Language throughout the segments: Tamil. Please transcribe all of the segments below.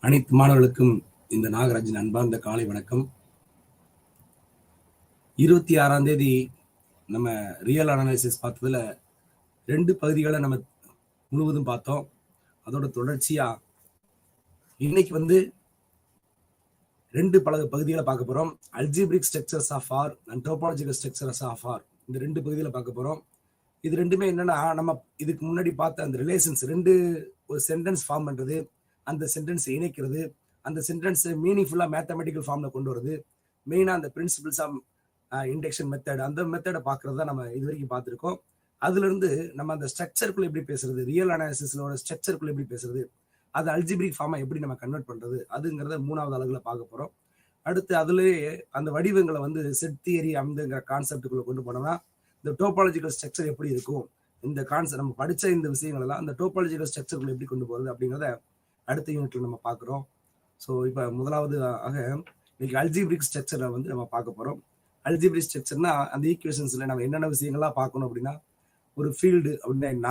அனைத்து மாணவர்களுக்கும் இந்த நாகராஜின் அன்பார்ந்த காலை வணக்கம். 26ஆம் தேதி நம்ம ரியல் அனாலிசிஸ் பார்த்ததுல 2 பகுதிகளை நம்ம முழுவதும் பார்த்தோம். அதோட தொடர்ச்சியா இன்னைக்கு 2 பகுதிகளை பார்க்க போறோம். Algebraic structures of R and topological structures of R, இந்த 2 பகுதிகளை பார்க்க போறோம். இது ரெண்டுமே என்னன்னா, நம்ம இதுக்கு முன்னாடி பார்த்த அந்த ரிலேஷன்ஸ், ஒரு சென்டென்ஸ் ஃபார்ம் பண்றது, அந்த சென்டென்ஸ் இணைக்கிறது, அந்த சென்டென்ஸ் மீனிங்ஃபுல்லா மேத்தமெட்டிக்கல் ஃபார்ம்ல கொண்டு வருது, மெயினா அந்த பிரின்சிபிள்ஸ் ஆஃப் இண்டக்ஷன் மெத்தட், அந்த மெத்தடை பார்க்கறது தான் நம்ம இது வரைக்கும் பார்த்துருக்கோம். அதுல இருந்து நம்ம அந்த ஸ்ட்ரக்சருக்குள்ள எப்படி பேசுறது, ரியல் அனாலிசிஸ்லோட ஸ்ட்ரக்சருக்குள்ள எப்படி பேசுறது, அது அல்ஜிப்ரிக் ஃபார்மா எப்படி நம்ம கன்வெர்ட் பண்றது, அதுங்கிறத 3வது அலகுல பார்க்க போறோம். அடுத்து அதுலயே அந்த வடிவங்களை செட் தியரி அந்த கான்செப்டுக்குள்ள கொண்டு போனோம்னா இந்த டோபாலஜிக்கல் ஸ்ட்ரக்சர் எப்படி இருக்கும், இந்த கான்செப்ட் நம்ம படிச்ச இந்த விஷயங்கள் எல்லாம் அந்த டோபாலஜிக்கல் ஸ்ட்ரக்சருக்குள்ள எப்படி கொண்டு போறது அப்படிங்கிறத அடுத்த யூனிட்ல நம்ம பார்க்குறோம். ஸோ இப்போ முதலாவது ஆக இன்னைக்கு அல்ஜிப்ரிக் ஸ்ட்ரக்சரை நம்ம பார்க்க போறோம். அல்ஜிப்ரிக் ஸ்ட்ரக்சர்னா அந்த ஈக்குவேஷன்ஸ்ல நம்ம என்னென்ன விஷயங்கள்லாம் பார்க்கணும் அப்படின்னா, ஒரு ஃபீல்டு அப்படின்னா என்ன,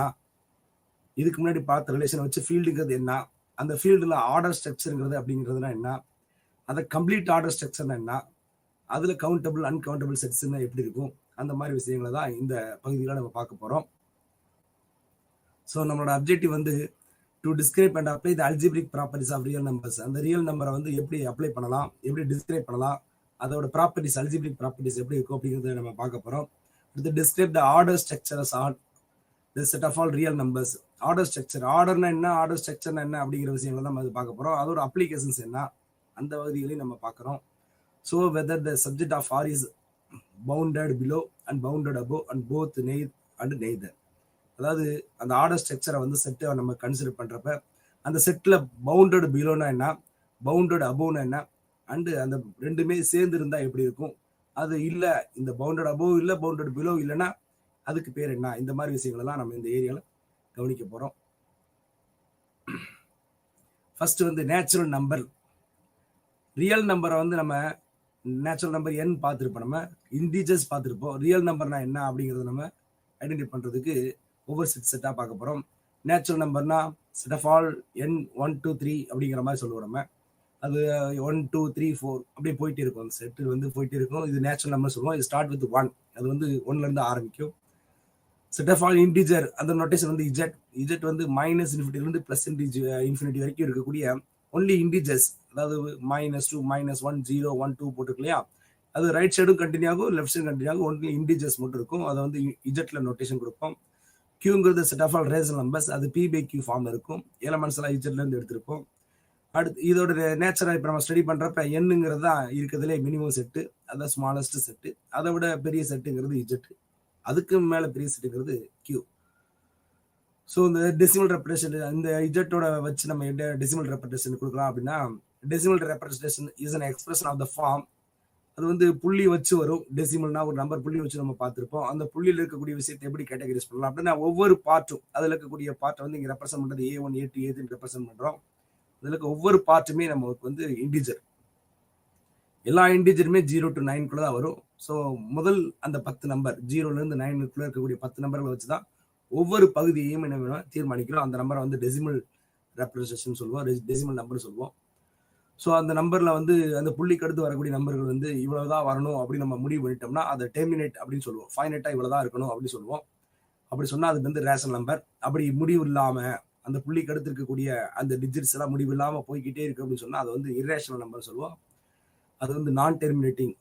இதுக்கு முன்னாடி பார்த்த ரிலேஷன் வச்சு ஃபீல்டுங்கிறது என்ன, அந்த ஃபீல்டுல ஆர்டர் ஸ்ட்ரக்சருங்கிறது அப்படிங்கிறதுனா என்ன, அதை கம்ப்ளீட் ஆர்டர் ஸ்ட்ரக்சர்னா என்ன, அதுல கவுண்டபிள் அன்கவுண்டபிள் செட்ஸ்னா எப்படி இருக்கும், அந்த மாதிரி விஷயங்களை தான் இந்த பகுதியில் நம்ம பார்க்க போறோம். ஸோ நம்மளோட objective to describe and apply the algebraic properties of real numbers. அந்த ரியல் நம்பரை எப்படி அப்ளை பண்ணலாம், எப்படி டிஸ்கிரைப் பண்ணலாம், அதோட ப்ராப்பர்ட்டிஸ், அல்ஜிப்ரிக் ப்ராப்பர்ட்டிஸ் எப்படி இருக்கும் அப்படிங்கிறத நம்ம பார்க்க போறோம். அடுத்து describe the order structures on the set of all real numbers. Order structure, ஆர்டர்னா என்ன, ஆர்டர் ஸ்ட்ரக்சர்னா என்ன அப்படிங்கிற விஷயங்களை தான் நம்ம பார்க்க போறோம். அதோட அப்ளிகேஷன்ஸ் என்ன, அந்த பகுதிகளையும் நம்ம பார்க்குறோம். So whether the subject of R is bounded below and bounded above and both neither and neither. அதாவது அந்த ஆர்டர் ஸ்ட்ரக்சரை செட்டை நம்ம கன்சிடர் பண்றப்ப அந்த செட்ல பவுண்டட் பிலோனா என்ன, பவுண்டட் அபோவ்னா என்ன, அண்டு அந்த ரெண்டுமே சேர்ந்து இருந்தா எப்படி இருக்கும், அது இல்ல இந்த பவுண்டட் அபோவ் இல்ல பவுண்டட் பிலோ இல்லைன்னா அதுக்கு பேர் என்ன, இந்த மாதிரி விஷயங்கள் எல்லாம் நம்ம இந்த ஏரியால கவனிக்க போறோம். First natural number. ரியல் நம்பரை நம்ம நேச்சுரல் நம்பர் என் பார்த்துருப்போம், நம்ம இன்டீஜர்ஸ் பார்த்துருப்போம். ரியல் நம்பர்னா என்ன அப்படிங்கிறத நம்ம ஐடென்டிஃபை பண்றதுக்கு ஒவ்வொரு செட்டாக பார்க்க போறோம். நேச்சுரல் நம்பர்னா செட் ஆஃப் ஆல் என் 1 2 3 அப்படிங்கிற மாதிரி சொல்லுவோம். நம்ம அது 1 2 3 4 அப்படியே போயிட்டே இருக்கும், அந்த செட்டு போயிட்டே இருக்கும். இது நேச்சுரல் நம்பர் சொல்லுவோம். இது ஸ்டார்ட் வித் 1, அது 1ல இருந்து ஆரம்பிக்கும். செட் ஆஃப் ஆல் இன்டீஜர், அந்த நோட்டேஷன் இஜெட். இஜெட் மைனஸ் இன்ஃபினிட்டிலிருந்து பிளஸ் இன்ஃபினிட்டி வரைக்கும் இருக்கக்கூடிய ஒன்லி இன்டீஜர்ஸ், அதாவது -2 -1 0 1 2 போட்டுருக்கு இல்லையா, அது ரைட் சைடும் கண்டினியூ ஆகும், லெஃப்ட் சைடும் கண்டினியூ ஆகும். ஒன்லி இன்டீஜர்ஸ் மட்டும் இருக்கும். அதை இஜெட்ல நோட்டேஷன் கொடுப்போம். கியூங்கிறது set of all rational numbers, அது P/Q ஃபார்ம்ல இருக்கும். எலமெண்ட்ஸ் எல்லாம் இஜெட்ல இருந்து எடுத்திருப்போம். அடுத்து இதோட நேச்சரை இப்போ நம்ம ஸ்டடி பண்றப்ப என்னங்கிறது தான் இருக்கிறதுலே மினிமம் செட்டு, அதான் ஸ்மாலஸ்ட் செட்டு. அதை விட பெரிய செட்டுங்கிறது இஜெட், அதுக்கு மேல பெரிய செட்டுங்கிறது கியூ. ஸோ இந்த டெசிமல் ரெப்ரஸன்டேஷன், இந்த இஜெட்டோட வச்சு நம்ம என்ன டெசிமல் ரெப்ரஸன்டேஷன் கொடுக்கலாம் அப்படின்னா, decimal representation is an expression of the form. அது புள்ளி வச்சு வரும். டெசிமல்னா ஒரு நம்பர் புள்ளி வச்சு நம்ம பார்த்துருப்போம். அந்த புள்ளியில் இருக்கக்கூடிய விஷயத்தை எப்படி கேட்டகரைஸ் பண்ணலாம் அப்படின்னா, ஒவ்வொரு பார்ட்டும், அதில் இருக்கக்கூடிய பார்ட்டை இங்கே ரெப்ரசென்ட் பண்றது A1 A2 A3 ரெப்ரசென்ட் பண்றோம். அதில் இருக்க ஒவ்வொரு பார்ட்டுமே நமக்கு இன்டிஜர். எல்லா இன்டிஜருமே 0 to 9 தான் வரும். ஸோ முதல் அந்த 10 நம்பர் 0ல இருந்து 9 இருக்கக்கூடிய 10 நம்பர்களை வச்சுதான் ஒவ்வொரு பகுதியையும் என்ன வேணும் தீர்மானிக்கிறோம். அந்த நம்பரை டெசிமல் ரெப்ரசன்டேஷன் சொல்லுவோம், டெசிமல் நம்பர் சொல்லுவோம். ஸோ அந்த நம்பர்ல அந்த புள்ளிக்கு அடுத்து வரக்கூடிய நம்பர்கள் இவ்வளவுதான் வரணும் அப்படின்னு நம்ம முடிவு பண்ணிட்டோம்னா அதை டெர்மினேட் அப்படின்னு சொல்லுவோம். ஃபைனட்டா இவ்வளவுதான் இருக்கணும் அப்படின்னு சொல்லுவோம். அப்படி சொன்னா அது ரேஷனல் நம்பர். அப்படி முடிவு இல்லாம அந்த புள்ளிக்கு அடுத்து இருக்கக்கூடிய அந்த டிஜிட்ஸ் எல்லாம் முடிவு இல்லாம போய்கிட்டே இருக்கு அப்படின்னு சொன்னா அது இரேஷனல் நம்பர் சொல்லுவோம். அது நான் டெர்மினேட்டிங்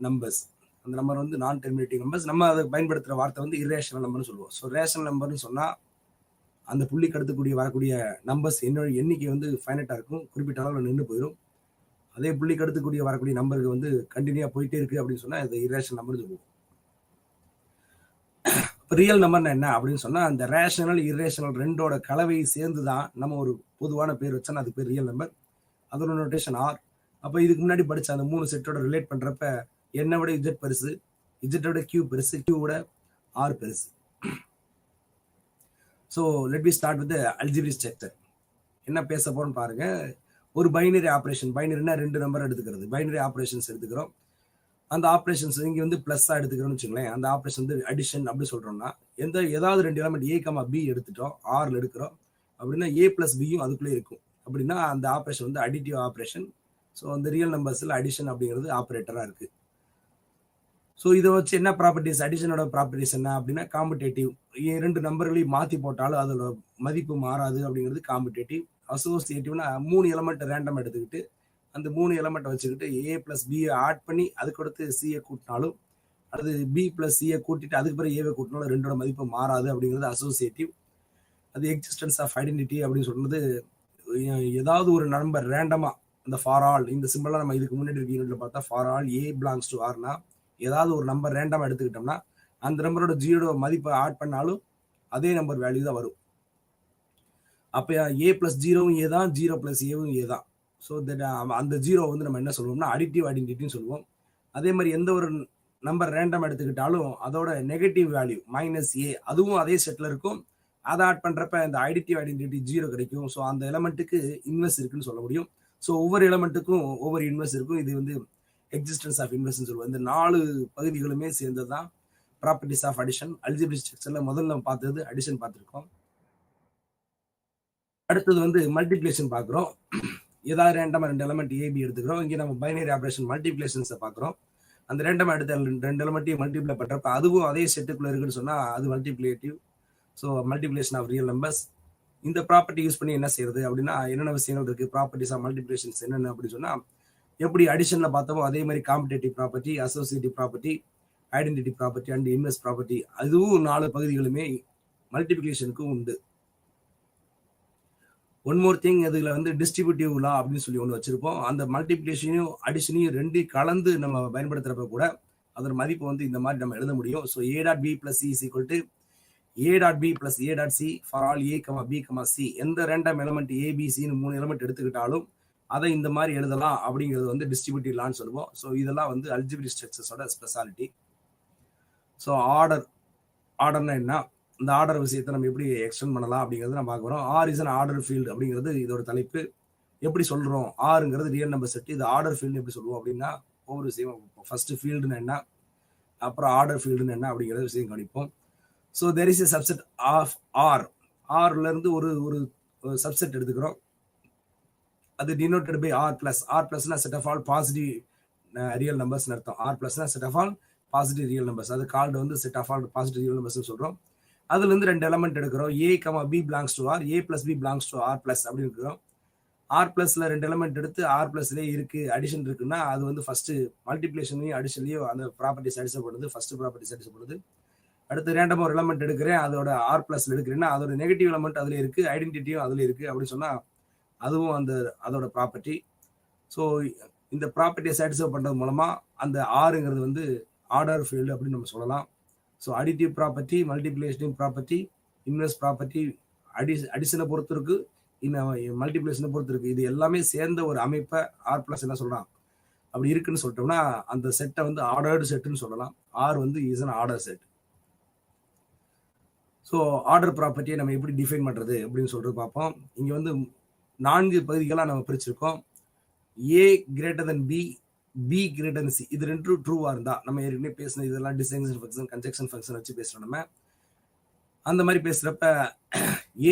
நம்பர்ஸ். அந்த நம்பர் நான் டெர்மினேட்டிங் நம்பர்ஸ். நம்ம அதை பயன்படுத்துற வார்த்தை இரேஷனல் நம்பர்னு சொல்லுவோம். ஸோ ரேஷனல் நம்பர்னு சொன்னா அந்த புள்ளிக்கு அடுத்து வரக்கூடிய நம்பர்ஸ் எண்ணிக்கை ஃபைனட்டா இருக்கும், குறிப்பிட்ட அளவில் நின்று போயிடும். அதே புள்ளிக்கு அடுத்துக்கூடிய வரக்கூடிய நம்பருக்கு கண்டினியூா போயிட்டே இருக்கு அப்படின்னு சொன்னா அது இரேஷனல் நம்பர் சொல்லுவோம். ரியல் நம்பர்னா என்ன அப்படின்னு சொன்னா, அந்த ரேஷனல் இரேஷனல் ரெண்டோட கலவை சேர்ந்துதான் நம்ம ஒரு பொதுவான பேர் வச்சோன்னா அதுக்கு பேர் ரியல் நம்பர். அதோட நோட்டேஷன் ஆர். அப்ப இதுக்கு முன்னாடி படிச்ச அந்த 3 செட்டோட ரிலேட் பண்றப்ப என்னை விட இஜெட் பெருசு, இஜெட்டோட கியூ பெருசு, கியூவோட ஆர் பெருசு. So let B start with algebraic structure. என்ன பேச போறோம்னு பாருங்க. ஒரு பைனரி ஆப்ரேஷன், பைனரினா 2 நம்பர் எடுத்துக்கிறது, பைனரி ஆப்ரேஷன்ஸ் எடுத்துக்கிறோம். அந்த ஆப்ரேஷன்ஸ் இங்க பிளஸ்ஸா எடுத்துக்கிறோம்னு வச்சுங்களேன். அந்த ஆப்ரேஷன் அடிஷன் அப்படி சொல்றோம்னா, ஏதாவது 2 எலமெண்ட் A, B எடுத்துட்டோம், ஆர்ல எடுக்கிறோம் அப்படின்னா A plus Bயும் அதுக்குள்ளே இருக்கும். அப்படின்னா அந்த ஆப்ரேஷன் வந்து அடிட்டிவ் ஆப்ரேஷன். ஸோ அந்த ரியல் நம்பர்ஸில் அடிஷன் அப்படிங்கிறது ஆப்ரேட்டராக இருக்குது. ஸோ இதை வச்சு என்ன ப்ராப்பர்ட்டிஸ், அடிஷனோட ப்ராப்பர்ட்டிஸ் என்ன அப்படின்னா காம்படேட்டிவ். 2 நம்பர்களையும் மாற்றி போட்டாலும் அதோட மதிப்பு மாறாது அப்படிங்கிறது காம்படேட்டிவ். அசோசியேட்டிவ்னா 3 எலமெண்ட் ரேண்டம் எடுத்துக்கிட்டு அந்த 3 எலமெண்ட் வச்சுக்கிட்டு ஏ பிளஸ் பியை ஆட் பண்ணி அதுக்கு அடுத்து சியை கூட்டினாலும் அல்லது பி பிளஸ் சியை கூட்டிட்டு அதுக்கு பிறகு ஏவை கூட்டினாலும் ரெண்டோட மதிப்பு மாறாது அப்படிங்கிறது அசோசியேட்டிவ். அது எக்ஸிஸ்டன்ஸ் ஆஃப் ஐடென்டிட்டி அப்படின்னு சொல்றது ஏதாவது ஒரு நம்பர் ரேண்டமா இந்த ஃபார் ஆல் இந்த சிம்பிளா நம்ம இதுக்கு முன்னாடி இருக்க யூனிட்ல பார்த்தா for all A belongs to ஆர்னா ஏதாவது ஒரு நம்பர் ரேண்டமா எடுத்துக்கிட்டோம்னா அந்த நம்பரோட ஜீரோ மதிப்பை ஆட் பண்ணாலும் அதே நம்பர் வேல்யூ தான் வரும். அப்போ ஏ பிளஸ் ஜீரோவும் ஏ தான், ஜீரோ பிளஸ் ஏவும் ஏ தான். ஸோ அந்த ஜீரோ வந்து நம்ம என்ன சொல்லுவோம்னா அடிட்டிவ் ஐடென்டிட்டின்னு சொல்லுவோம். அதே மாதிரி எந்த ஒரு நம்பர் ரேண்டம் எடுத்துக்கிட்டாலும் அதோட நெகட்டிவ் வேல்யூ மைனஸ் ஏ அதுவும் அதே செட்டில் இருக்கும். அதை ஆட் பண்ணுறப்ப அந்த ஐடென்டிவ் ஐடென்டிட்டி ஜீரோ கிடைக்கும். ஸோ அந்த எலமெண்ட்டுக்கு இன்வெர்ஸ் இருக்குன்னு சொல்ல முடியும். ஸோ ஒவ்வொரு எலமெண்ட்டுக்கும் ஒவ்வொரு இன்வெர்ஸ் இருக்கும். இது வந்து எக்ஸிஸ்டன்ஸ் ஆஃப் இன்வெர்ஸ்ன்னு சொல்லுவோம். இந்த 4 பகுதிகளுமே சேர்ந்தது தான் ப்ராப்பர்ட்டிஸ் ஆஃப் அடிஷன். அல்ஜிப்ரிக் ஸ்ட்ரக்சர்ல முதல்ல நம்ம பார்த்தது அடிஷன் பார்த்துருக்கோம். அடுத்தது வந்து மல்டிப்ளிகேஷன் பார்க்குறோம். ஏதாவது ரேண்டமாக 2 எலமெண்ட் ஏபி எடுத்துக்கிறோம். இங்கே நம்ம பைனரி ஆப்ரேஷன் மல்டிப்ளிகேஷன்ஸை பார்க்குறோம். அந்த ரேண்டமாக எடுத்த 2 எலமெண்ட்டையும் மல்டிப்ளை பண்ணுறப்ப அதுவும் அதே செட்டுக்குள்ளே இருக்குன்னு சொன்னால் அது multiplicative. So multiplication of real numbers. இந்த ப்ராப்பர்ட்டி யூஸ் பண்ணி என்ன செய்யறது அப்படின்னா என்னென்ன விஷயங்கள் இருக்குது, ப்ராப்பர்ட்டிஸ் ஆஃப் மல்டிப்ளிகேஷன்ஸ் என்னென்ன அப்படின்னு சொன்னால் எப்படி அடிஷனில் பார்த்தோமோ அதே மாதிரி competitive property, associative property, identity property and inverse property அதுவும் 4 பகுதிகளுமே மல்டிப்ளிகேஷனுக்கும் உண்டு. ஒன் மோர் திங், இதுல வந்து டிஸ்ட்ரிபியூட்டிவ் லா அப்படின்னு சொல்லி ஒன்று வச்சிருப்போம். அந்த மல்டிப்ளிகேஷனையும் அடிஷனையும் ரெண்டையும் கலந்து நம்ம பயன்படுத்துறப்ப கூட அதோட மதிப்பு வந்து இந்த மாதிரி நம்ம எழுத முடியும். So a dot b plus c is equal to a dot b plus a dot c for all a comma b comma c. எந்த ரேண்டம் எலமெண்ட் ஏபிசின்னு 3 எலமெண்ட் எடுத்துக்கிட்டாலும் அதை இந்த மாதிரி எழுதலாம் அப்படிங்கிறது வந்து டிஸ்ட்ரிபியூட்டிவ் லான்னு சொல்லுவோம். ஸோ இதெல்லாம் வந்து அல்ஜிப்ரிக் ஸ்ட்ரக்சர்ஸோட ஸ்பெஷாலிட்டி. ஸோ ஆர்டர்னா என்ன, இந்த ஆர்டர் விஷயத்தை நம்ம எப்படி எக்ஸ்டெண்ட் பண்ணலாம் அப்படிங்கிறது நம்ம பார்க்க போகிறோம். R is an order field அப்படிங்கிறது இதோட தலைப்பு. எப்படி சொல்கிறோம் ஆறுங்கிறது ரியல் நம்பர் செட், இது ஆர்டர் ஃபீல்டு எப்படி சொல்லுவோம் அப்படின்னா ஒவ்வொரு விஷயம் ஃபர்ஸ்ட் ஃபீல்டுன்னு என்ன, அப்புறம் ஆர்டர் ஃபீல்டுன்னு என்ன அப்படிங்கிற விஷயம் கணிப்போம். So there is a subset of R. ஆர்லேருந்து ஒரு ஒரு சப்செட் எடுத்துக்கிறோம். அது denoted by R plus. R பிளஸ்னா set of all positive real numbers அர்த்தம். ஆர் பிளஸ்னா set of all positive real numbers. அது கால்டு வந்து set of all positive real numbers சொல்கிறோம். அதுல இருந்து 2 எலமெண்ட் எடுக்கிறோம். A comma B belongs to R, A plus B belongs to R plus அப்படின்னு இருக்கிறோம். ஆர் பிளஸ்ல 2 எலமெண்ட் எடுத்து ஆர் பிளஸ்லேயே இருக்கு அடிஷன் இருக்குன்னா அது வந்து ஃபர்ஸ்ட் மல்டிப்ளிகேஷனையும் அடிஷன்லையும் அந்த ப்ராப்பர்ட்டி சாட்டிஸ்ஃபை பண்ணுது. ஃபர்ஸ்ட் ப்ராப்பர்ட்டி சாட்டிஸ்ஃபை பண்ணுது. அடுத்து ரேண்டமா ஒரு எலமெண்ட் எடுக்கிறேன், அதோட ஆர் பிளஸ்ல எடுக்கிறேன்னா அதோட நெகட்டிவ் எலமெண்ட் அதுல இருக்கு, ஐடென்டிட்டியும் அதுல இருக்கு அப்படின்னு சொன்னா அதுவும் அதோட ப்ராப்பர்ட்டி. ஸோ இந்த ப்ராப்பர்ட்டியை சாட்டிஸ்ஃபை பண்றது மூலமா அந்த ஆறுங்கிறது வந்து ஆர்டர் ஃபீல்டு அப்படின்னு நம்ம சொல்லலாம். So additive property, multiplication property, inverse property, அடிஷனை பொறுத்து இருக்கு, மல்டிப்ளிகேஷனை பொறுத்து இருக்கு. இது எல்லாமே சேர்ந்த ஒரு அமைப்பை ஆர் பிளஸ் என்ன சொல்றான் அப்படி இருக்குன்னு சொல்லிட்டோம்னா அந்த செட்டை வந்து ஆர்டர்டு செட்டுன்னு சொல்லலாம். ஆர் வந்து is an order set. So order ப்ராப்பர்ட்டியை நம்ம எப்படி டிஃபைன் பண்றது அப்படின்னு சொல்றது பார்ப்போம். இங்க வந்து 4 பகுதிகளாக நம்ம பிரிச்சிருக்கோம். A greater than B, B greater C, இது 2 ட்ரூவா இருந்தா நம்ம ஏற்கனவே பேசின இதெல்லாம் டிஸ்ஜங்ஷன் ஃபங்க்ஷன், கன்ஜெக்ஷன் ஃபங்க்ஷன் வச்சு பேசுறோம். நம்ம அந்த மாதிரி பேசுறப்ப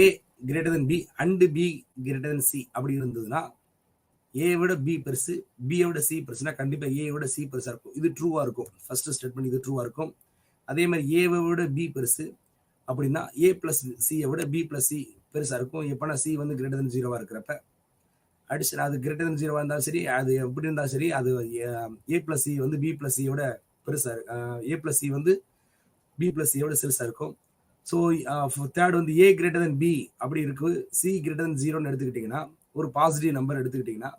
a greater than b and b greater than c அப்படி இருந்ததுன்னா ஏ விட பி பெருசு, பி விட சி பெருசுனா கண்டிப்பா ஏ விட சி பெருசா இருக்கும். இது ட்ரூவா இருக்கும். ஃபர்ஸ்ட் ஸ்டேட்மெண்ட் இது ட்ரூவா இருக்கும். அதே மாதிரி ஏவை விட பி பெருசு அப்படின்னா ஏ பிளஸ் சியை விட பி பிளஸ் சி பெருசா இருக்கும். எப்பனா சி வந்து கிரேட்டர் தென் 0வா இருக்கிறப்ப அடிஷன் அது கிரேட்டர் தென் 0வா இருந்தாலும் சரி, அது எப்படி இருந்தாலும் சரி, அது ஏ பிளஸ் சி வந்து பி பிளஸ் சியோட பெருசா ஏ பிளஸ் சி வந்து பி பிளஸ் சியோட சிறுசா இருக்கும். ஸோ தேர்ட் வந்து ஏ கிரேட்டர் தென் பி அப்படி இருக்கு, சி கிரேட்டர் தென் 0ன்னு எடுத்துக்கிட்டீங்கன்னா ஒரு பாசிட்டிவ் நம்பர் எடுத்துக்கிட்டீங்கன்னா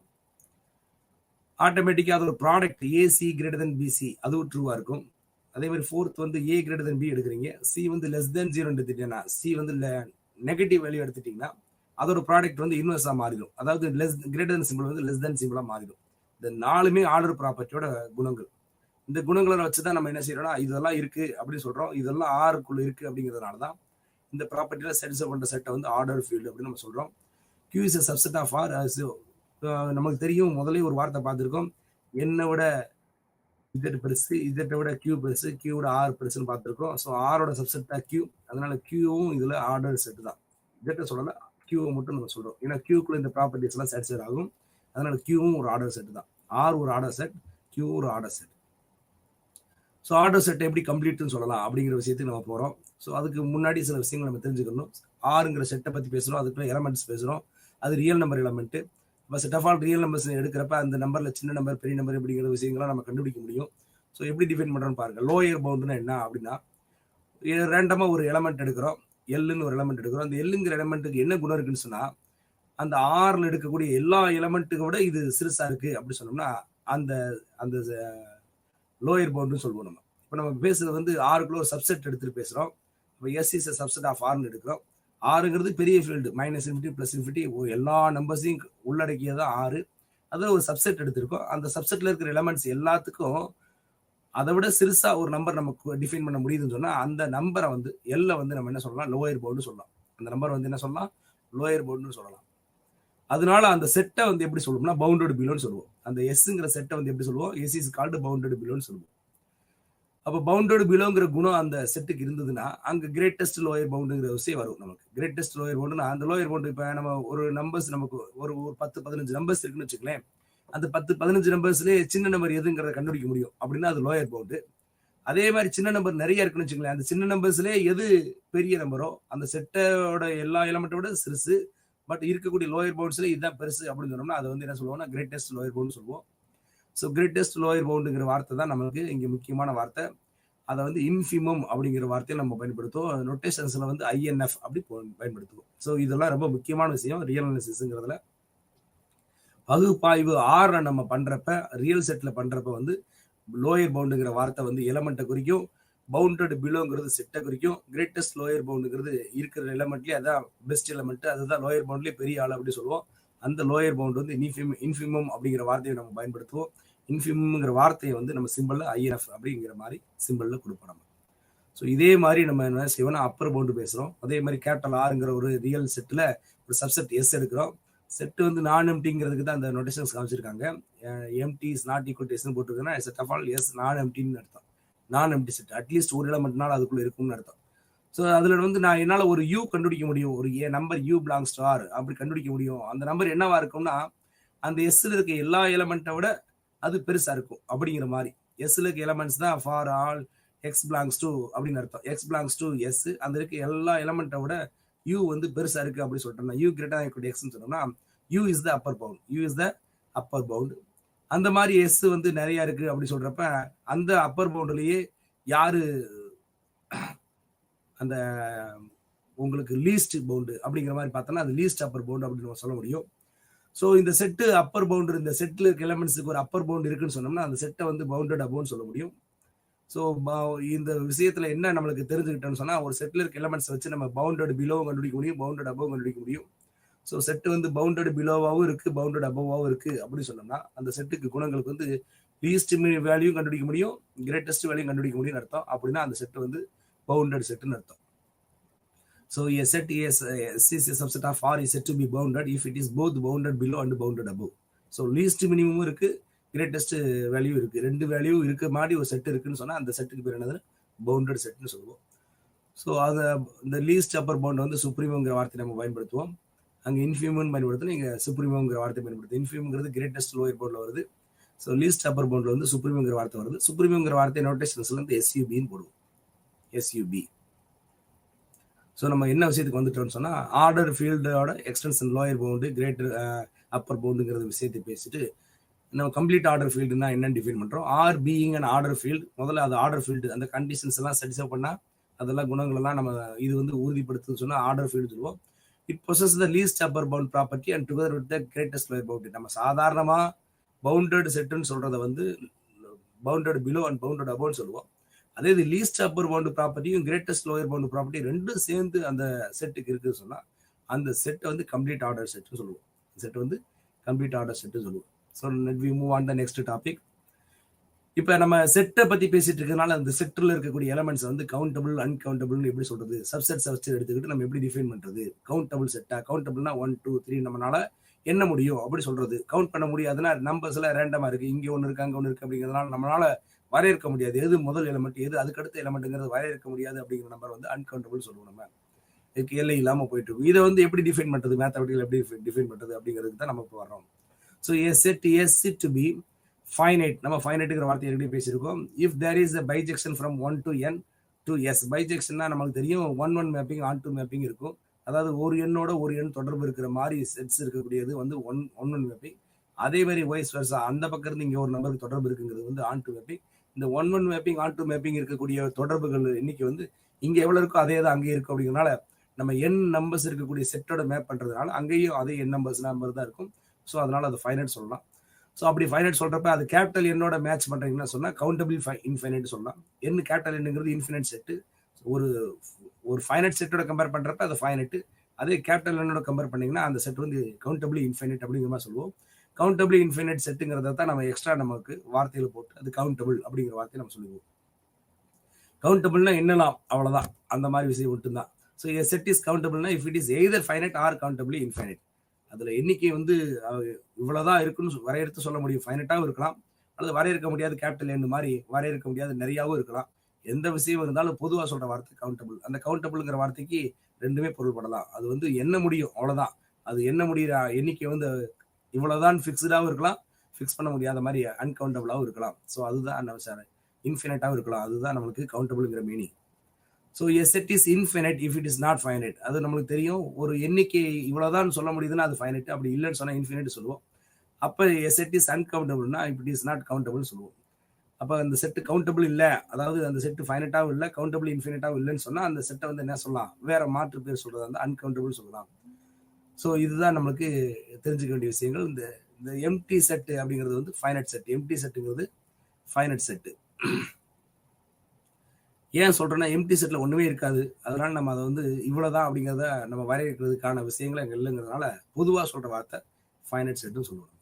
ஆட்டோமேட்டிக்கா அது ஒரு product ac greater than bc அதுவும் ட்ரூவா இருக்கும். அதே மாதிரி ஃபோர்த் வந்து ஏ கிரேட்டர் தென் பி எடுக்கிறீங்க, சி வந்து லெஸ் தென் 0 எடுத்துட்டீங்கன்னா, சி வந்து நெகட்டிவ் வேல்யூ எடுத்துட்டீங்கன்னா அதோட ப்ராடக்ட் வந்து இன்வெர்ஸா மாறிடும். அதாவது லெஸ் கிரேட்டர் தென் சிம்பிள் வந்து லெஸ் தென் சிம்பிளா மாறிடும். இந்த 4மே ஆர்டர் ப்ராப்பர்ட்டியோட குணங்கள். இந்த குணங்களை வச்சுதான் நம்ம என்ன செய்யறோம்னா இதெல்லாம் இருக்கு அப்படின்னு சொல்றோம், இதெல்லாம் ஆருக்குள்ள இருக்கு அப்படிங்கிறதுனால தான் இந்த ப்ராப்பர்ட்டியில சாட்டிஸ்ஃபை பண்ற செட்டை வந்து ஆர்டர் ஃபீல்டு அப்படின்னு நம்ம சொல்றோம். Q is a subset of R. நமக்கு தெரியும், முதலே ஒரு வார்த்தை பார்த்துருக்கோம், என்னை விட இசட் பெருசு, இசட்டை விட கியூ பெருசு, கியூ விட ஆர் பெருசுன்னு பார்த்துருக்கோம். ஸோ ஆரோட சப்செட் தான் கியூ, அதனால கியூவும் இதுல ஆர்டர் செட் தான். இசட்டை சொல்லல, கியூவை மட்டும் நம்ம சொல்றோம். ஏன்னா கியூக்குள்ள இந்த ப்ராப்பர்ட்டிஸ் எல்லாம் சாட்டிஸ்ஃபை ஆகும். அதனால கியூவும் ஒரு ஆர்டர் செட் தான். ஆர் ஒரு ஆர்டர் செட், கியூ ஒரு order set. So order set எப்படி கம்ப்ளீட்னு சொல்லலாம் அப்படிங்கிற விஷயத்துக்கு நம்ம போகிறோம். ஸோ அதுக்கு முன்னாடி சில விஷயங்கள் நம்ம தெரிஞ்சுக்கணும். ஆறுங்கிற செட்டை பற்றி பேசுகிறோம், அதுக்குள்ள எலமெண்ட்ஸ் பேசுகிறோம். அது ரியல் நம்பர் எலமெண்ட்டு. இப்போ set of all real numbers எடுக்கிறப்ப அந்த நம்பரில் சின்ன நம்பர் பெரிய நம்பர் அப்படிங்கிற விஷயங்கள்லாம் நம்ம கண்டுபிடிக்க முடியும். ஸோ எப்படி டிஃபைன் பண்ணுறோன்னு பாருங்கள். லோயர் பவுண்டுனா என்ன அப்படின்னா, ரேண்டமாக ஒரு எலமெண்ட் எடுக்கிறோம், எல்லுன்னு ஒரு எலமெண்ட் எடுக்கிறோம். அந்த எல்லுங்கிற எலமெண்ட்டுக்கு என்ன குணம் இருக்குன்னு சொன்னால், அந்த ஆறில் எடுக்கக்கூடிய எல்லா எலமெண்ட்டுக்கு விட இது சிறுசாக இருக்குது அப்படி சொன்னோம்னா அந்த அந்த லோயர் பவுண்டுன்னு சொல்லுவோம். நம்ம இப்போ நம்ம பேசுறது வந்து ஆறுக்குள்ள ஒரு சப்செட் எடுத்துட்டு பேசுகிறோம். இப்போ S is a subset of ஆர்னு எடுக்கிறோம். ஆறுங்கிறது பெரிய ஃபீல்டு, -∞, +∞, எல்லா நம்பர்ஸையும் உள்ளடக்கியதான் ஆறு. அதில் ஒரு சப்செட் எடுத்திருக்கோம். அந்த சப்செட்டில் இருக்கிற எலமெண்ட்ஸ் எல்லாத்துக்கும் அதை விட சிறுசா ஒரு நம்பர் நமக்கு டிஃபைன் பண்ண முடியுதுன்னு சொன்னா அந்த நம்பரை வந்து எல்ல வந்து நம்ம என்ன சொல்லலாம், லோயர் பவுண்டு சொல்லலாம். அந்த நம்பர் வந்து என்ன சொல்லலாம், லோயர் பவுண்டுன்னு சொல்லலாம். அதனால அந்த செட்டை வந்து எப்படி சொல்லுவோம்னா பவுண்டட் பிலோன்னு சொல்லுவோம். அந்த எஸ்ங்கிற செட்டை வந்து எப்படி சொல்லுவோம், எஸ் இஸ் கால்டு பவுண்டட் பிலோன்னு சொல்லுவோம். அப்போ பவுண்டட் பிலோங்கிற குணம் அந்த செட்டுக்கு இருந்ததுன்னா அங்க கிரேட்டஸ்ட் லோயர் பவுண்டுங்கிற விஷயம் வரும். நமக்கு கிரேட்டஸ்ட் லோயர் பவுண்டுனா அந்த லோயர் பவுண்டு இப்போ நம்ம ஒரு நம்பர்ஸ் நமக்கு ஒரு 10-15 நம்பர்ஸ் இருக்குன்னு வச்சுக்கலேன். அந்த 10-15 நம்பர்ஸ்லேயே சின்ன நம்பர் எதுங்கிறத கண்டுபிடிக்க முடியும் அப்படின்னா அது லோயர் பவுண்டு. அதே மாதிரி சின்ன நம்பர் நிறைய இருக்குன்னு வச்சுக்கலேன். அந்த சின்ன நம்பர்ஸ்லேயே எது பெரிய நம்பரோ அந்த செட்டோட எல்லா எலமெண்ட்டோட சிறுசு, பட் இருக்கக்கூடிய லோயர் பவுண்ட்ஸ்ல இதுதான் பெருசு அப்படின்னு சொன்னோம்னா அதை வந்து என்ன சொல்லுவோம்னா கிரேட்டஸ்ட் லோயர் பவுண்ட் சொல்லுவோம். ஸோ கிரேட்டஸ்ட் லோயர் பவுண்டுங்கிற வார்த்தை தான் நமக்கு இங்கே முக்கியமான வார்த்தை. அதை வந்து இன்ஃபிமம் அப்படிங்கிற வார்த்தையை நம்ம பயன்படுத்துவோம். நோட்டேஷன்ஸ்ல வந்து INF அப்படி பயன்படுத்துவோம். ஸோ இதெல்லாம் ரொம்ப முக்கியமான விஷயம் ரியல் அனாலிசிஸ்ங்கிறதுல. பகுப்பாய்வு ஆறை நம்ம பண்றப்ப ரியல் செட்ல பண்றப்ப வந்து லோயர் பவுண்டுங்கிற வார்த்தை வந்து எலமெண்ட்டை குறிக்கும், பவுண்டட் பிலோங்கிறது செட்டை குறிக்கும், கிரேட்டஸ்ட் லோயர் பவுண்டுங்கிறது இருக்கிற எலமெண்ட்லேயே அதான் பெஸ்ட் எலமெண்ட், அதுதான் லோயர் பவுண்ட்லேயே பெரிய ஆள் அப்படி சொல்லுவோம். அந்த லோயர் பவுண்ட் வந்து இன்ஃபிமம் அப்படிங்கிற வார்த்தையை நம்ம பயன்படுத்துவோம். இன்ஃபிமம்ங்கிற வார்த்தையை வந்து நம்ம சிம்பிள்ல INF அப்படிங்கிற மாதிரி சிம்பிள்ல கொடுப்போம் நம்ம. ஸோ இதே மாதிரி நம்ம என்ன செய்வோம்னா அப்பர் பவுண்டு பேசுகிறோம். அதே மாதிரி கேபிட்டல் ஆருங்கிற ஒரு ரியல் செட்டில் ஒரு சப்செட் எஸ் எடுக்கிறோம். செட்டு வந்து நான் எம்டிங்கிறதுக்கு தான் அந்த நோட்டேஷன்ஸ் காமிச்சிருக்காங்க. Empty is not equal to எஸ்ன்னு போட்டுருக்குன்னா set of all S non எம்டின்னு அர்த்தம். நான் எம்டி செட் அட்லீஸ்ட் ஒரு எலமெண்ட்னால அதுக்குள்ள இருக்கும்னு அர்த்தம். ஸோ அதில் வந்து நான் என்னால் ஒரு யூ கண்டுபிடிக்க முடியும், ஒரு number u belongs to R அப்படி கண்டுபிடிக்க முடியும். அந்த நம்பர் என்னவா இருக்கும்னா அந்த எஸ்ல இருக்க எல்லா எலமெண்ட்டை விட அது பெருசா இருக்கும் அப்படிங்கிற மாதிரி. எஸ்ல இருக்க எலமெண்ட்ஸ் தான் for all X belongs to அப்படின்னு அர்த்தம். எக்ஸ் பிலாங்ஸ் டு எஸ், அந்த இருக்க எல்லா எலமெண்ட்டை விட யூ வந்து பெருசா இருக்கு அப்படின்னு சொல்லிட்டோம்னா யூ கிரேட்டர் ஈக்குவல் டு எக்ஸ்ன்னு சொன்னோம்னா u is the upper bound, u is the upper bound. அந்த மாதிரி எஸ் வந்து நிறைய இருக்கு அப்படி சொல்றப்ப அந்த அப்பர் பவுண்ட்லயே யாரு அந்த உங்களுக்கு லீஸ்ட் பவுண்டு அப்படிங்கிற மாதிரி பார்த்தோம்னா அது லீஸ்ட் அப்பர் பவுண்ட் அப்படின்னு நம்ம சொல்ல முடியும். ஸோ இந்த செட்டு அப்பர் பவுண்டர், இந்த செட்டில் இருக்க எலமெண்ட்ஸுக்கு ஒரு அப்பர் பவுண்ட் இருக்குன்னு சொன்னோம்னா அந்த செட்டை வந்து பவுண்டட் அபோன்னு சொல்ல முடியும். ஸோ இந்த விஷயத்துல என்ன நம்மளுக்கு தெரிஞ்சுக்கிட்டோம்னு சொன்னா ஒரு செட்டில் இருக்க எலமெண்ட்ஸ் வச்சு நம்ம பவுண்டட் பிலோவும் கண்டுபிடிக்க முடியும், பவுண்டட் அபோவ் கண்டுபிடிக்க முடியும். ஸோ செட்டு வந்து பவுண்டட் பிலோவாகவும் இருக்கு, பவுண்டட் அபோவாகவும் இருக்கு அப்படின்னு சொன்னோம்னா அந்த செட்டுக்கு குணங்களுக்கு வந்து லீஸ்ட் வேல்யூ கண்டுபிடிக்க முடியும், கிரேட்டஸ்ட் வேல்யூ கண்டுபிடிக்க முடியும்னு அர்த்தம். அப்படின்னா அந்த செட்டு வந்து பவுண்டட் செட்டுன்னு அர்த்தம். So a set is a subset of R is said to be bounded if it is both bounded below and bounded above. So least minimum இருக்கு, greatest value இருக்கு, ரெண்டு வேல்யூ இருக்க மாதிரி ஒரு செட் இருக்குன்னு சொன்னா அந்த செட்டுக்கு பேர் என்னது, பவுண்டட் செட்னு சொல்லுவோம். ஸோ அதை இந்த லீஸ்ட் அப்பர் பவுண்ட் வந்து சுப்ரீமோங்கிற வார்த்தை நம்ம பயன்படுத்துவோம். அங்கே இன்ஃபியூம்னு பயன்படுத்தணும், இங்கே சுப்ரீமோங்கிற வார்த்தை பயன்படுத்தும். இன்ஃபியூம்ங்கிறது கிரேட்டஸ்ட் லோயர் பவுண்டில் வருது. ஸோ லீஸ்ட் அப்பர் பவுண்டில் வந்து சுப்ரீமோங்கிற வார்த்தை வருது. சுப்ரீமோங்கிற வார்த்தை நோட்டேஷன்ஸ்ல இருந்து SUBன்னு போடுவோம், SUB. ஸோ நம்ம என்ன விஷயத்துக்கு வந்துட்டோம்னு சொன்னால் ஆர்டர் ஃபீல்டோட extension lower bound greater upper பவுண்டுங்கிறது விஷயத்தை பேசிட்டு நம்ம கம்ப்ளீட் ஆர்டர் ஃபீல்டுனா என்னன்னு டிஃபைன் பண்ணுறோம். R being and order field, முதல்ல அது ஆர்டர் ஃபீல்டு, அந்த கண்டிஷன்ஸ் எல்லாம் சாட்டிஸ்ஃபை பண்ணால் அதெல்லாம் குணங்களெல்லாம் நம்ம இது வந்து உறுதிப்படுத்துன்னு சொன்னால் ஆர்டர் ஃபீல்டு சொல்லுவோம். It possess the least upper bound property and together with the greatest lower bound. நம்ம சாதாரணமாக பவுண்டட் செட்டுன்னு சொல்கிறத வந்து பவுண்டட் பிலோ அண்ட் பவுண்டட் அபோவ்னு சொல்லுவோம். அதே இது லீஸ்ட் அப்பர் பவுண்ட் ப்ராப்பர்ட்டியும் கிரேட்டஸ்ட் லோயர் பவுண்ட் ப்ராப்பர்ட்டி ரெண்டும் சேர்ந்து அந்த செட்டுக்கு இருக்குன்னு சொன்னால் அந்த செட்டை வந்து கம்ப்ளீட் ஆர்டர் செட்டுன்னு சொல்லுவோம். செட் வந்து கம்ப்ளீட் ஆர்டர் செட்டு சொல்லுவோம். So we move on the next topic. இப்போ நம்ம செட்டை பற்றி பேசிட்டு இருக்கிறதுனால அந்த செட்டில் இருக்கக்கூடிய எலமெண்ட்ஸ் வந்து கவுண்டபிள் அன்கவுண்டபிள்னு எப்படி சொல்றது, சப்செட்ஸை வச்சு எடுத்துக்கிட்டு நம்ம எப்படி டிஃபைன் பண்ணுறது. கவுண்டபிள் செட்டா, கவுண்டபிள்னா 1 2 3 நம்மளால என்ன முடியும் அப்படி சொல்றது. கவுண்ட் பண்ண முடியாதுன்னா நம்பர்ஸ் எல்லாம் ரேண்டமா இருக்கு, இங்கே ஒன்று இருக்கு அங்கே ஒன்று இருக்கு அப்படிங்கிறதுனால நம்மளால வரையறுக்க முடியாது, எது முதல் எலமெண்ட் எது அதுக்கடுத்த எலமெண்ட்ங்கிறது வரையறுக்க முடியாது அப்படிங்கிற நம்பர் வந்து அன்கவுண்டபிள் சொல்லுவோம் நம்ம. எல்லை இல்லாமல் போயிட்டு இருக்கும். இதை வந்து எப்படி டிஃபைன் பண்ணுறது, மேத்தமெட்டிக்கல் எப்படி டிஃபைன் பண்ணுறது அப்படிங்கிறதுக்கு தான் நம்ம இப்போ வர்றோம். So a set is to be finite. நம்ம ஃபைனைட்டுங்கிற வார்த்தை எப்படி பேசியிருக்கோம். If there is a bijection from 1 to n to s. பைஜெக்ஷன்னா நமக்கு தெரியும் 1 மேப்பிங் ஆன் டு மேப்பிங் இருக்கும். அதாவது ஒரு எண்ணோட ஒரு எண் தொடர்பு இருக்கிற மாதிரி செட்ஸ் இருக்கக்கூடியது வந்து ஒன் மேப்பிங். அதே மாதிரி வைஸ் வெர்சா அந்த பக்கம் இருந்து இங்கே ஒரு நம்பருக்கு தொடர்பு இருக்குங்கிறது வந்து ஆன் டு மேப்பிங். இந்த one mapping on to mapping இருக்கக்கூடிய தொடர்புகள் இன்னைக்கு வந்து இங்கே எவ்வளோ இருக்கோ அதே தான் அங்கேயே இருக்கும். அப்படிங்கிறனால நம்ம என் நம்பர்ஸ் இருக்கக்கூடிய செட்டோட மேப் பண்ணுறதுனால அங்கேயும் அதே என் நம்பர் தான் இருக்கும். ஸோ அதனால அது ஃபைனைட் சொல்லலாம். ஸோ அப்படி ஃபைனைட் சொல்கிறப்ப அது கேபிட்டல் என்னோட மேட்ச் பண்ணுறீங்கன்னா சொன்னால் கவுண்டபிள் இன்ஃபைனைட் சொல்லலாம். என் கேபிட்டல் என்னங்கிறது இன்ஃபினைட் செட்டு. ஒரு ஒரு ஃபைனைட் செட்டோட கம்பேர் பண்ணுறப்ப அது ஃபைனைட்டு. அதே கேபிட்டல் என்னோட கம்பேர் பண்ணிங்கன்னா அந்த செட் வந்து கவுண்டபிள் இன்ஃபைனைட் அப்படிங்கிற மாதிரி சொல்லுவோம். கவுண்டபிள் இன்ஃபைனைட் செட்டுங்கிறத தான் நம்ம எக்ஸ்ட்ரா நமக்கு வார்த்தையில் போட்டு அது கவுண்டபிள் அப்படிங்கிற வார்த்தையை நம்ம சொல்லுவோம். கவுண்டபிள்னா என்னலாம் அவ்வளோதான், அந்த மாதிரி விஷயம் மட்டும்தான். ஸோ எ செட் இஸ் கவுண்டபிள்னா if it is either finite or countable infinite. அதில் எண்ணிக்கை வந்து இவ்வளோதான் இருக்குன்னு வரையறுத்து சொல்ல முடியும். ஃபைனட்டாகவும் இருக்கலாம், அல்லது வரையறுக்க முடியாது கேபிட்டல் எண் மாதிரி வரையறுக்க முடியாது நிறையாவும் இருக்கலாம். எந்த விஷயம் இருந்தாலும் பொதுவாக சொல்கிற வார்த்தை கவுண்டபிள். அந்த கவுண்டபிள்ங்கிற வார்த்தைக்கு ரெண்டுமே பொருள்படலாம். அது வந்து எண்ண முடியும் அவ்வளோதான். அது எண்ண முடிகிற எண்ணிக்கை வந்து இவ்வளோதான் ஃபிக்ஸ்டாகவும் இருக்கலாம், ஃபிக்ஸ் பண்ண முடியாத மாதிரி அன்கவுண்டபிளாகவும் இருக்கலாம். ஸோ அதுதான் நம்ம இன்ஃபினைட்டாகவும் இருக்கலாம். அதுதான் நம்மளுக்கு கவுண்டபிள்ங்கிற meaning. So a set is infinite if it is not finite. அது நம்மளுக்கு தெரியும். ஒரு எண்ணிக்கை இவ்வளோதான் சொல்ல முடியுதுன்னா அது ஃபைனைட். அப்படி இல்லைன்னு சொன்னால் இன்ஃபினைட் சொல்லுவோம். அப்போ எ செட் இஸ் அன்கவுண்டபிள்னா if it is not countable சொல்லுவோம். அப்போ அந்த செட்டு கவுண்டபிள் இல்லை, அதாவது அந்த செட்டு ஃபைனைட்டாகவும் இல்லை கவுண்டபிள் இன்ஃபினைட்டாகவும் இல்லைன்னு சொன்னால் அந்த செட்டை வந்து என்ன சொல்லலாம், வேற மாற்று பேர் சொல்கிறது அந்த அன்கவுண்டபிள் சொல்லலாம். ஸோ இதுதான் நம்மளுக்கு தெரிஞ்சுக்க வேண்டிய விஷயங்கள். இந்த எம்டி செட்டு அப்படிங்கிறது வந்து ஃபைனைட் செட். எம்டி செட்டுங்கிறது ஃபைனைட் செட்டு. ஏன் சொல்கிறேன்னா எம்டி செட்டில் ஒன்றுமே இருக்காது. அதனால நம்ம அதை வந்து இவ்வளோதான் அப்படிங்கிறத நம்ம வரையறுக்கிறதுக்கான விஷயங்கள் எங்கே இல்லைங்கிறதுனால பொதுவாக சொல்கிற வார்த்தை ஃபைனைட் செட்டுன்னு சொல்லுவாங்க.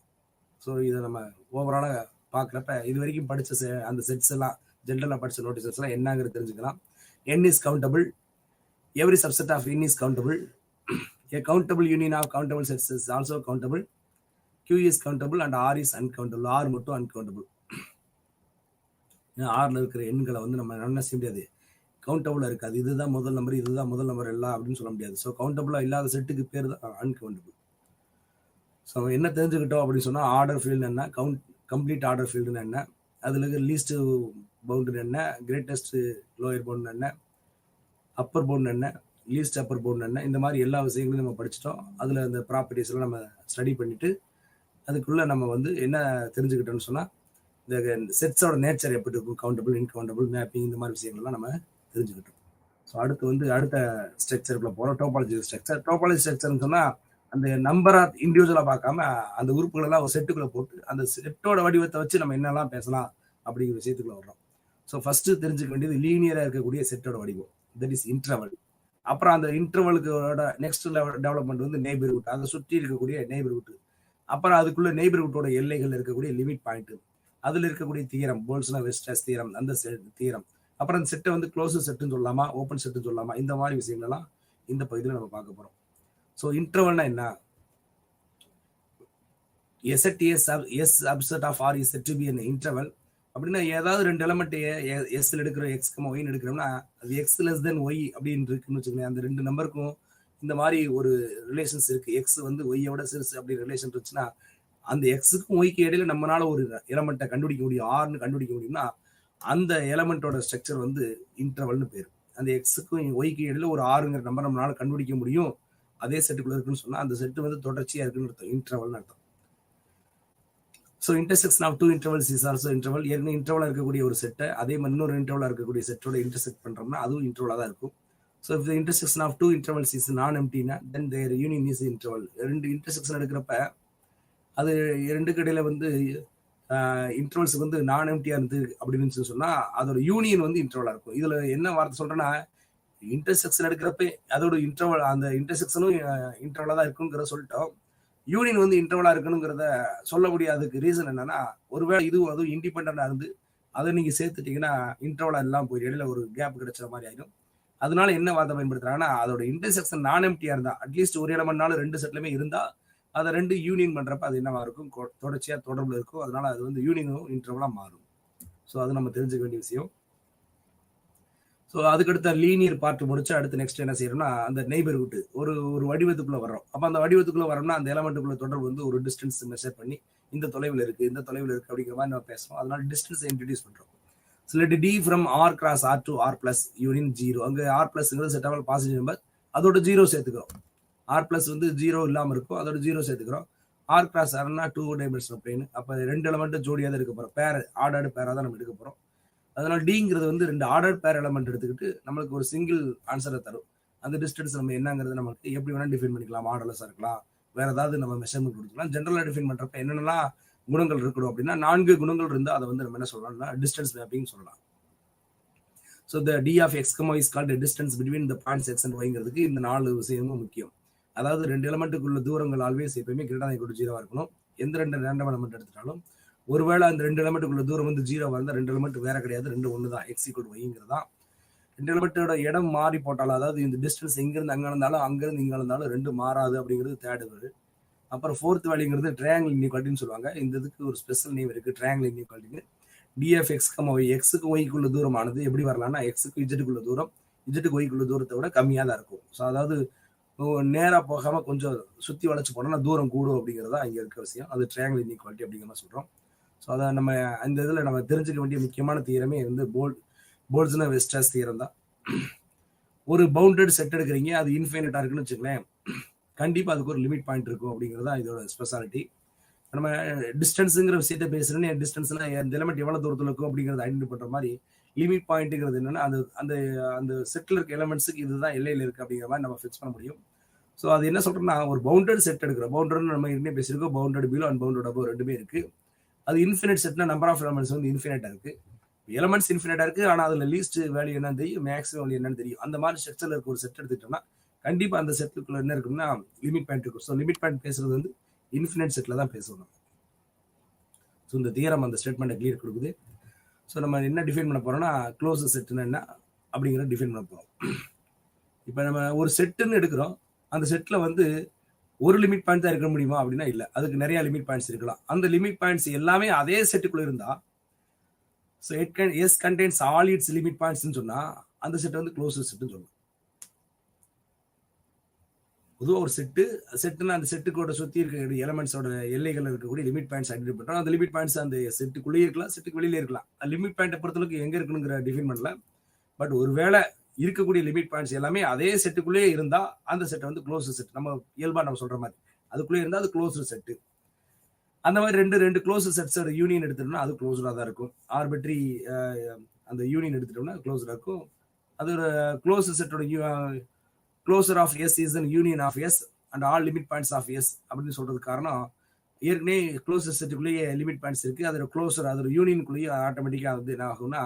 ஸோ இதை நம்ம ஓவராலாக பார்க்குறப்ப இது வரைக்கும் படித்த அந்த செட்ஸ் எல்லாம் ஜென்ரலாக படித்த நோட்டீசஸ்லாம் என்னங்கிறது தெரிஞ்சுக்கலாம். n is countable. Every subset of n is countable. A countable union of countable sets is also countable. Q is countable and R is uncountable. R மட்டும் uncountable. ஆறில் இருக்கிற எண்களை வந்து நம்ம என்ன செய்ய முடியாது, கவுண்டபுளாக இருக்காது. இதுதான் முதல் நம்பர், இதுதான் முதல் நம்பர் எல்லாம் அப்படின்னு சொல்ல முடியாது. ஸோ கவுண்டபுளாக இல்லாத செட்டுக்கு பேர் தான் அன்கவுண்டபிள். ஸோ என்ன தெரிஞ்சுக்கிட்டோம் அப்படின்னு சொன்னால் ஆர்டர் ஃபீல்டு என்ன, கம்ப்ளீட் ஆர்டர் ஃபீல்டுன்னு என்ன, அதில் இருக்கிற லீஸ்ட் பவுண்டரி என்ன, கிரேட்டஸ்ட் லோயர் பவுண்ட் என்ன, அப்பர் பவுண்ட் என்ன, லீஸ்ட் அப்பர் பவுண்ட் என்ன, இந்த மாதிரி எல்லா விஷயங்களையும் நம்ம படிச்சிட்டோம். அதில் இந்த ப்ராப்பர்ட்டிஸ் எல்லாம் நம்ம ஸ்டடி பண்ணிட்டு அதுக்குள்ளே நம்ம வந்து என்ன தெரிஞ்சுக்கிட்டோம்னு சொன்னால் இந்த செட்ஸோட நேச்சர் எப்படி இருக்கும், கவுண்டபிள் இன்கவுண்டபிள் மேப்பிங் இந்த மாதிரி விஷயங்கள்லாம் நம்ம தெரிஞ்சுக்கிட்டோம். ஸோ அடுத்த ஸ்ட்ரக்சருக்குள்ள போகிறோம், டோபாலஜி ஸ்ட்ரக்சர். டோபாலஜி ஸ்ட்ரக்சர்னு சொன்னால் அந்த நம்பராக இண்டிவிஜுவலாக பார்க்காம அந்த உறுப்புகளெல்லாம் ஒரு செட்டுக்குள்ளே போட்டு அந்த செட்டோட வடிவத்தை வச்சு நம்ம என்னெல்லாம் பேசலாம் அப்படிங்கிற விஷயத்துக்குள்ள வர்றோம். ஸோ ஃபர்ஸ்ட் தெரிஞ்சுக்க வேண்டியது லீனியராக இருக்கக்கூடிய செட்டோட வடிவம், தட் இஸ் இன்டர்வல். அப்புறம் அந்த இன்டர்வலுக்கோட நெக்ஸ்ட் டெவலப்மெண்ட் வந்து நெய்பர்ஹுட், அதை சுற்றி இருக்கக்கூடிய நெய்பர்ஹுட். அப்புறம் அதுக்குள்ள நெய்பர்ஹுட்டோட எல்லைகள் இருக்கக்கூடிய லிமிட் பாயிண்ட், அதில் இருக்கக்கூடிய தீரம், போல்ஸ்னா வெஸ்டஸ் தீரம், அந்த தீரம். அப்புறம் அந்த செட்டை வந்து க்ளோஸ் செட்டுன்னு சொல்லலாமா, ஓப்பன் செட்டுன்னு சொல்லலாமா, இந்த மாதிரி விஷயங்கள்லாம் இந்த பகுதியில் நம்ம பார்க்க போகிறோம். ஸோ இன்டர்வல்னா என்ன? S subset of R is said to be an interval. அப்படின்னா ஏதாவது ரெண்டு எலமெண்ட் எஸ்ல எடுக்கிறோம், எக்ஸ் ஒய்னு எடுக்கிறோம்னா அது எக்ஸ் லெஸ் தென் ஒய் அப்படின்னு இருக்குன்னு வச்சுக்கோங்க. அந்த ரெண்டு நம்பருக்கும் இந்த மாதிரி ஒரு ரிலேஷன்ஸ் இருக்கு. எக்ஸ் வந்து ஒய்யோட சிறுசு அப்படி ரிலேஷன் இருந்துச்சுன்னா அந்த எக்ஸுக்கும் ஒய்க்கு இடையில நம்மளால ஒரு எலமெண்ட்டை கண்டுபிடிக்க முடியும், ஆர்னு கண்டுபிடிக்க முடியும்னா அந்த எலமெண்ட்டோட ஸ்ட்ரக்சர் வந்து இன்டர்வல்னு பேர். அந்த எக்ஸுக்கும் ஒய்க்கு இடையில ஒரு ஆறுங்கிற நம்பர் நம்மளால கண்டுபிடிக்க முடியும், அதே செட்டுக்குள்ள இருக்குன்னு சொன்னா அந்த செட்டு வந்து தொடர்ச்சியா இருக்குன்னு அர்த்தம், இன்டர்வல்னு அர்த்தம். So intersection of two intervals is also interval. ஏற்கனவே இன்டர்வலாக இருக்கக்கூடிய ஒரு செட்டை அதே மாதிரி இன்னொரு இன்டர்வலாக இருக்கக்கூடிய செட்டோட இன்டர்செக்ட் பண்ணுறோம்னா அதுவும் இன்டர்வலாக தான் இருக்கும். So if the intersection of two intervals is non எம்டினா then their union is interval. ரெண்டு இன்டர்செக்ஷன் எடுக்கிறப்ப அது ரெண்டுக்கு இடையில வந்து இன்டர்வல்ஸ் வந்து நான் எம்டியா இருந்து அப்படின்னு சொன்னால் அதோட யூனியன் வந்து இன்டர்வலாக இருக்கும். இதில் என்ன வார்த்தை சொல்கிறேன்னா இன்டர்செக்ஷன் எடுக்கிறப்ப அதோட இன்டர்வல் அந்த இன்டர்செக்ஷனும் இன்டர்வலாக தான் இருக்குங்கிறத சொல்லிட்டோம். யூனியன் வந்து இன்டர்வலாக இருக்கணுங்கிறத சொல்ல முடியாதுக்கு ரீசன் என்னன்னா, ஒருவேளை இதுவும் அதுவும் இண்டிபெண்டாக இருந்து அதை நீங்கள் சேர்த்துட்டீங்கன்னா இன்டர்வலாக எல்லாம் போய் இடையில ஒரு கேப் கிடைச்ச மாதிரி ஆயிடும். அதனால என்ன வார்த்தை பயன்படுத்துறாங்கன்னா அதோட இன்டர்செக்ஷன் நான் எம்டியா இருந்தா அட்லீஸ்ட் ஒரு எலமெண்ட்னாலும் ரெண்டு செட்லுமே இருந்தா அதை ரெண்டு யூனியன் பண்றப்ப அது என்னவா இருக்கும், தொடர்ச்சியா தொடர்புல இருக்கும். அதனால அது வந்து யூனியனும் இன்டர்வலா மாறும். ஸோ அது நம்ம தெரிஞ்சுக்க வேண்டிய விஷயம். ஸோ அதுக்கடுத்த லீனியர் பார்ட் முடிச்சு அடுத்து நெக்ஸ்ட் என்ன செய்யறோம்னா அந்த நெய்பர்ஹுட் ஒரு ஒரு வடிவத்துக்குள்ள வர்றோம். அப்போ அந்த வடிவத்துக்குள்ள வரோம்னா அந்த எலமெண்ட்டுக்குள்ள தொடர்பு வந்து ஒரு டிஸ்டன்ஸ் மெஷர் பண்ணி இந்த தொலைவில் இருக்கு இந்த தொலைவில் இருக்கு அப்படிங்கிற மாதிரி நம்ம பேசுறோம். அதனால டிஸ்டன்ஸ் இன்ட்ரடியூஸ் பண்றோம். So let D from R cross R to R plus union 0. அங்க R plusங்கிறது செட் ஆஃப் பாசிட்டிவ் நம்பர், அதோட 0 சேர்த்துக்கிறோம். R plus வந்து 0 இல்லாம இருக்கும், அதோட 0 சேர்த்துக்கிறோம். R cross Rனா 2 dimensional plane. அப்ப ரெண்டு எலிமெண்ட் ஜோடியா தான் எடுக்க போறோம். பேர் ஆர்டர்டு பேரா தான் நம்ம எடுக்க போறோம். அதனால Dங்கிறது வந்து ரெண்டு ஆர்டர் பேர் எலிமெண்ட் எடுத்துக்கிட்டு நம்மளுக்கு ஒரு சிங்கிள் ஆன்சரை தரும். அந்த டிஸ்டன்ஸ் நம்ம என்னங்கிறது நமக்கு எப்படி வேணா டிஃபைன் பண்ணிக்கலாம். மாடலஸா இருக்கலாம், வேற ஏதாவது நம்ம மெஷர்மெண்ட் கொடுத்துக்கலாம். ஜென்ரலா டிஃபைன் பண்றப்ப என்னென்னலாம் குணங்கள் இருக்கணும் அப்படின்னா 4 குணங்கள் இருந்தால் அதை வந்து நம்ம என்ன சொல்லலாம்னா டிஸ்டன்ஸ் மேப்பிங் சொல்லலாம். So the D of X comma is called distance between the points X and ஒய்ங்கிறதுக்கு இந்த 4 விஷயமும் முக்கியம். அதாவது ரெண்டு எலமெண்ட்டுக்குள்ள தூரங்கள் ஆல்வேஸ் எப்பயுமே கிரேட்டர் ஈக்குவல் டு 0 இருக்கணும். எந்த ரெண்டு ரேண்டம் எலமெண்ட் எடுத்துட்டாலும் ஒருவேளை அந்த ரெண்டு எலமெண்ட்டுக்குள்ள தூரம் வந்து 0 இருந்தால் ரெண்டு எலமெண்ட் வேற கிடையாது, ரெண்டு ஒன்று தான். எக்ஸ் ஈக்குவல் டு ஒய்ங்கிறது தான். ரெண்டு எலமெண்ட்டோட இடம் மாறி போட்டாலும், அதாவது இந்த டிஸ்டன்ஸ் எங்கிருந்து அங்கே இருந்தாலும் அங்கிருந்து இங்கே இருந்தாலும் ரெண்டு மாறாது அப்படிங்கிறது தேர்ட் வேர்டு. அப்புறம் ஃபோர்த் வேல்யூங்கிறது ட்ரையாங்கிள் இன்இக்வாலிட்டின்னு சொல்லுவாங்க. இந்த இதுக்கு ஒரு ஸ்பெஷல் நேம் இருக்கு, ட்ரையாங்கிள் இன்இக்வாலிட்டின்னு. டிஎஃப் எக்ஸ் கமா ஒய், எக்ஸுக்கு ஒய்க்குள்ள தூரமானது எப்படி வரலாம்னா எக்ஸுக்கு இஜெட்டுக்குள்ள தூரம் இஜெட்டுக்கு ஒய்க்குள்ள தூரத்தை விட கம்மியாக தான் இருக்கும். ஸோ அதாவது நேராக போகாமல் கொஞ்சம் சுற்றி வளைச்சு போனோம்னா தூரம் கூடும் அப்படிங்கிறதா இங்கே இருக்க விஷயம். அது ட்ரையாங்கிள் இன்இக்வாலிட்டி அப்படிங்கிற மாதிரி சொல்கிறோம். ஸோ அதை நம்ம அந்த இதில் நம்ம தெரிஞ்சுக்க வேண்டிய முக்கியமான தியரமே வந்து போல்ட்ஸ்னர் வெஸ்டர்ஸ் தியரம் தான். ஒரு பவுண்டட் செட் எடுக்கிறீங்க, அது இன்ஃபைனட்டாக இருக்குன்னு வச்சுக்கலேன், கண்டிப்பாக அதுக்கு ஒரு லிமிட் பாயிண்ட் இருக்கும் அப்படிங்கிறது தான் இதோட ஸ்பெஷாலிட்டி. நம்ம டிஸ்டன்ஸுங்கிற விஷயத்த பேசுறேன்னு டிஸ்டன்ஸ்ல இந்த எலிமெண்ட் எவ்வளவு தூரத்தில் இருக்கும் அப்படிங்கிறத ஐடென்டி பண்ற மாதிரி லிமிட் பாயிண்ட்ங்கிறது என்னன்னா அந்த அந்த அந்த செட்டில் இருக்க எலிமெண்ட்ஸுக்கு இதுதான் எல்லையில் இருக்கு அப்படிங்கிற மாதிரி நம்ம ஃபிக்ஸ் பண்ண முடியும். ஸோ அது என்ன சொல்றோம்னா ஒரு பவுண்டட் செட் எடுக்கிறோம். பவுண்டர்னு நம்ம ஏற்கனவே பேசியிருக்கோம், bounded below and bounded above ரெண்டுமே இருக்கு. அது இன்ஃபினிட் செட்னா நம்பர் ஆஃப் எலிமெண்ட்ஸ் வந்து இன்ஃபினிட்டா இருக்கு. எலிமெண்ட்ஸ் இன்ஃபினிட்டா இருக்கு, ஆனால் அதுல லீஸ்ட் வேல்யூ என்னன்னு தெரியும், மேக்ஸிமம் வேல்யூ என்னன்னு தெரியும். அந்த மாதிரி ஸ்ட்ரக்சர்ல இருக்க ஒரு செட் எடுத்துட்டோம்னா கண்டிப்பா அந்த செட்டுக்குள்ள என்ன இருக்குன்னா லிமிட் பாயிண்ட் இருக்கும். ஸோ லிமிட் பாயிண்ட் பேசுறது வந்து இன்ஃபினிட் செட்ல தான் பேசணும். ஸோ இந்த தியரம் அந்த ஸ்டேட்மெண்ட்டை கிளியர் கொடுக்குது. ஸோ நம்ம என்ன டிஃபைன் பண்ண போறோம்னா க்ளோஸ் செட்னா என்ன அப்படிங்கிறத டிஃபைன் பண்ண போறோம். இப்போ நம்ம ஒரு செட்டுன்னு எடுக்கிறோம், அந்த செட்ல வந்து ஒரு லிமிட் பாயிண்ட் தான் இருக்க முடியுமா அப்படின்னா இல்லை, அதுக்கு நிறைய லிமிட் பாயிண்ட்ஸ் இருக்கலாம். அந்த லிமிட் பாயிண்ட்ஸ் எல்லாமே அதே செட்டுக்குள்ள இருந்தா so S contains all its limit பாயிண்ட்ஸ்ன்னு சொன்னா அந்த செட் வந்து க்ளோஸ் செட்னு சொல்லணும். பொதுவாக ஒரு செட்டுன்னா அந்த செட்டுக்கோட சுற்றி இருக்க எலிமெண்ட்ஸோட எல்லைகள் இருக்கக்கூடிய லிமிட் பாயிண்ட்ஸ் ஐடென்டி பண்ணுறோம். அந்த லிமிட் பாயிண்ட்ஸ் அந்த செட்டுக்குள்ளேயே இருக்கலாம், செட்டுக்கு வெளியிலே இருக்கலாம். லிமிட் பாயிண்ட்டை பொறுத்தளவுக்கு எங்கே இருக்குங்கிற டிஃபைன் பண்ணல. பட் ஒருவேளை இருக்கக்கூடிய லிமிட் பாயிண்ட்ஸ் எல்லாமே அதே செட்டுக்குள்ளேயே இருந்தால் அந்த செட்டை வந்து க்ளோஸ் செட், நம்ம இயல்பாக நம்ம சொல்கிற மாதிரி அதுக்குள்ளே இருந்தால் அது க்ளோஸ் செட்டு. அந்த மாதிரி ரெண்டு க்ளோஸ் செட்ஸோட யூனியன் எடுத்துட்டோம்னா அது க்ளோஸ்டாக தான் இருக்கும். ஆர்பிட்ரி அந்த யூனியன் எடுத்துட்டோம்னா க்ளோஸ்டாக இருக்கும். அது ஒரு க்ளோஸ் செட்டோட closure of S is an union of S and all limit points of S அப்படின்னு சொல்றதுக்கு காரணம் ஏற்கனவே க்ளோசர் செட்டுக்குள்ளேயே லிமிட் பாயிண்ட்ஸ் இருக்கு. அதோட க்ளோசர் அதோட யூனியனுக்குள்ளேயே ஆட்டோமேட்டிக்காக வந்து என்ன ஆகும்னா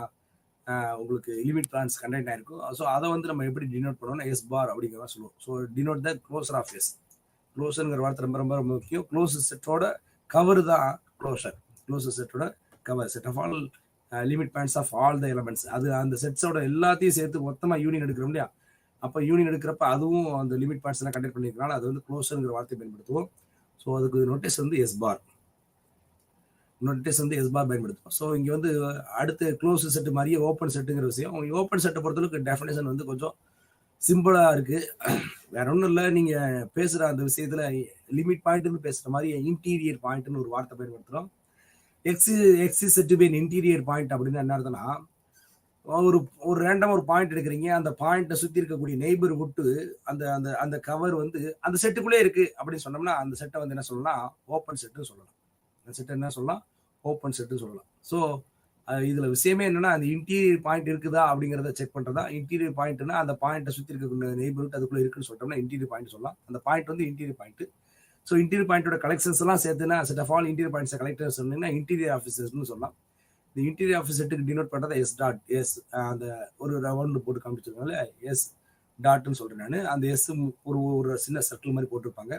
உங்களுக்கு லிமிட் பாயிண்ட்ஸ் கண்டென்ட் ஆயிருக்கும். ஸோ அதை வந்து நம்ம எப்படி டினோட் பண்ணுவோம்னா எஸ் பார் அப்படிங்கிறத சொல்லுவோம். So denote the closure of S. க்ளோசருங்கிற வார்த்தை ரொம்ப ரொம்ப முக்கியம். க்ளோசர் செட்டோட கவர் தான் க்ளோசர். க்ளோசர் செட்டோட cover, set of all limit points of all the elements. அது அந்த செட்ஸோட எல்லாத்தையும் சேர்த்து மொத்தமாக யூனியன் எடுக்கிறோம் இல்லையா, அப்போ யூனியன் எடுக்கிறப்ப அதுவும் அந்த லிமிட் பாயிண்ட்ஸ் எல்லாம் கண்டக்ட் பண்ணிருக்கனால அது வந்து க்ளோசர்ங்கிற வார்த்தையை பயன்படுத்துவோம். ஸோ அதுக்கு நோட்டீஸ் வந்து எஸ் பார், நோட்டீஸ் வந்து எஸ் பார் பயன்படுத்துவோம். ஸோ இங்கே வந்து அடுத்து க்ளோஸ் செட்டு மாதிரியே ஓப்பன் செட்டுங்கிற விஷயம். ஓப்பன் செட்டை பொறுத்தளவுக்கு டெஃபினேஷன் வந்து கொஞ்சம் சிம்பிளா இருக்கு. வேற ஒன்றும் இல்லை, நீங்க பேசுற அந்த விஷயத்துல லிமிட் பாயிண்ட்னு பேசுற மாதிரி இன்டீரியர் பாயிண்ட்னு ஒரு வார்த்தை பயன்படுத்துறோம். X set by interior point அப்படின்னு என்ன அர்த்தம்னா ஒரு ரேண்டம் ஒரு பாயிண்ட் எடுக்கிறீங்க, அந்த பாயிண்ட்டை சுற்றி இருக்கக்கூடிய நெய்பர்ஹுட் அந்த அந்த அந்த கவர் வந்து அந்த செட்டுக்குள்ளே இருக்கு அப்படின்னு சொன்னோம்னா அந்த செட்டை வந்து என்ன சொல்லலாம், ஓப்பன் செட்டுன்னு சொல்லலாம். அந்த செட்டை என்ன சொல்லலாம், ஓப்பன் செட்டுன்னு சொல்லலாம். ஸோ இதுல விஷயமே என்னன்னா அந்த இன்டீரியர் பாயிண்ட் இருக்குதா அப்படிங்கிறத செக் பண்றதா. இன்டீரியர் பாயிண்ட்னா அந்த பாயிண்ட்டை சுற்றி இருக்கக்கூடிய நெய்பர்ஹுட் அதுக்குள்ள இருக்குன்னு சொல்லிட்டோம்னா இன்டீரியர் பாயிண்ட் சொல்லலாம். அந்த பாயிண்ட் வந்து இன்டீரியர் பாயிண்ட். ஸோ இன்டீரியர் பாயிண்டோட கலெக்ஷன்ஸ் எல்லாம் சேர்த்துனா set of all interior points collector சொன்னீங்கன்னா இன்டீரியர் ஆஃபீஸர்ஸ்னு சொல்லலாம். இந்த இன்டீரியர் ஆஃப் செட்டுக்கு டினோட் பண்ணுறது எஸ் டாட் எஸ், அந்த ஒரு ரவுண்டு போட்டு காமிச்சிருக்காங்கல்ல எஸ் டாட்னு சொல்கிறேன் நான். அந்த எஸ் ஒரு சின்ன சர்க்கிள் மாதிரி போட்டிருப்பாங்க.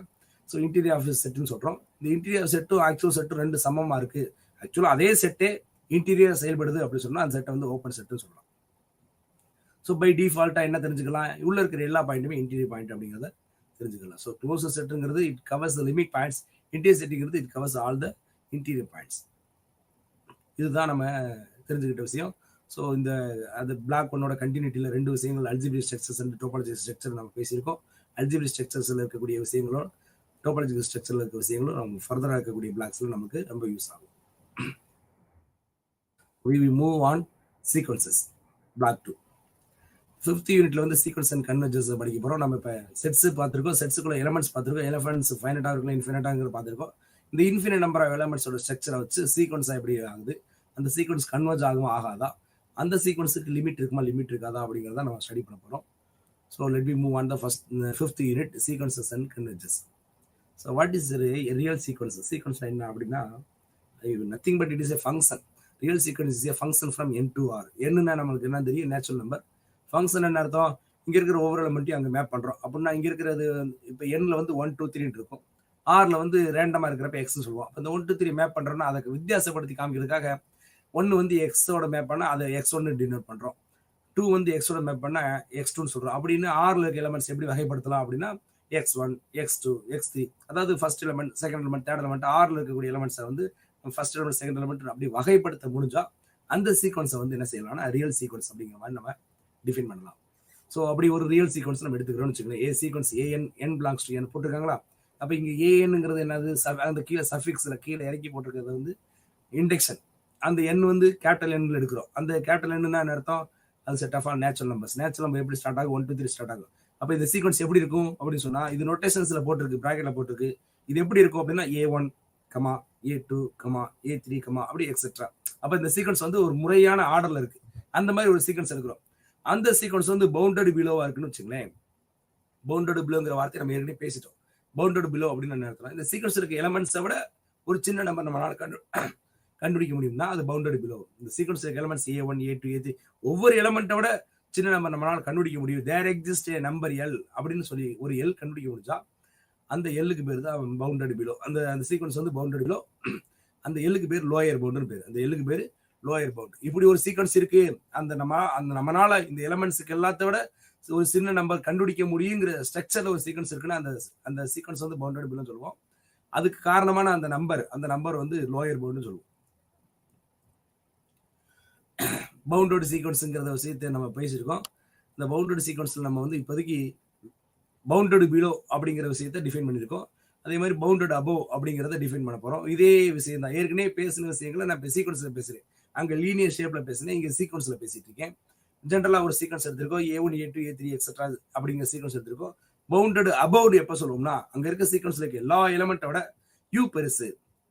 ஸோ இன்டீரியர் ஆஃபீஸ் செட்டுன்னு சொல்கிறோம். இந்த இன்டீரியர் செட்டும் ஆக்சுவல் செட்டும் ரெண்டு சமமாக இருக்குது. ஆக்சுவலாக அதே செட்டே இன்டீரியர் செயல்படுது அப்படின்னு சொன்னால் அந்த செட்டை வந்து ஓப்பன் செட்டுன்னு சொல்லலாம். ஸோ பை டிஃபால்ட்டாக என்ன தெரிஞ்சுக்கலாம், உள்ள இருக்கிற எல்லா பாயிண்ட்டுமே இன்டீரியர் பாயிண்ட் அப்படிங்கிறத தெரிஞ்சுக்கலாம். ஸோ க்ளோசர் செட்டுங்கிறது it covers the limit points, interior செட்டுங்கிறது it covers all the interior points. இதுதான் நம்ம தெரிஞ்சுக்கிட்ட விஷயம். ஸோ இந்த அது பிளாக் ஒன்னோட கண்டினியூட்டியில் 2 விஷயங்கள் algebraic structures and topology structure நம்ம பேசியிருக்கோம். அல்ஜிபிரிக் ஸ்ட்ரக்சர்ஸில் இருக்கக்கூடிய விஷயங்களும் டோபாலஜிக்கல் ஸ்ட்ரக்சரில் இருக்க விஷயங்களும் நம்ம ஃபர்தராக இருக்கக்கூடிய பிளாக்ஸில் நமக்கு ரொம்ப யூஸ் ஆகும். We will move on sequences. Block 2. 5th யூனிட்ல வந்து சீக்வன்ஸ் அண்ட் கன்வர்ஜன்ஸ் படிக்க போறோம். நம்ம இப்போ செட்ஸ் பார்த்துருக்கோம், செட்ஸுக்குள்ள எலமெண்ட்ஸ் பார்த்துருக்கோம், எலமெண்ட்ஸ் ஃபைனட்டா இருக்கலாம் இன்ஃபினிட்டாங்கிற பார்த்துருக்கோம். இந்த இன்ஃபினிட் நம்பர் ஆஃப் எலமெண்ட்ஸோட ஸ்ட்ரக்சரை வச்சு சீக்வன்ஸாக எப்படி ஆகுது, அந்த சீக்வன்ஸ் கன்வர்ஜ் ஆகுமா ஆகாதா, அந்த சீக்வன்ஸுக்கு லிமிட் இருக்குமா லிமிட் இருக்காதா அப்படிங்கிறத நம்ம ஸ்டடி பண்ண போகிறோம். So let we move on the first 5th unit sequences and convergence. So what is real sequence? Sequence என்ன அப்படின்னா nothing but it is a function. Real sequence is a function from n to r. என்னன்னா நம்மளுக்கு என்ன தெரியும், நேச்சுரல் நம்பர். ஃபங்க்ஷன் என்ன அர்த்தம், இங்கே இருக்கிற ஒவ்வொரு எலமெண்ட்டையும் அங்கே மேப் பண்ணுறோம் அப்படின்னா இங்கே இருக்கிறது இப்போ எண்ணில் வந்து 1 2 3 இருக்கும், ஆரில் வந்து ரேண்டமாக இருக்கிறப்ப எக்ஸ்ன்னு சொல்லுவோம். அந்த 1 2 3 மேப் பண்ணுறோன்னா அதுக்கு வித்தியாசப்படுத்தி காமிக்கிறதுக்காக 1 வந்து எக்ஸோட மேப் பண்ணால் அதை x1 டினோட் பண்ணுறோம், 2 வந்து எக்ஸோட மேப் பண்ணால் x2ன்னு சொல்கிறோம். அப்படின்னு ஆரில் இருக்க எலமெண்ட்ஸ் எப்படி வகைப்படுத்தலாம் அப்படின்னா x1 x2 x3, அதாவது first element second element third element ஆரில் இருக்கக்கூடிய எலமெண்ட்ஸை வந்து ஃபர்ஸ்ட் எலமெண்ட் செகண்ட் எலமெண்ட் அப்படி வகைப்படுத்த முடிஞ்சா அந்த சீக்வன்ஸை வந்து என்ன செய்யலாம்னா ரியல் சீக்வன்ஸ் அப்படிங்கிற மாதிரி நம்ம டிஃபைன் பண்ணலாம். ஸோ அப்படி ஒரு ரியல் சீக்வன்ஸ் நம்ம எடுத்துக்கிறோம்னு வச்சுக்கோங்க. A sequence A N N belongs to N போட்டிருக்காங்களா, அப்போ இங்கே ஏஎன்ங்கிறது என்னது, அந்த கீழே சஃபிக்ஸில் கீழே இறக்கி போட்டிருக்கிறது வந்து இண்டெக்ஷன். அந்த எண் வந்து கேபிட்டல் எண்ணில் எடுக்கிறோம். அந்த கேபிட்டல் எண்ணுன்னா என்ன அர்த்தம், அது set of all natural numbers. Natural number எப்படி ஸ்டார்ட் ஆகும், 1 2 3 ஸ்டார்ட் ஆகும். அப்போ இந்த சீக்வன்ஸ் எப்படி இருக்கும் அப்படின்னு சொன்னால் இது நோட்டேஷன்ஸில் போட்டிருக்கு, ப்ராக்கெட்டில் போட்டிருக்கு. இது எப்படி இருக்கும் அப்படின்னா A1, A2, A3, அப்படி எக்ஸெட்ரா. அப்போ இந்த சீக்வன்ஸ் வந்து ஒரு முறையான ஆர்டரில் இருக்கு. அந்த மாதிரி ஒரு சீக்வன்ஸ் எடுக்கிறோம். அந்த சீக்வன்ஸ் வந்து பவுண்டட் பிலோவா இருக்குன்னு வச்சுங்களேன். பவுண்டட் பிலோங்கிற வார்த்தை நம்ம ஏற்கனவே பேசிட்டோம். பவுண்டட் பிலோ அப்படின்னு நினைக்கிறோம். இந்த சீக்வன்ஸ் இருக்க எலமெண்ட்ஸை விட ஒரு சின்ன நம்பர் நம்மளால கண்டுபிடிக்க முடியும்னா அது பவுண்டட் பிலோ. இந்த சீக்வன்ஸ் இருக்க எலமெண்ட்ஸ் A1 A2 A3 ஒவ்வொரு எலமெண்ட்டை விட சின்ன நம்பர் நம்மளால கண்டுபிடிக்க முடியும். There exist a number l அப்படின்னு சொல்லி ஒரு எல் கண்டுபிடிக்க முடிஞ்சா அந்த எல்லுக்கு பேர் தான் பவுண்டட் பிலோ. அந்த சீக்வன்ஸ் வந்து பவுண்டட் பிலோ. அந்த எல்லுக்கு பேர் லோயர் பவுண்டுன்னு பேர். அந்த எல்லுக்கு பேர் லோயர் பவுண்ட். இப்படி ஒரு சீக்வன்ஸ் இருக்கு, அந்த நம்மளால இந்த எலமெண்ட்ஸுக்கு எல்லாத்த விட ஒரு சின்ன நம்பர் கண்டுபிடிக்க முடியுங்கிற ஸ்ட்ரக்சர்ல ஒரு சீக்வன்ஸ் இருக்குன்னா அந்த சீக்வன்ஸ் வந்து பவுண்டட் பிலோன்னு சொல்லுவோம். அதுக்கு காரணமான அந்த நம்பர் வந்து லோயர் பவுண்டுன்னு சொல்லுவோம். பவுண்டட் சீக்வன்ஸுங்கிற விஷயத்தை நம்ம பேசியிருக்கோம். இந்த பவுண்டட் சீக்வன்ஸ்ல நம்ம வந்து இப்போதைக்கு பவுண்டட் பிலோ அப்படிங்கிற விஷயத்தை டிஃபைன் பண்ணியிருக்கோம். அதே மாதிரி பவுண்டட் அபோவ் அப்படிங்கிறத டிஃபைன் பண்ண போறோம். இதே விஷயம் தான், ஏற்கனவே பேசின விஷயங்களை நான் இப்போ சீக்வன்ஸ்ல பேசுறேன். அங்கே லீனியர் ஷேப்ல பேசுனேன், இங்கே சீக்வன்ஸ்ல பேசிட்டு இருக்கேன். ஜென்ரலா ஒரு சீக்வன்ஸ் எடுத்திருக்கோம், A1 A2 A3 எக்ஸெட்ரா அப்படிங்கிற சீக்வன்ஸ் எடுத்திருக்கோம். பவுண்டட் அபோவ் எப்போ சொல்லுவோம்னா அங்க இருக்க சீக்வன்ஸ்ல இருக்க எல்லா எலமெண்ட்டோட யூ பெருசு.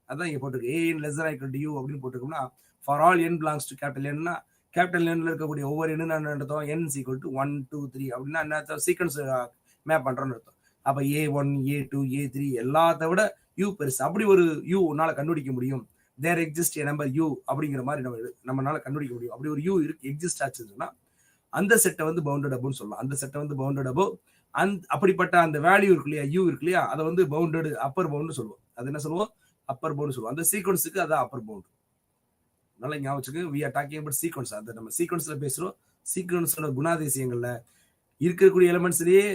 அதான் இங்க போட்டிருக்கு AN less than or equal to U அப்படின்னு போட்டிருக்கோம்னா for all n belongs to capital என்னா கேபிட்டல் எண்ணில் இருக்கக்கூடிய ஒவ்வொரு எண்ணு என்ன அர்த்தம், n is equal to 1 2 3 அப்படின்னா என்ன அர்த்தம், சீக்வன்ஸ் மேப் பண்றோம்னு அர்த்தம். அப்ப A1 A2 A3 எல்லாத்த விட யூ பெருசு. அப்படி ஒரு யூ உன்னால கண்டுபிடிக்க முடியும். There exist a number u அப்படிங்கிற மாதிரி நம்மளால கண்டுபிடிக்க முடியும். அப்படி ஒரு யூ இருக்கு எக்ஸிஸ்ட் ஆச்சுன்னா அந்த செட்டை வந்து பவுண்டட் அபோன்னு சொல்லலாம். அந்த செட்டை வந்து பவுண்டட் அபோ. அப்படிப்பட்ட அந்த வேல்யூ இருக்கு இல்லையா, யூ இருக்கு இல்லையா, அதை வந்து பவுண்டட் அப்பர் பவுண்ட் சொல்லுவோம். அது என்ன சொல்லுவோம், அப்பர் பவுண்ட் சொல்லுவோம். அந்த சீக்வன்ஸுக்கு அதான் அப்பர் பவுண்ட். நல்லா ஞாபகம் வச்சுக்கோங்க, we are talking about sequence. அது நம்ம சீக்வன்ஸ்ல பேசுறோம். சீக்வன்ஸோட குணாதிசயங்கள்ல இருக்கக்கூடிய எலிமெண்ட்ஸ்லயே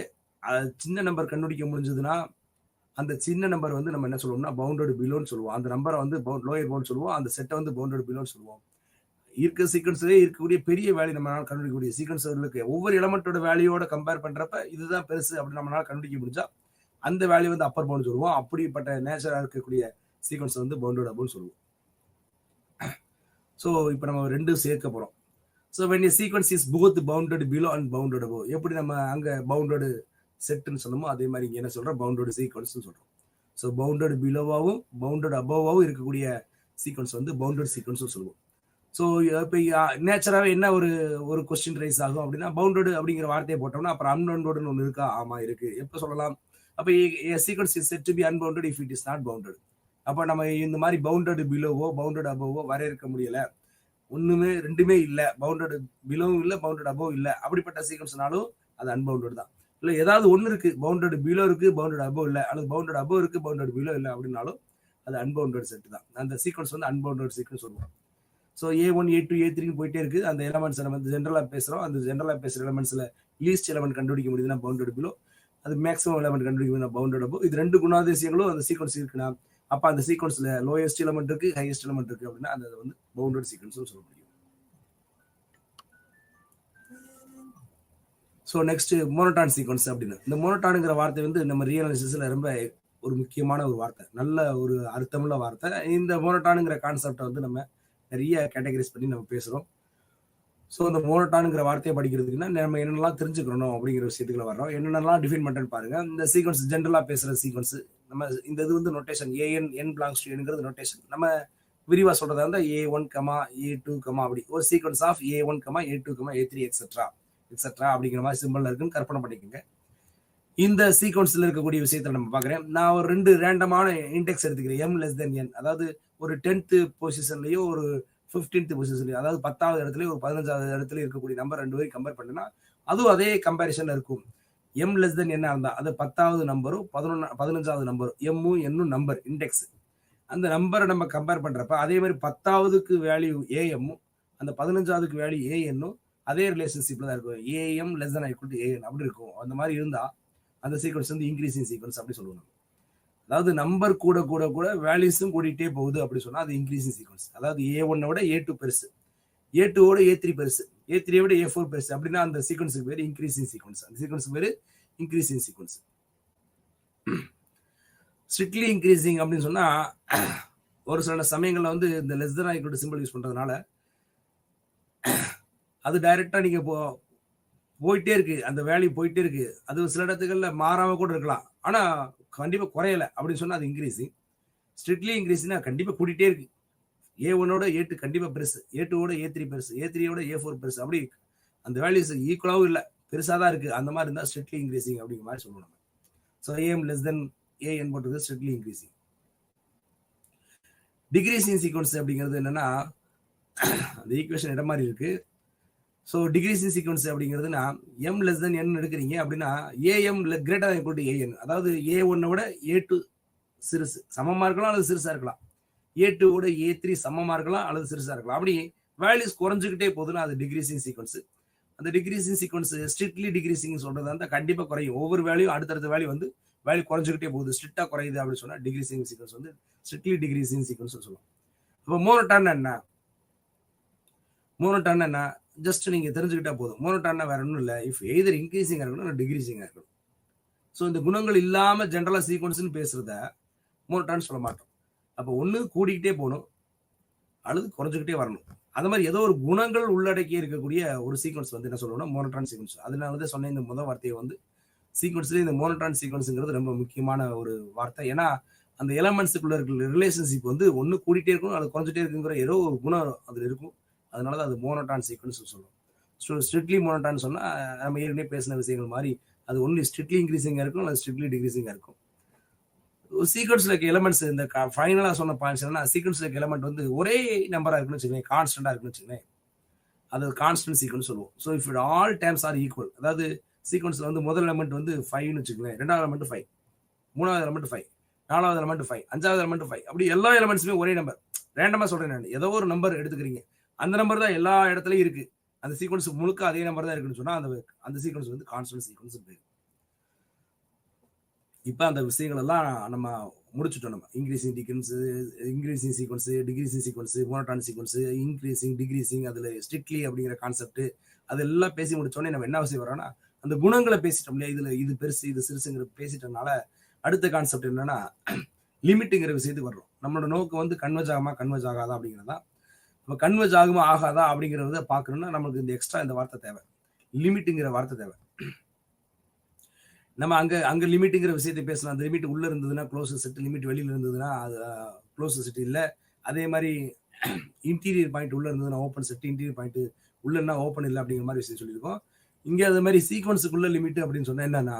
சின்ன நம்பர் கண்டுபிடிக்க முடிஞ்சதுன்னா அந்த சின்ன நம்பர் வந்து நம்ம என்ன சொல்லுவோம்னா பவுண்டட் பிலோன்னு சொல்லுவோம். அந்த நம்பரை வந்து லோயர் பவுண்ட் சொல்லுவோம். அந்த செட்டை வந்து பவுண்டட் பிலோன்னு சொல்லுவோம். இருக்க சீக்வன்ஸ்லேயே இருக்கக்கூடிய பெரிய வேல்யூ நம்மளால கண்டுபிடிக்கக்கூடிய சீக்வன்ஸ்களுக்கு ஒவ்வொரு எலமெண்ட்டோட வேல்யூவோட கம்பேர் பண்றப்ப இதுதான் பெருசு அப்படின்னு நம்மளால கண்டுபிடிக்க முடிஞ்சா அந்த வேல்யூ வந்து அப்பர் பவுண்ட் சொல்லுவோம். அப்படிப்பட்ட நேச்சரா இருக்கக்கூடிய சீக்வன்ஸ் வந்து பவுண்டட் அபோன்னு சொல்லுவோம். ஸோ இப்போ நம்ம ரெண்டும் சேர்க்க போறோம். So when a sequence is both bounded below and bounded above, எப்படி நம்ம அங்க பவுண்டட் செட்னு சொன்னோமோ அதே மாதிரி இங்க என்ன சொல்றோம், பவுண்டட் சீக்வன்ஸ் சொல்றோம். ஸோ பவுண்டட் பிலோவாகவும் பவுண்டட் அபோவாகவும் இருக்கக்கூடிய சீக்வன்ஸ் வந்து பவுண்டட் சீக்வன்ஸ் சொல்லுவோம். ஸோ இப்போ நேச்சராகவே என்ன ஒரு கொஸ்டின் ரைஸ் ஆகும் அப்படின்னா பவுண்டட் அப்படிங்கிற வார்த்தையை போட்டோம்னா அப்புறம் அன்பவுண்டட்னு ஒன்று இருக்கா, ஆமா இருக்கு. எப்போ சொல்லலாம், அப்போ sequence is said to be unbounded if it is not bounded. அப்போ நம்ம இந்த மாதிரி பவுண்டட் பிலோவோ பவுண்டட் அபோவோ வரையறுக்க முடியல, ரெண்டுமே இல்லை, பவுண்டட் பிலோவும் இல்லை பவுண்டட் அபோவ் இல்லை, அப்படிப்பட்ட சீக்வன்ஸ்னாலும் அது அன்பவுண்டட் தான். இல்லை ஏதாவது ஒன்று இருக்கு, பவுண்டட் பிலோ இருக்கு பவுண்டட் அபோவ் இல்லை, அல்லது பவுண்டட் அபோவ் இருக்கு பவுண்டட் பிலோ இல்லை அப்படின்னாலும் அது அன்பவுண்டட் செட் தான். அந்த சீக்வன்ஸ் வந்து அன்பவுண்டட் சீக்வன்ஸ் சொல்லுவோம். ஸோ A1 A2 A3 போயிட்டே இருக்கு. அந்த எலமெண்ட்ஸ் நம்ம ஜென்ரலா பேசுறோம். அந்த ஜென்ரலா பேசுற எலமெண்ட்ஸ்ல லீஸ்ட் எலமெண்ட் கண்டுபிடிக்க முடியுதுன்னா பவுண்டட் பிலோ, அது மேக்ஸிமம் எலமெண்ட் கண்டுபிடிக்க முடியுதுன்னா பவுண்டட் அபோவ். இது ரெண்டு குணாதிசயங்களும் அந்த சீக்வன்ஸ் இருக்குன்னா அப்ப அந்த சீக்வன்ஸ்ல லோயஸ்ட் எலமெண்ட் இருக்கு ஹையஸ்ட் எலமெண்ட் இருக்கு அப்படின்னா அந்த வந்து பவுண்டட் சீக்வன்ஸ் சொல்ல முடியும். ஸோ நெக்ஸ்ட் மோனோட்டான் சீக்வன்ஸ் அப்படின்னு. இந்த மோனோட்டானுங்கிற வார்த்தை வந்து நம்ம ரியல் அனாலிசிஸ்ல ரொம்ப ஒரு முக்கியமான ஒரு வார்த்தை, நல்ல ஒரு அர்த்தமுள்ள வார்த்தை. இந்த மோனோட்டானுங்கிற கான்செப்டை வந்து நம்ம நிறைய கேட்டகரைஸ் பண்ணி நம்ம பேசுறோம். ஸோ இந்த மோனோட்டானுங்கிற வார்த்தையை படிக்கிறதுக்குன்னா நம்ம என்னென்னலாம் தெரிஞ்சுக்கணும் அப்படிங்கிற விஷயத்துக்குள்ள வர்றோம். என்னென்னலாம் டிஃபைன் பண்ணுறேன்னு பாருங்க. இந்த சீக்வன்ஸ் ஜென்ரலாக பேசுகிற சீக்வன்ஸ் நம்ம இந்த இது வந்து notation AN N belongs to என்கிறது நோட்டேஷன். நம்ம விரிவாக சொல்றதா இருந்தால் A1, A2, அப்படி ஒரு sequence of A1, A2, A3 etcetera அப்படிங்கிற மாதிரி சிம்பிள் இருக்குன்னு கற்பனை பண்ணிக்கோங்க. இந்த சீக்வன்ஸ்ல இருக்கக்கூடிய விஷயத்தை நம்ம பார்க்குறேன். நான் ஒரு 2 ரேண்டமான இண்டெக்ஸ் எடுத்துக்கிறேன், M<n. அதாவது ஒரு 10th பொசிஷன்லயோ ஒரு 15th பொசிஷன்லயோ, அதாவது 10வது இடத்துலயும் ஒரு 15வது இடத்துல இருக்கக்கூடிய நம்பர் 2 வரைக்கும் கம்பேர் பண்ணா அதுவும் அதே கம்பேரிஷன் இருக்கும். M<n இருந்தா அது 10வது நம்பரும் 15வது நம்பரும் எம்மும் என்னும் நம்பர் இண்டெக்ஸ். அந்த நம்பரை நம்ம கம்பேர் பண்றப்ப அதே மாதிரி 10வதுக்கு வேல்யூ ஏஎம்மும் அந்த 15வதுக்கு வேல்யூ ஏஎன்னும் அதே ரிலேஷன்ஷிப்ல தான் இருக்கும். AM less then equal to AN அப்படி இருக்கும். அந்த மாதிரி இருந்தா அந்த சீக்வன்ஸ் வந்து இன்க்ரீசிங் சீக்வன்ஸ் அப்படி சொல்லுவோம். அதாவது நம்பர் கூட கூட கூட வேல்யூஸும் கூட்டிகிட்டே போகுது அப்படி சொன்னா அது இன்க்ரீசிங் சீக்வன்ஸ். அதாவது A1 விட A2 பெருசு, A2 விட A3 பெருசு, A3 விட A4 பெருசு அப்படின்னா அந்த சீக்வன்ஸுக்கு பேர் இன்க்ரீசிங் சீக்வன்ஸ். அந்த சீக்வன்ஸுக்கு பேர் இன்க்ரீசிங் சீக்வன்ஸ். ஸ்ட்ரிக்ட்லி இன்க்ரீசிங் அப்படின்னு சொன்னா ஒரு சில சமயங்கள்ல வந்து இந்த less then equal to simple use பண்றதுனால அது டைரக்டா நீங்க போயிட்டே இருக்கு, அந்த வேல்யூ போயிட்டே இருக்கு. அது சில இடத்துக்கள்ல மாறாம கூட இருக்கலாம், ஆனா கண்டிப்பா குறையல அப்படின்னு சொன்னா அது இன்க்ரீசிங். ஸ்ட்ரிக்ட்லி இன்க்ரீசிங்னா கண்டிப்பா கூட்டிகிட்டே இருக்கு. A1 A2 கண்டிப்பா பெருசு, A2 A3 பெருசு, A3 A4 பெருசு, அப்படி அந்த வேல்யூஸ் ஈக்குவலாவும் இல்லை, பெருசா தான் இருக்கு. அந்த மாதிரி இருந்தா ஸ்ட்ரிக்ட்லி இன்க்ரீசிங் அப்படிங்கிற மாதிரி சொல்லணும் நம்ம. So AM less than AN போட்டது ஸ்ட்ரிக்ட்லி இன்க்ரீசிங். டிக்ரீசிங் சீக்வன்ஸ் அப்படிங்கிறது என்னன்னா அந்த ஈக்குவேஷன் இடம் மாதிரி இருக்கு. ஸோ டிக்ரீசிங் சீக்வன்ஸ் அப்படிங்கிறதுனா M லெஸ் தென் N எடுக்கிறீங்க அப்படின்னா AM greater equal to AN. அதாவது A1 விட A2 சிறுசு சமமா இருக்கலாம் அல்லது சிறுசா இருக்கலாம், A2 விட A3 சமமா இருக்கலாம் அல்லது சிறுசா இருக்கலாம். அப்படி வேல்யூஸ் குறைஞ்சுக்கிட்டே போகுதுன்னா அது டிக்ரீசிங் சீக்வன்ஸ். அந்த டிக்ரீசிங் சீக்வன்ஸ் ஸ்ட்ரிக்ட்லி டிக்ரீசிங் சொல்றது வந்து கண்டிப்பா குறையும். ஒவ்வொரு வேல்யூ அடுத்தடுத்த வேல்யூ வந்து வேல்யூ குறைஞ்சுக்கிட்டே போகுது, ஸ்ட்ரிக்டா குறையுது அப்படின்னு சொன்னா டிக்ரீசிங் சீக்வன்ஸ் வந்து ஸ்ட்ரிக்ட்லி டிக்ரீசிங் சீக்வன்ஸ் சொல்லுவோம். இப்போ மோனோட்டான் என்ன? மோனோட்டான் என்ன ஜஸ்ட் நீங்க தெரிஞ்சுக்கிட்டா போதும். மோனோட்டான்னா வேற ஒன்றும் இல்லை, இஃப் எய்தர் இன்க்ரீசிங்கா இருக்கணும் டிக்ரீசிங்கா இருக்கணும். ஸோ இந்த குணங்கள் இல்லாம ஜென்ரலா சீக்வன்ஸ்னு பேசுறத மோனோட்டான் சொல்ல மாட்டோம். அப்போ ஒன்று கூடிக்கிட்டே போகணும் அல்லது குறைஞ்சிக்கிட்டே வரணும். அந்த மாதிரி ஏதோ ஒரு குணங்கள் உள்ளடக்கி இருக்கக்கூடிய ஒரு சீக்வன்ஸ் வந்து என்ன சொல்லணும்னா மோனோட்டான் சீக்வன்ஸ். அதனால வந்து சொன்ன இந்த முதல் வார்த்தையை வந்து சீக்வன்ஸ்ல இந்த மோனோட்டான் சீக்வன்ஸுங்கிறது ரொம்ப முக்கியமான ஒரு வார்த்தை. ஏன்னா அந்த எலமெண்ட்ஸுக்குள்ள இருக்கிற ரிலேஷன்ஷிப் வந்து ஒன்று கூட்டிகிட்டே இருக்கணும் அது குறைஞ்சிட்டே இருக்குங்கிற ஏதோ ஒரு குணம் அதில் இருக்கும். அதனால தான் அது மோனோட்டான் சீக்வன்ஸ் சொல்லுவோம். ஸோ ஸ்ட்ரிக்ட்லி மோனோட்டான் சொன்னா நம்ம ஏற்கனவே பேசின விஷயங்கள் மாதிரி அது ஒன்று ஸ்ட்ரிக்ட்லி இன்க்ரீசிங்கா இருக்கும் அல்லது ஸ்ட்ரிக்ட்லி டிக்ரீசிங்கா இருக்கும். சீக்வன்ஸ்ல இருக்க எலமெண்ட்ஸ் இந்த ஃபைனலா சொன்ன பாயிண்ட்ஸ் என்னன்னா சீக்வன்ஸ்ல இருக்க எலமெண்ட் வந்து ஒரே நம்பரா இருக்குன்னு வச்சுக்கோங்க, கான்ஸ்டன்டா இருக்குன்னு வச்சுக்கோங்க, அது கான்ஸ்டன்ட் சீக்வன்ஸ் சொல்லுவோம். So if all terms R equal, அதாவது சீக்வன்ஸ்ல வந்து முதல் எலமெண்ட் வந்து 5ன்னு வச்சுக்கோங்க, ரெண்டாவது எலமெண்ட் 5, மூணாவது எலமெண்ட் 5, நாலாவது எலமெண்ட் 5, அஞ்சாவது எலமெண்ட் 5, அப்படி எல்லா எலமெண்ட்ஸுமே ஒரே நம்பர். ரேண்டமா சொல்றேன் நான், ஏதோ ஒரு நம்பர் எடுத்துக்கிறீங்க, அந்த நம்பர் தான் எல்லா இடத்துலயும் இருக்கு, அந்த சீக்வன்ஸ் முழுக்க அதே நம்பர் தான் இருக்குன்னு சொன்னா அந்த சீக்வன்ஸ் வந்து கான்ஸ்டன்ட் சீக்வன்ஸ் பேரு. இப்போ அந்த விஷயங்கள் எல்லாம் நம்ம முடிச்சுட்டோம். நம்ம increasing sequence, decreasing sequence, monotone sequence, increasing decreasing, அதுல ஸ்ட்ரிக்ட்லி அப்படிங்கிற கான்செப்ட் அதெல்லாம் பேசி முடிச்சோடனே நம்ம என்ன விஷயம் வரோம்னா அந்த குணங்களை பேசிட்டோம் இல்லையா, இதுல இது பெருசு இது சிறுசுங்கிற பேசிட்டோம்னால அடுத்த கான்செப்ட் என்னன்னா லிமிட்டுங்கிற விஷயத்துக்கு வர்றோம். நம்மளோட நோக்கம் வந்து கன்வெர்ஜ் ஆகுமா கன்வெர்ஜ் ஆகாதா அப்படிங்கிறதா. நம்ம கன்வெர்ஜ் ஆகுமா ஆகாதா அப்படிங்கிறத பார்க்கணும்னா நமக்கு இந்த எக்ஸ்ட்ரா இந்த வார்த்தை தேவை, லிமிட்டுங்கிற வார்த்தை தேவை. நம்ம அங்க லிமிட்டுங்கிற விஷயத்தை பேசலாம். அந்த லிமிட் உள்ள இருந்ததுன்னா க்ளோஸ் செட், லிமிட் வெளியில இருந்ததுன்னா அது க்ளோஸ் செட் இல்லை. அதே மாதிரி இன்டீரியர் பாயிண்ட் உள்ள இருந்ததுன்னா ஓப்பன் செட், இன்டீரியர் பாயிண்ட் உள்ளன்னா ஓப்பன் இல்லை அப்படிங்கிற மாதிரி விஷயம் சொல்லியிருக்கோம். இங்க அது மாதிரி சீக்வன்ஸுக்குள்ள லிமிட் அப்படின்னு சொன்னா என்னன்னா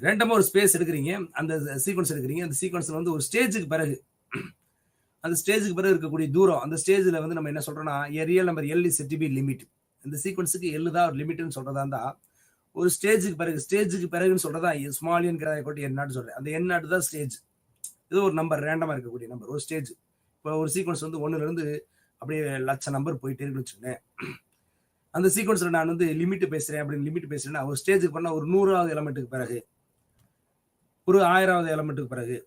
ரேண்டமா ஒரு ஸ்பேஸ் எடுக்கிறீங்க, அந்த சீக்வன்ஸ் எடுக்கிறீங்க, அந்த சீக்வன்ஸ்ல வந்து ஒரு ஸ்டேஜுக்கு பிறகு அந்த ஸ்டேஜுக்கு பிறகு இருக்கக்கூடிய தூரம், அந்த ஸ்டேஜ்ல வந்து நம்ம என்ன சொல்றோம்னா real number L is set to be limit. இந்த சீக்வன்ஸுக்கு L தான் ஒரு லிமிட்னு சொல்றதா இருந்தா ஒரு ஸ்டேஜுக்கு பிறகுன்னு சொல்றதா ஸ்மால் என் என்னாட்டு சொல்றேன். அந்த என்னாட்டு தான் ஸ்டேஜ். இது ஒரு நம்பர் ரேண்டமா இருக்கக்கூடிய நம்பர் ஒரு ஸ்டேஜ். இப்போ ஒரு சீக்வன்ஸ் வந்து 1ல இருந்து அப்படியே லட்சம் நம்பர் போயிட்டே இருக்குன்னு வச்சுக்கோங்க. அந்த சீக்வன்ஸ்ல நான் வந்து லிமிட் பேசுறேன் அப்படின்னு லிமிட் பேசுறேன்னா ஒரு ஸ்டேஜுக்கு பண்ணா ஒரு 100வது எலமெண்ட்டுக்கு பிறகு, ஒரு 1000வது எலமெண்ட்டுக்கு பிறகு,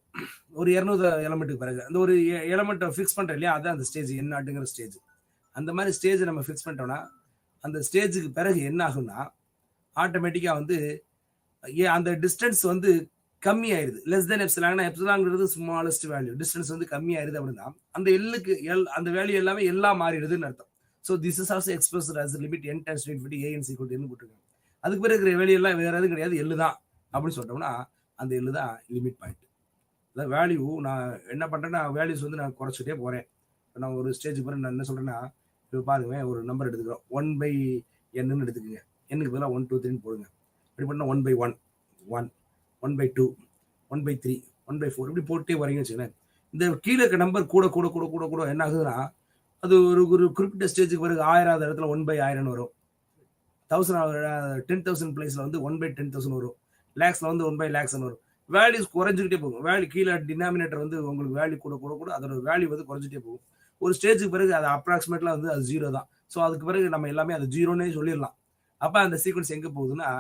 ஒரு 200வது எலமெண்ட்டுக்கு பிறகு அந்த ஒரு எலமெண்ட்டை ஃபிக்ஸ் பண்றேன் இல்லையா, அதான் அந்த ஸ்டேஜ் என்னாட்டுங்கிற ஸ்டேஜ். அந்த மாதிரி ஸ்டேஜ் நம்ம ஃபிக்ஸ் பண்ணிட்டோம்னா அந்த ஸ்டேஜுக்கு பிறகு என்ன ஆகும்னா ஆட்டோமேட்டிக்கா வந்து அந்த டிஸ்டன்ஸ் வந்து கம்மி ஆயிருது. Less than epsilon. எப்சிலான்ங்கிறது ஸ்மாலஸ்ட் வேல்யூ. டிஸ்டன்ஸ் வந்து கம்மி ஆயிருது அப்படின்னா அந்த எல்லுக்கு அந்த வேல்யூ எல்லாமே எல்லாம் மாறிடுதுன்னு அர்த்தம். So this is also expressed as limit n times infinity an equal to n போட்டுருக்காங்க. அதுக்கு பிறகு இருக்கிற வேல்யூ எல்லாம் வேற எதுவும் கிடையாது, எள்ளு தான் அப்படின்னு சொல்லிட்டோம்னா அந்த எள்ளு தான் லிமிட் பாயிண்ட். அதாவது வேல்யூ நான் என்ன பண்றேன்னா வேல்யூஸ் வந்து நான் குறைச்சிட்டே போறேன். நான் ஒரு ஸ்டேஜுக்கு பிறகு நான் என்ன சொல்றேன்னா இப்போ பாருங்க ஒரு நம்பர் எடுத்துக்கிறோம் 1/n எடுத்துக்கோங்க. என்னுக்கு பதிலாக 1 2 3 போடுங்க. இப்படி பண்ணால் 1/1 1 1/2 1/3 1/4 இப்படி போட்டே வரீங்கன்னு வச்சுக்கோங்களேன். இந்த கீழே இருக்க நம்பர் கூட கூட கூட கூட கூட என்ன ஆகுதுன்னா அது ஒரு ஒரு குறிப்பிட்ட ஸ்டேஜுக்கு பிறகு 1000வது இடத்துல 1/1000 வரும். 10,000 பிளேஸ்ல வந்து 1/10,000 வரும். லேக்ஸ்ல வந்து 1/lakhs வரும். வேல்யூஸ் குறைஞ்சிக்கிட்டே போகும். வேல்யூ கீழே டினாமினேட்டர் வந்து உங்களுக்கு வேல்யூ கூட கூட கூட அதோட வேல்யூ வந்து குறைஞ்சிட்டே போகும். ஒரு ஸ்டேஜுக்கு பிறகு அது அப்ராக்சிமேட்ல வந்து அது 0 தான். ஸோ அதுக்கு பிறகு நம்ம எல்லாமே அது 0ன்னே சொல்லிடலாம். அப்ப அந்த சீக்வன்ஸ் எங்க போகுதுன்னா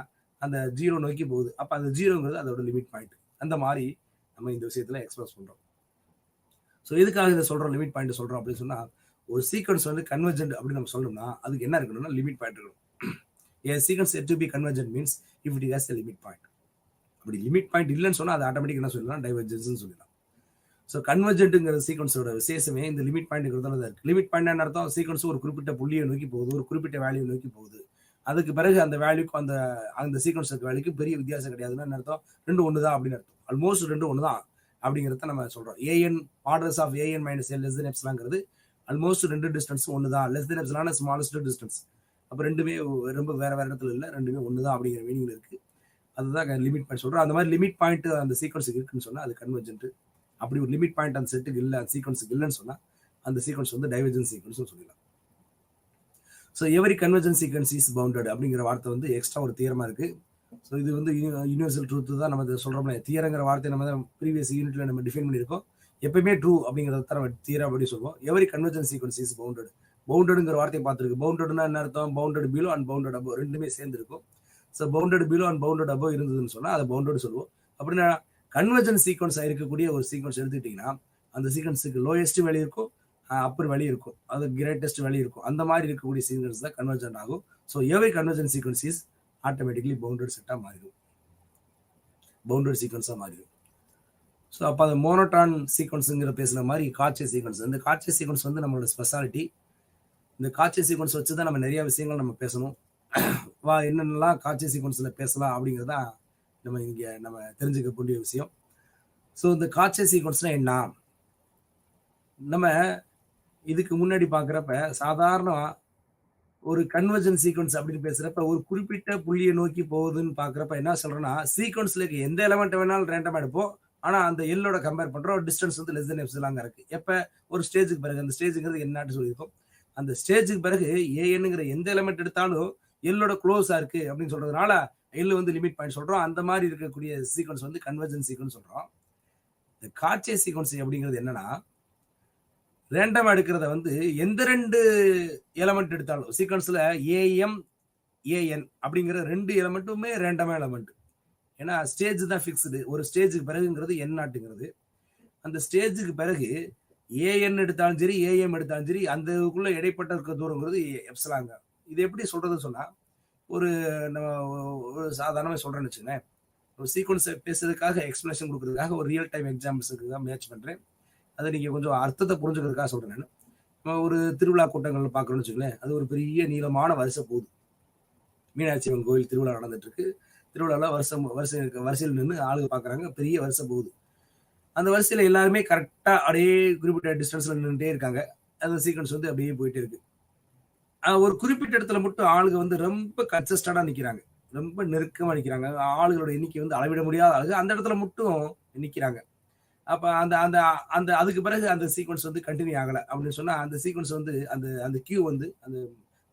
அந்த 0 நோக்கி போகுது. அப்ப அந்த 0ங்கிறது அதோட லிமிட் பாயிண்ட். அந்த மாதிரி நம்ம இந்த விஷயத்துல எக்ஸ்பிரஸ் பண்றோம். ஸோ எதுக்காக இதை சொல்றோம் லிமிட் பாயிண்ட் சொல்றோம் அப்படின்னு சொன்னா ஒரு சீக்வன்ஸ் வந்து கன்வர்ஜென்ட் அப்படின்னு நம்ம சொல்லணும்னா அதுக்கு என்ன இருக்கணும்னா லிமிட் பாயிண்ட் இருக்கணும். A sequence said to be convergent means if it has a limit point. அப்படி லிமிட் பாயிண்ட் இல்லைன்னு சொன்னா அது ஆட்டோமேட்டிக் என்ன சொல்லலாம் டைவர்ஜென்ஸ் சொல்லலாம். ஸோ கன்வர்ஜென்ட்ங்கிற சீக்வன்ஸோட விசேஷமே இந்த லிமிட் பாயிண்ட்ங்கிறதுல தான் இருக்கு. லிமிட் பாயிண்ட் என்ன அர்த்தம்? சீக்வன்ஸ் ஒரு குறிப்பிட்ட புள்ளியை நோக்கி போகுது, ஒரு குறிப்பிட்ட வேல்யூ நோக்கி போகுது. அதுக்கு பிறகு அந்த வேல்யூக்கும் அந்த அந்த சீக்வன்ஸ் வேல்யூக்கு பெரிய வித்தியாசம் கிடையாதுன்னு அர்த்தம். ரெண்டு ஒன்று தான் அப்படின்னு அர்த்தம். ஆல்மோஸ்ட் ரெண்டு ஒன்று தான் அப்படிங்கிறத நம்ம சொல்றோம். A N orders of A N minus L less than எப்சிலாங்கிறது ஆல்மோஸ்ட் ரெண்டு டிஸ்டன்ஸ் ஒன்று தான். Less than epsilon smallest distance. அப்போ ரெண்டுமே ரொம்ப வேற வேற இடத்துல இல்லை, ரெண்டுமே ஒன்று தான் அப்படிங்கிற மீனிங்ல இருக்கு. அதுதான் லிமிட் பாயிண்ட் சொல்றோம். அந்த மாதிரி லிமிட் பாயிண்ட் அந்த சீக்வன்ஸுக்கு இருக்குன்னு சொன்னா அது கன்வர்ஜென்ட். அப்படி ஒரு லிமிட் பாயிண்ட் அந்த செட்டுக்கு இல்லை, அந்த சீக்வன்ஸுக்கு இல்லைன்னு சொன்னா அந்த சீக்வன்ஸ் வந்து டைவர்ஜென்ஸ் சீக்வன்ஸ் சொல்லலாம். So every convergence sequence is bounded அப்படிங்கிற வார்த்தை வந்து எக்ஸ்ட்ரா ஒரு தியரமா இருக்கு. ஸோ இது வந்து யூனிவர்சல் ட்ரூத் தான் நம்ம சொல்றோம்ல. தியரங்கிற வார்த்தை நம்ம தான் ப்ரீவியஸ் யூனிட்ல நம்ம டிஃபைன் பண்ணியிருக்கோம். எப்பயுமே ட்ரூ அப்படிங்கிறத தான் நம்ம தியரா அப்படி சொல்லுவோம். Every convergence sequence is bounded. பவுண்டடுங்கிற வார்த்தையை பார்த்துருக்கு. பவுண்டட்னா என்ன அர்த்தம்? Bounded below and bounded above ரெண்டுமே சேர்ந்து இருக்கும். ஸோ bounded below and bounded above இருந்ததுன்னு சொன்னா அதை பவுண்டட் சொல்லுவோம். அப்படின்னா கன்வர்ஜென்ஸ் சீக்வன்ஸ் இருக்கக்கூடிய ஒரு சீக்வன்ஸ் எடுத்துக்கிட்டீங்கன்னா அந்த சீக்வன்ஸுக்கு லோயஸ்ட் வேல்யூ இருக்கும், அப்பர் வேல்யூ இருக்கும், அது கிரேட்டஸ்ட் வேல்யூ இருக்கும். அந்த மாதிரி இருக்கக்கூடிய சீக்வன்ஸ் தான் கன்வர்ஜென்ட் ஆகும். So every convergence sequence is automatically bounded செட்டாக மாறிடும், பவுண்டட் சீக்வன்ஸாக மாறிடும். ஸோ அப்போ அந்த மோனோட்டான் சீக்வன்ஸுங்கிற பேசுன மாதிரி காட்சி சீக்வன்ஸ், இந்த காட்சி சீக்வன்ஸ் வந்து நம்மளோட ஸ்பெஷாலிட்டி. இந்த காட்சி சீக்வன்ஸ் வச்சு தான் நம்ம நிறைய விஷயங்கள் நம்ம பேசணும். என்னென்னலாம் காட்சி சீக்வன்ஸ்ல பேசலாம் அப்படிங்கிறதா நம்ம இங்க நம்ம தெரிஞ்சுக்கக்கூடிய விஷயம். ஸோ இந்த காட்சி சீக்வன்ஸ்னா என்ன? நம்ம இதுக்கு முன்னாடி பார்க்குறப்ப சாதாரண ஒரு கன்வர்ஜன் சீக்வன்ஸ் அப்படின்னு பேசுறப்ப ஒரு குறிப்பிட்ட புள்ளியை நோக்கி போகுதுன்னு பார்க்குறப்ப என்ன சொல்றோம்னா சீக்வன்ஸ்ல இருக்க எந்த எலமெண்ட் வேணாலும் ரேண்டமா எடுப்போம். ஆனா அந்த எல்லோட கம்பேர் பண்றோம், டிஸ்டன்ஸ் வந்து லெஸ் தென் எப்சிலான் இருக்கு. எப்ப ஒரு ஸ்டேஜுக்கு பிறகு, அந்த ஸ்டேஜுங்கிறது என்னன்னு சொல்லியிருக்கோம். அந்த ஸ்டேஜுக்கு பிறகு ஏஎன்ங்கிற எந்த எலமெண்ட் எடுத்தாலும் எல்லோட க்ளோஸா இருக்கு அப்படின்னு சொல்றதுனால எல் வந்து லிமிட் பாயிண்ட் சொல்றோம். அந்த மாதிரி இருக்கக்கூடிய சீக்வன்ஸ் வந்து கன்வர்ஜன் சீக்வன்ஸ் சொல்றோம். இந்த காட்சி சீக்வன்ஸ் அப்படிங்கிறது என்னன்னா ரேண்டமா எடுக்கிறத வந்து எந்த ரெண்டு எலமெண்ட் எடுத்தாலும் சீக்வன்ஸ்ல ஏஎம் ஏஎன் அப்படிங்கிற ரெண்டு எலமெண்ட்டுமே ரேண்டமா எலமெண்ட். ஏன்னா ஸ்டேஜ் தான் ஃபிக்ஸ்டு. ஒரு ஸ்டேஜுக்கு பிறகுங்கிறது என் நாட்டுங்கிறது. அந்த ஸ்டேஜுக்கு பிறகு ஏஎன் எடுத்தாலும் சரி ஏஎம் எடுத்தாலும் சரி அந்தக்குள்ள இடைப்பட்ட இருக்க தூரங்கிறது எப்சிலாங்க. இது எப்படி சொல்றது சொன்னா ஒரு நம்ம ஒரு சாதாரணமாக சொல்றேன்னு வச்சுக்கோங்களேன். ஒரு சீக்வன்ஸை பேசுறதுக்காக எக்ஸ்பிளேஷன் கொடுக்கறதுக்காக ஒரு ரியல் டைம் எக்ஸாம்பிள்ஸுக்கு தான் முயற்சி பண்றேன். அதை நீங்க கொஞ்சம் அர்த்தத்தை புரிஞ்சுக்கிறதுக்காக சொல்றேன். நான் ஒரு திருவிழா கூட்டங்கள் பார்க்கணும்னு வச்சுக்கோங்களேன். அது ஒரு பெரிய நீளமான வரிசை போகுது. மீனாட்சி அம்மன் கோயில் திருவிழா நடந்துட்டு இருக்கு. திருவிழாவில் வரிசையில் நின்று ஆளுங்க பார்க்குறாங்க. பெரிய வரிசை போகுது. அந்த வரிசையில் எல்லாருமே கரெக்டாக அப்படியே குறிப்பிட்ட டிஸ்டன்ஸ்ல நின்றுட்டே இருக்காங்க. அந்த சீக்வன்ஸ் வந்து அப்படியே போயிட்டே இருக்கு. ஒரு குறிப்பிட்ட இடத்துல மட்டும் ஆளுங்க வந்து ரொம்ப கன்சஸ்டடா நிற்கிறாங்க, ரொம்ப நெருக்கமா நிற்கிறாங்க. ஆளுகளோட எண்ணிக்கை வந்து அளவிட முடியாத ஆளுங்க அந்த இடத்துல மட்டும் நிற்கிறாங்க. அப்ப அந்த அந்த அந்த அதுக்கு பிறகு அந்த சீக்வன்ஸ் வந்து கண்டினியூ ஆகலை அப்படின்னு சொன்னா அந்த சீக்வன்ஸ் வந்து அந்த அந்த கியூ வந்து அந்த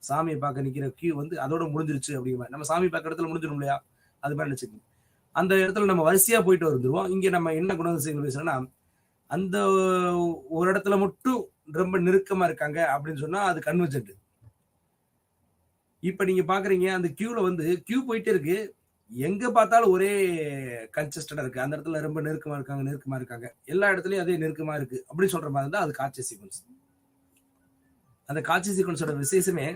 சாமியை பார்க்க நிற்கிற கியூ வந்து அதோட முடிஞ்சிருச்சு அப்படிங்கிற நம்ம சாமி பார்க்குற இடத்துல முடிஞ்சிடும் இல்லையா, அது மாதிரி நினைச்சுக்கணும். அந்த இடத்துல நம்ம வரிசையா போயிட்டு வந்துருவோம். இங்க நம்ம என்ன குணாதிசயங்கள் பேசுறோம்னா அந்த ஒரு இடத்துல மட்டும் ரொம்ப நெருக்கமா இருக்காங்க அப்படின்னு சொன்னா அது கன்வர்ஜென்ட். இப்ப நீங்க பாக்குறீங்க அந்த கியூல வந்து கியூ போயிட்டே இருக்கு, எங்க பார்த்தாலும் ஒரே கன்சிஸ்டண்டா இருக்கு. அந்த இடத்துல ரொம்ப நெருக்கமா இருக்காங்க, எல்லா இடத்துலயும் அதே நெருக்கமா இருக்கு அப்படின்னு சொல்ற மாதிரி தான் அது காட்சி சீக்வன்ஸ். அந்த காட்சி சீக்வன்ஸோட விசேஷமே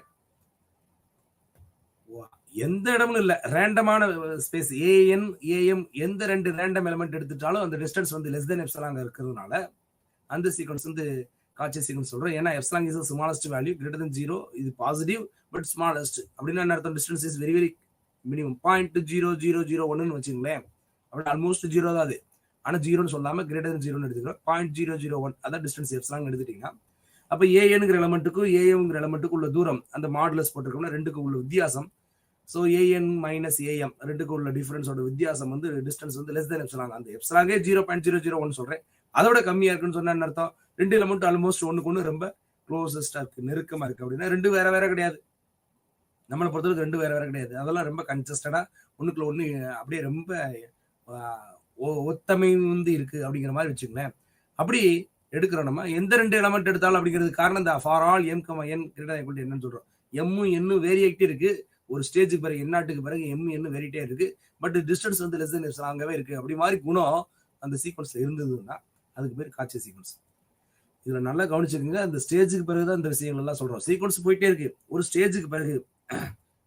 எந்த இடமும் இல்லை, ரேண்டமான ஸ்பேஸ் ஏஎன் ஏஎம் எந்த ரெண்டு ரேண்டம் எலிமெண்ட் எடுத்துட்டாலும் அந்த டிஸ்டன்ஸ் வந்து லெஸ் தென் எப்சிலான் இருக்கிறதுனால அந்த சீக்வன்ஸ் வந்து காட்சி சீக்வன்ஸ் சொல்றோம். ஏன்னா epsilon is smallest value, greater தென் 0 இது பாசிட்டிவ் பட் ஸ்மாலஸ்ட் அப்படின்னா என்ன அர்த்தம், distance is very very minimum 0.0001 வச்சுங்களேன், அப்படி ஆல்மோஸ்ட் 0 தான் அது. ஆனா 0ன்னு சொல்லாம கிரேட்டர் தென் 0ன்னு எடுத்துக்கிறோம். 0.001 அதான் டிஸ்டன்ஸ் எப்சிலான் எடுத்துட்டீங்கன்னா அப்ப ஏஎன்ங்கிற எலமெண்ட்டுக்கும் ஏஎம்ங்கிற எலமெண்ட்டுக்கு உள்ள தூரம் அந்த மாடுலஸ் போட்டிருக்கோம்னா ரெண்டுக்கு உள்ள வித்தியாசம். ஸோ ஏஎன் மைனஸ் ஏஎம் ரெண்டுக்கு உள்ள டிஃபரன்ஸோட வித்தியாசம் வந்து டிஸ்டன்ஸ் வந்து லெஸ் தென் எப்சிலான். அந்த எப்சிலாங்கே 0.001 சொல்றேன், அதோட கம்மியா இருக்குன்னு சொன்னா என்ன அர்த்தம், ரெண்டு எலமெண்ட் ஆல்மோஸ்ட் ஒண்ணுக்கு ஒன்று ரொம்ப க்ளோசஸ்டா இருக்கு, நெருக்கமா இருக்கு. அப்படின்னா ரெண்டு வேற வேற கிடையாது, நம்மளை பொறுத்தவரைக்கும் ரெண்டு வேற வேற கிடையாது, அதெல்லாம் ரொம்ப கன்சஸ்டடா ஒண்ணுக்குள்ள ஒண்ணு அப்படியே ரொம்ப ஒத்தமை வந்து இருக்கு அப்படிங்கிற மாதிரி வச்சுக்கங்களேன். அப்படி எடுக்கிறோம் நம்ம எந்த ரெண்டு எலமெண்ட் எடுத்தாலும் அப்படிங்கிறது காரணம் இந்த for all M n greater என்னன்னு சொல்றோம். எம்மும் என்னும் வேரியாகிட்டே இருக்கு, ஒரு ஸ்டேஜுக்கு பிறகு என்னாட்டுக்கு பிறகு எம் என்ன வெரிட்டே இருக்கு, பட் டிஸ்டன்ஸ் வந்து லெஸ் தென் எப்சிலான்வே இருக்கு. அப்படி மாதிரி குணம் அந்த சீக்வன்ஸ்ல இருந்ததுன்னா அதுக்கு பேர் காட்சி சீக்வன்ஸ். இதுல நல்லா கவனிச்சுக்கோங்க, அந்த ஸ்டேஜுக்கு பிறகுதான் இந்த விஷயங்கள் எல்லாம் சொல்றோம். சீக்வன்ஸ் போயிட்டே இருக்கு, ஒரு ஸ்டேஜுக்கு பிறகு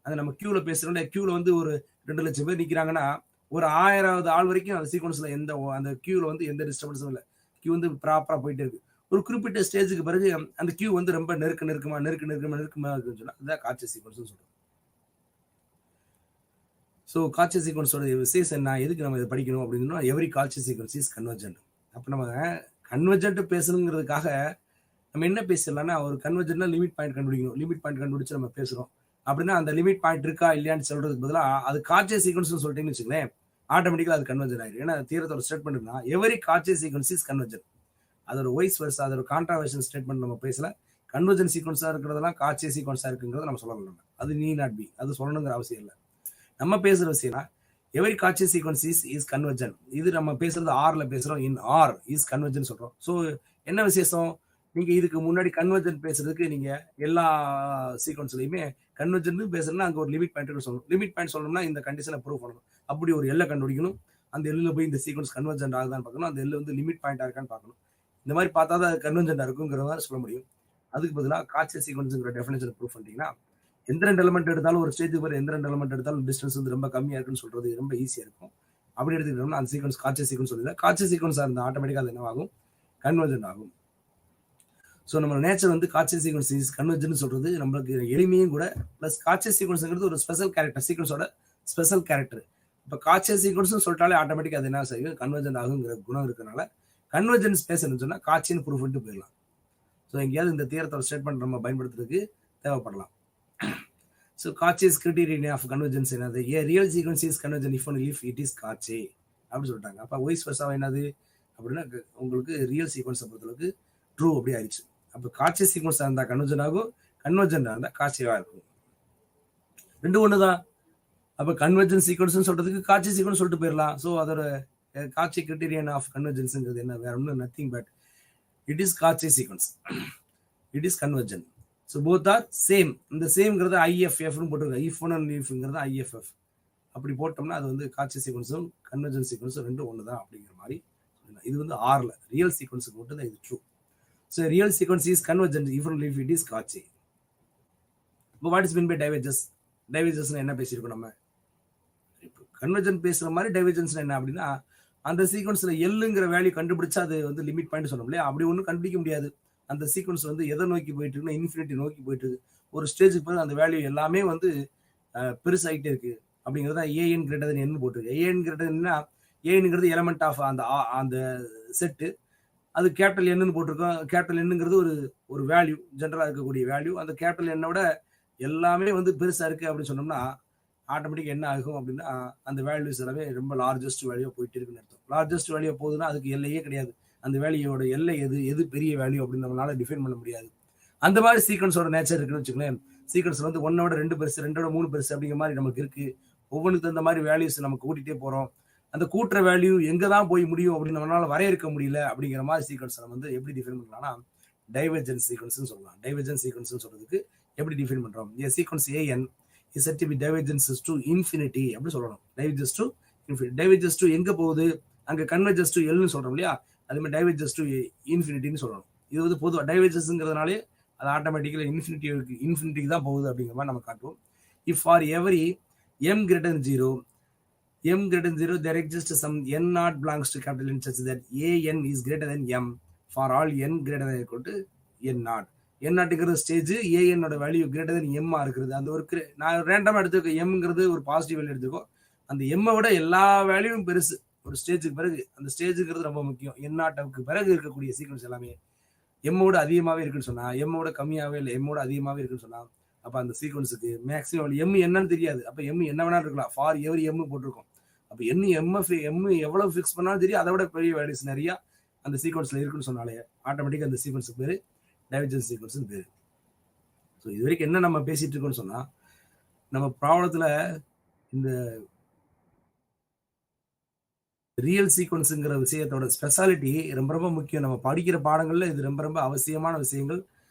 அது நம்ம கியூல பேசுறோம், கியூல வந்து ஒரு 2 லட்சம் பேர் நிக்கிறாங்கன்னா ஒரு 1000வது ஆள் வரைக்கும் அந்த சீக்வன்ஸ்ல எந்த அந்த கியூல வந்து எந்த டிஸ்டர்பன்ஸும் இல்லை, கியூ வந்து ப்ராப்பரா போயிட்டே இருக்கு. ஒரு குறிப்பிட்ட ஸ்டேஜுக்கு பிறகு அந்த கியூ வந்து ரொம்ப நெருக்கமா இருக்குன்னு சொன்னா அதுதான் காட்சி சீக்வன்ஸ் சொல்றோம். ஸோ காட்சி சீக்வன்ஸோட விசேஷம் என்ன, எதுக்கு நம்ம இதை படிக்கணும் அப்படின்னா, எவ்ரி காட்சி சீக்வன்ஸ் இஸ் கன்வர்ஜென்ட். அப்போ நம்ம கன்வர்ஜென்ட் பேசணுங்கிறதுக்காக நம்ம என்ன பேசலாம்னா, ஒரு கன்வர்ஜென்ட்னா லிமிட் பாயிண்ட் கண்டுபிடிக்கணும், லிமிட் பாயிண்ட் கண்டுபிடிச்சு நம்ம பேசுறோம் அப்படின்னா அந்த லிமிட் பாயிண்ட் இருக்கா இல்லையான்னு சொல்றதுக்கு பதிலாக அது காட்சி சீக்வன்ஸ் சொல்லிட்டீங்கன்னு வச்சுக்கலேன், ஆட்டோமேட்டிக்கா அது கன்வர்ஜன் ஆயிடும். ஏன்னா தீரத்தோட ஸ்டேட்மெண்ட்னா எவ்ரி காட்சி சீக்வன்ஸ் இஸ் கன்வர்ஜன், அதோட வைஸ் வர்ஸ் அதோட கான்ட்ராவர்ஷன் ஸ்டேட்மெண்ட் நம்ம பேசல. கன்வர்ஜன் சீக்வன்ஸா இருக்கிறதெல்லாம் காட்சி சீக்வன்ஸா இருக்குங்கிறத நம்ம சொல்லலாம், அது நீ நாட் பி, அது சொல்லணுங்கிற அவசியம் இல்லை. நம்ம பேசுற விஷயம்னா every Cauchy sequence is convergent. இது நம்ம பேசுறது ஆர்ல பேசுறோம், இன் ஆர் இஸ் கன்வர்ஜன் சொல்றோம். ஸோ என்ன விசேஷம், நீங்க இதுக்கு முன்னாடி கன்வர்ஜன் பேசுறதுக்கு நீங்க எல்லா சீக்வன்ஸ்லயுமே கன்வர்ஜன் பேசுறதுன்னா அங்க ஒரு லிமிட் பாயிண்ட் சொல்லணும். லிமிட் பாயிண்ட் சொல்லணும்னா இந்த கண்டிஷனை ப்ரூவ் பண்ணணும், அப்படி ஒரு எல்லை கண்டுபிடிக்கணும், அந்த எல்லில் போய் இந்த சீக்வன்ஸ் கன்வர்ஜென்ட் ஆகுதான்னு பார்க்கணும், அந்த எல்லை வந்து லிமிட் பாயிண்டா இருக்கான்னு பார்க்கணும். இந்த மாதிரி பார்த்தா தான் அது கன்வர்ஜென்டா இருக்குங்கிற மாதிரி சொல்ல முடியும். அதுக்கு பதிலாக காட்சி சீக்வன்ஸுங்கிற டெஃபினேஷன் ப்ரூவ் பண்ணிட்டீங்கன்னா எந்த ரெண்டு எலமெண்ட் எடுத்தாலும் ஒரு ஸ்டேஜுக்கு பிறகு எந்த ரெண்டு எலமெண்ட் எடுத்தாலும் டிஸ்டன்ஸ் வந்து ரொம்ப கம்மியா இருக்குன்னு சொல்றது ரொம்ப ஈஸியா இருக்கும். அப்படி எடுத்துக்கிட்டோம்னா அந்த சீக்வன்ஸ் காட்சி சீக்வன்ஸ் சொல்லுது, காட்சி சீக்வன்ஸா இருந்தால் ஆட்டோமேட்டிக்கா அது என்னவாகும், கன்வர்ஜென்ட் ஆகும். ஸோ நம்ம நேச்சர் வந்து காட்சி சீக்வன்ஸ் இஸ் கன்வர்ஜென்ட் சொல்றது நம்மளுக்கு எளிமையும் கூட. பிளஸ் காட்சி சீக்வன்ஸ்ங்கிறது ஒரு ஸ்பெஷல் கேரக்டர், சீக்வன்ஸோட ஸ்பெஷல் கேரக்டர். இப்போ காட்சி சீக்வன்ஸ் சொல்லிட்டாலே ஆட்டோமேட்டிக்கா அது என்ன செய்யும், கன்வர்ஜென்ட் ஆகுங்கிற குணம் இருக்கிறனால கன்வர்ஜென்ஸ் பேசணும்னு சொன்னா காட்சின்னு ப்ரூஃப் பண்ணிட்டு போயிடலாம். ஸோ எங்கேயாவது இந்த தியரத்தோட ஸ்டேட்மெண்ட் நம்ம பயன்படுத்துறதுக்கு தேவைப்படலாம். So Kache's criterion of convergence என்னது, a real sequence is convergent if only if it is Kache அப்படி சொல்லிட்டாங்க. அப்போ வைஸ் வர்ஸா என்னது அப்படின்னா உங்களுக்கு ரியல் சீக்வன்ஸை பொறுத்தளவுக்கு ட்ரூ அப்படி ஆயிடுச்சு. அப்போ காட்சி சீக்வன்ஸா இருந்தா கன்வர்ஜென்ட் ஆகும், கன்வர்ஜென்டா இருந்தா காட்சியா இருக்கும், ரெண்டு ஒண்ணுதான். அப்போ கன்வர்ஜென்ட் சீக்வன்ஸ் சொல்றதுக்கு காட்சி சீக்வன்ஸ் சொல்லிட்டு போயிடலாம். ஸோ அதோட காட்சி கிரிட்டீரியன் ஆஃப் கன்வர்ஜென்ஸ்ங்கிறது என்ன, வேற ஒன்றும் நத்திங் பட் இட் இஸ் காட்சி sequence, it is convergent. So both are same. இந்த சேம்ங்கிறது ஐஎஃப்எஃப்னு போட்டிருக்கோம், இஃப் ஒன் அண்ட் இஃப்ங்கிறது ஐஎஃப்எஃப். அப்படி போட்டோம்னா அது வந்து காட்சி சீக்வன்ஸும் கன்வர்ஜென்ட் சீக்வன்ஸும் ரெண்டும் ஒன்று தான் அப்படிங்கிற மாதிரி. இது வந்து ஆர்ல ரியல் சீக்வன்ஸுக்கு மட்டும் தான் இது true. So real sequence is convergent if only if it is காட்சி. இப்போ what is mean by divergence, டைவர்ஜன்ஸ்னா என்ன பேசியிருக்கோம் நம்ம, இப்போ கன்வர்ஜென்ட் பேசுற மாதிரி டைவர்ஜன்ஸ் என்ன அப்படின்னா அந்த சீக்வன்ஸ்ல எல்லுங்கிற வேல்யூ கண்டுபிடிச்சா அது வந்து லிமிட் பாயிண்ட் சொன்னோம் இல்லையா, அப்படி ஒன்றும் கண்டுபிடிக்க முடியாது. அந்த சீக்வன்ஸ் வந்து எதை நோக்கி போயிட்டு இருக்குன்னா இன்ஃபினிட்டி நோக்கி போயிட்டு இருக்கு. ஒரு ஸ்டேஜுக்கு பிறகு அந்த வேல்யூ எல்லாமே வந்து பெருசாகிட்டே இருக்கு. அப்படிங்கிறத ஏஎன் கிரேட்டர் தென் என் போட்டிருக்கு. ஏஎன் கிரேட்டர் தென்னா ஏனுங்கிறது எலமெண்ட் ஆஃப் அந்த செட்டு, அது கேபிட்டல் என்னன்னு போட்டிருக்கோம். கேபிட்டல் என்னங்கிறது ஒரு வேல்யூ, ஜென்ரலா இருக்கக்கூடிய வேல்யூ. அந்த கேபிட்டல் என்னோட எல்லாமே வந்து பெருசா இருக்கு அப்படின்னு சொன்னோம்னா ஆட்டோமேட்டிக் என்ன ஆகும் அப்படின்னா அந்த வேல்யூஸ் எல்லாமே ரொம்ப லார்ஜஸ்ட் வேல்யூ போயிட்டு இருக்குன்னு அர்த்தம். லார்ஜஸ்ட் வேல்யூ போகுதுன்னா அதுக்கு எல்லையே கிடையாது, அந்த வேல்யூயோட எல்லை எது பெரிய வேல்யூ அப்படின்னு நம்மளால டிஃபைன் பண்ண முடியாது. அந்த மாதிரி சீக்வன்ஸோட நேச்சர் இருக்குன்னு வச்சுக்கோங்களேன். சீக்வன்ஸ் வந்து 1 2 பெருசு, 2 3 பெருசு அப்படிங்கிற மாதிரி நமக்கு இருக்கு. ஒவ்வொன்றுக்கு தகுந்த மாதிரி வேல்யூஸ் நம்ம கூட்டிகிட்டே போறோம். அந்த கூட்டுற வேல்யூ எங்க தான் போய் முடியும் அப்படின்னு நம்மளால வரையறுக்க முடியல. அப்படிங்கிற மாதிரி சீக்வன்ஸ் நம்ம வந்து எப்படி டிஃபைன் பண்ணலாம்னா டைவர்ஜென்ஸ் சீக்வன்ஸ் சொல்லலாம். டைவர்ஜென்ஸ் சீக்வன்ஸ் சொல்றதுக்கு எப்படி டிஃபைன் பண்றோம், a sequence an is said to be divergences to infinity அப்படி சொல்லணும். Divergence to infinity, divergence to எங்க போகுது, அங்க கன்வர்ஜென்ஸ் டு எல்னு சொல்றோம் இல்லையா, அதே மாதிரி டைவர்ஜென்ஸ் டு இன்ஃபினிட்டின்னு சொல்லணும். இது வந்து பொதுவாக டைவர்ஜென்ஸ்ங்கிறதுனாலே அது ஆட்டோமேட்டிக்கலா இன்ஃபினிட்டிக்கு தான் போகுது அப்படிங்கிற மாதிரி நம்ம காட்டுவோம். If for every m greater than 0, m greater than 0, there exists some n naught belongs to capital N such that an is greater than m for all n greater than equal to n naught. n நாட்டுங்கிற ஸ்டேஜ் ஏஎன்னோட வேல்யூ கிரேட்டர் தென் எம் இருக்குது. அந்த ஒரு நான் ரேண்டமாக எடுத்துக்கோ, எம்ங்கிறது ஒரு பாசிட்டிவ் வேல்யூ எடுத்துக்கோ. அந்த எம்மை விட எல்லா வேல்யூவும் பெருசு ஒரு ஸ்டேஜுக்கு பிறகு. அந்த ஸ்டேஜுங்கிறது ரொம்ப முக்கியம். என் நாட்டுக்கு பிறகு இருக்கக்கூடிய சீக்வன்ஸ் எல்லாமே எம்மோட அதிகமாகவே இருக்குன்னு சொன்னா, எம்மோட கம்மியாகவே இல்லை, எம்மோட அதிகமாகவே இருக்குன்னு சொன்னா, அப்போ அந்த சீக்வன்ஸுக்கு மேக்ஸிமம் எம் என்னன்னு தெரியாது. அப்போ எம் என்ன வேணாலும் இருக்கலாம். ஃபார் எவரி எம் போட்டிருக்கோம். அப்போ எம் எவ்வளவு ஃபிக்ஸ் பண்ணாலும் தெரியும், அதை விட பெரிய வேல்யூஸ் நிறையா அந்த சீக்வன்ஸில் இருக்குன்னு சொன்னாலே ஆட்டோமேட்டிக்காக அந்த சீக்வன்ஸுக்கு பேர் டைவர்ஜென்ஸ் சீக்வன்ஸ்னு பேர். ஸோ இது வரைக்கும் என்ன நம்ம பேசிட்டு இருக்கோம்னு சொன்னா, நம்ம ப்ராப்ளத்தில் இந்த ரியல் சீக்வன்ஸுங்கிற விஷயத்தோட ஸ்பெஷாலிட்டி ரொம்ப ரொம்ப முக்கியம். நம்ம படிக்கிற பாடங்கள்ல இது ரொம்ப ரொம்ப அவசியமான விஷயங்கள்.